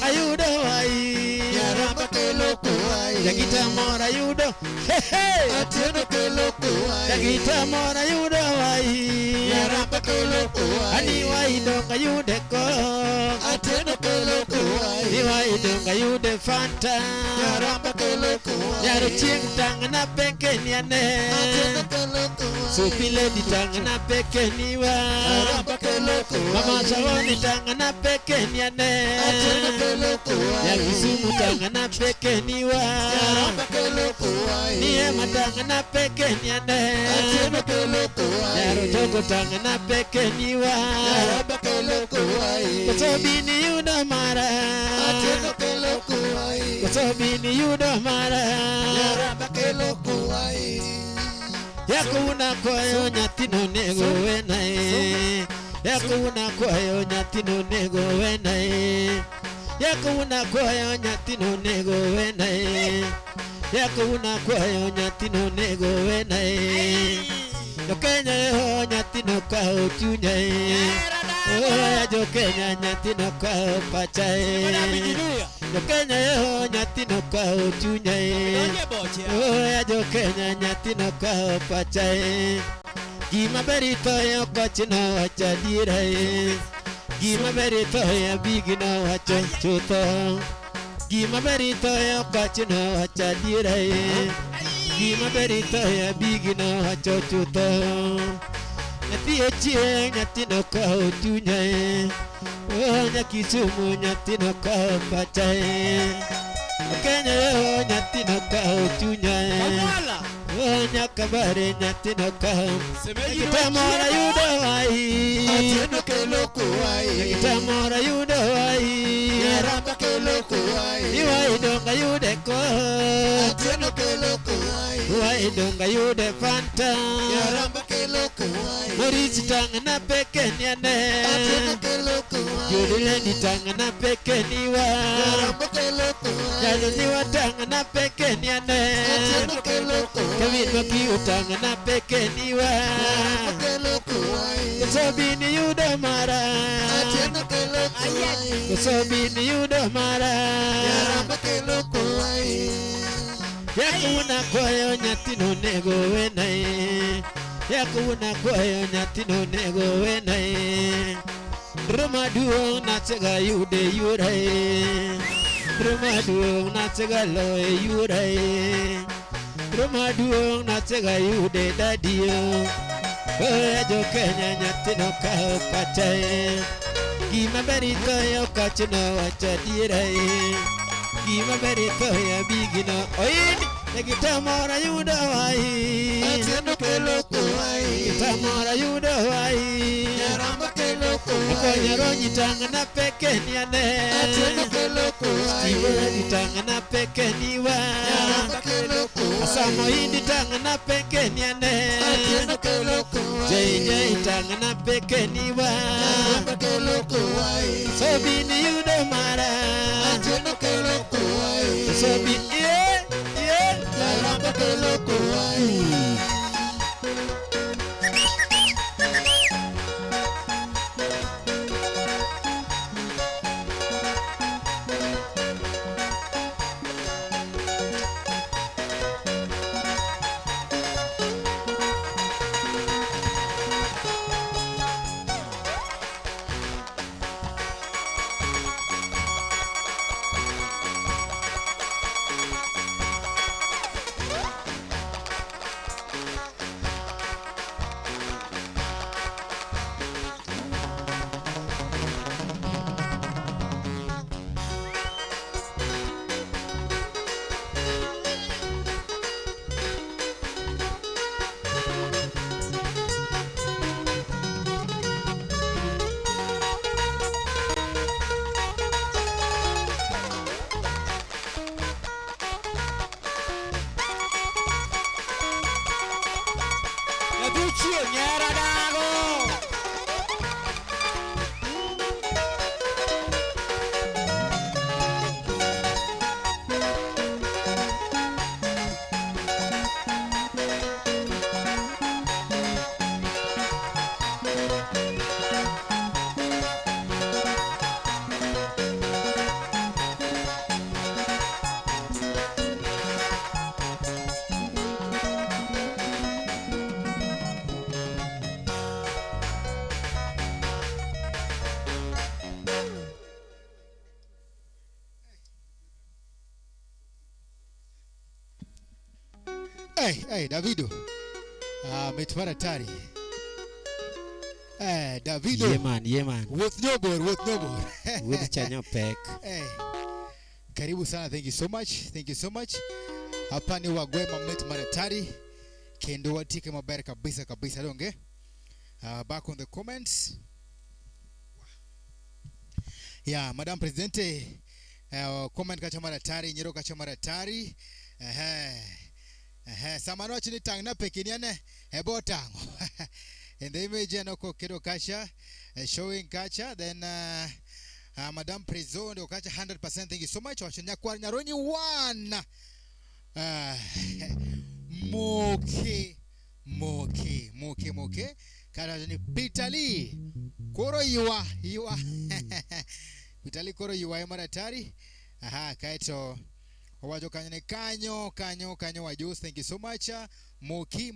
Ayuda wai. Nyaramba kelo kuwai. Jagita mora ayuda. Atieno kelo kuwai. Jagita mora ayuda wai. Nyaramba kelo kuwai. Ani wai donga yude ko. Atieno kelo kuwai. Ni wai donga yude fanta. Nyaramba kelo kuwai. Nyaro ching tangana peke ni ane. Atieno kelo kuwai. Supile di tangana peke ni wa. Nyaramba kelo kuwai. Mama Sharoni tangana peke ni ane. Atieno kelo kuwai. Ya Kisumu tangana peke ni wa. Nyaramba kelo kuwai. Ni ema tangana peke ni ane. Atieno kelo kuwai. Nyaro togo tangana peke ni wa. Nyaramba kelo kuwai. Kosobini yuda mara. Atieno kelo kuwai. Kosobini yuda mara. Nyaramba kelo kuwai. Yako unakwayo nyatino nego wenae. Yako unakwayo nyatino nego wenae. Yako unakwayo nyatino nego wenae. Yako unakwayo nyatino nego wenae. Yo Kenya yo nyatino kao chunyae. Oh yo Kenya nyatino kao pachae. Yo Kenya yo nyatino kao chunyae. Oh yo Kenya nyatino kao pachae. Gima berito yo kochino wachadirae. Gima berito yo bigino wachochuto. Gima berito yo kochino wachadirae. Gima berito yo bigino wachochuto. Nyati ochie nyatino kao chunyae. Oh nyakisumu nyatino kao pachae. Kenya yo nyatino kao chunyae. Oh nyakabare nyatino kao. Kitamora yuda wai. Atieno kelo kuwai. Kitamora yuda wai. Nyaramba kelo kuwai. Iwai donga yude ko. Atieno kelo kuwai. Iwai donga yude fanta. Nyaramba kelo kuwai. Morisi tangana peke ni ane. Atieno kelo kuwai. Judile ni tangana peke ni wa. Nyaramba kelo kuwai. Jalo ni wa tangana peke ni ane. Atieno kelo kuwai. Kevin Maki utangana peke ni wa. Nyaramba kelo kuwai. Kosobini yuda mara. Atieno kelo kuwai. Kosobini yuda mara. Nyaramba kelo kelo kuwai. Yakuna koyo nyatino nego wenae. Yakuna koyo nyatino nego wenae. Roma duong natega yude yurai. Roma duong natega loe yurai. Roma duong natega yude dadio. Oya jo Kenya nyatino kao pachae. Gima beri koyo kachino wacha dirai. Gima beri koyo bigino oini. Negitamora yuda wai. Atieno kelo kuwai. Gitamora yuda wai. Nyaramba kelo kuwai. Konyaro nyitangana peke ni ane. Atieno kelo kuwai. Stiwa nyitangana peke ni wa. Nyaramba kelo kuwai. Asamo hindi tangana peke ni ane. Atieno kelo kuwai. Jenya itangana peke ni wa. Nyaramba kelo kuwai. Sobini yuda mara. Atieno kelo kuwai. Sobini Nyaramba kelo kuwai. Hey, Davido. Metmara tari. Davido. Yeah man. With no board. With chanyo pek. Karibu sana, thank you so much. Hapa ni Wagwema Metmara tari. Kendo watike mabere kabisa donge. Back on the comments. Yeah, Madam Presidente, comment kachamara tari, nyero kachamara tari. Samano chini tangna pekiniane ebotango. In the image anoko kedo kacha showing kacha, then Madam President okacha 100%. Thank you so much. Wachanya kwa nyaroni one. Moke. Kada ni Pitali Koro Yua. Pitali Koro Yua maratari. Kaito wajo kanyane kanyo wajos. Thank you so much. Moki.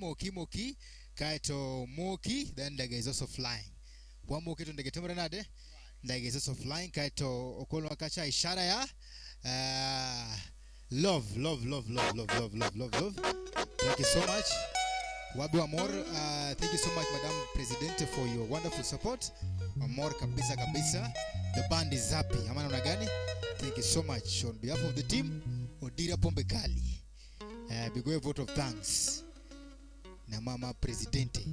Kaito Moki. Then the guy is also flying. One Moki to the getumra nade. The guy is also flying. Kaito okolo wakacha ishara ya love. Thank you so much. Wabi Amor, thank you so much, Madam President, for your wonderful support. Amor kabisa. The band is happy. Amana unagani? Thank you so much. On behalf of the team, Odira Pombe Kali. Big vote of thanks. Na Mama Presidente.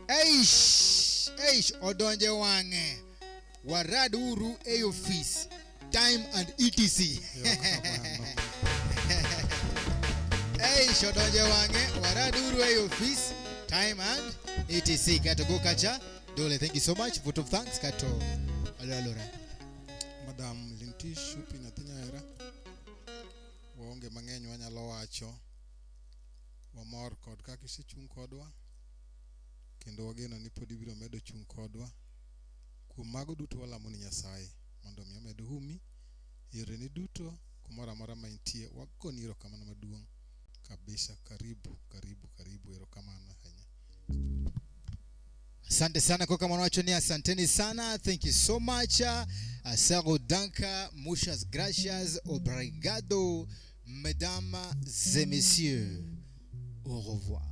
Eish, Odonje Wange. Waraduru Office. Time and etc. Hey, Shodonje Wange, Waraduru Office, Time and etc. Kato go kacha. Dole, thank you so much. Vote of thanks. Kato Alora. Madam Lintish Shupi Natinya era. Waonge mang'eny wanyalo wacho. Wamor kod kaka isechung kodwa. Kendo wageno ni pod ibiro medo chung kodwa. Kuom mago duto walamo ni Nyasaye mondo mi omed humi yore ni duto kumora mora ma intie. Wagoni erokamano maduong' kabisa. Karibu erokamano ahinya. Asante sana kwa kama wanacho ni asanteni sana. Thank you so much. Asero danka, muchas gracias, obrigado, mesdames et messieurs. Au revoir.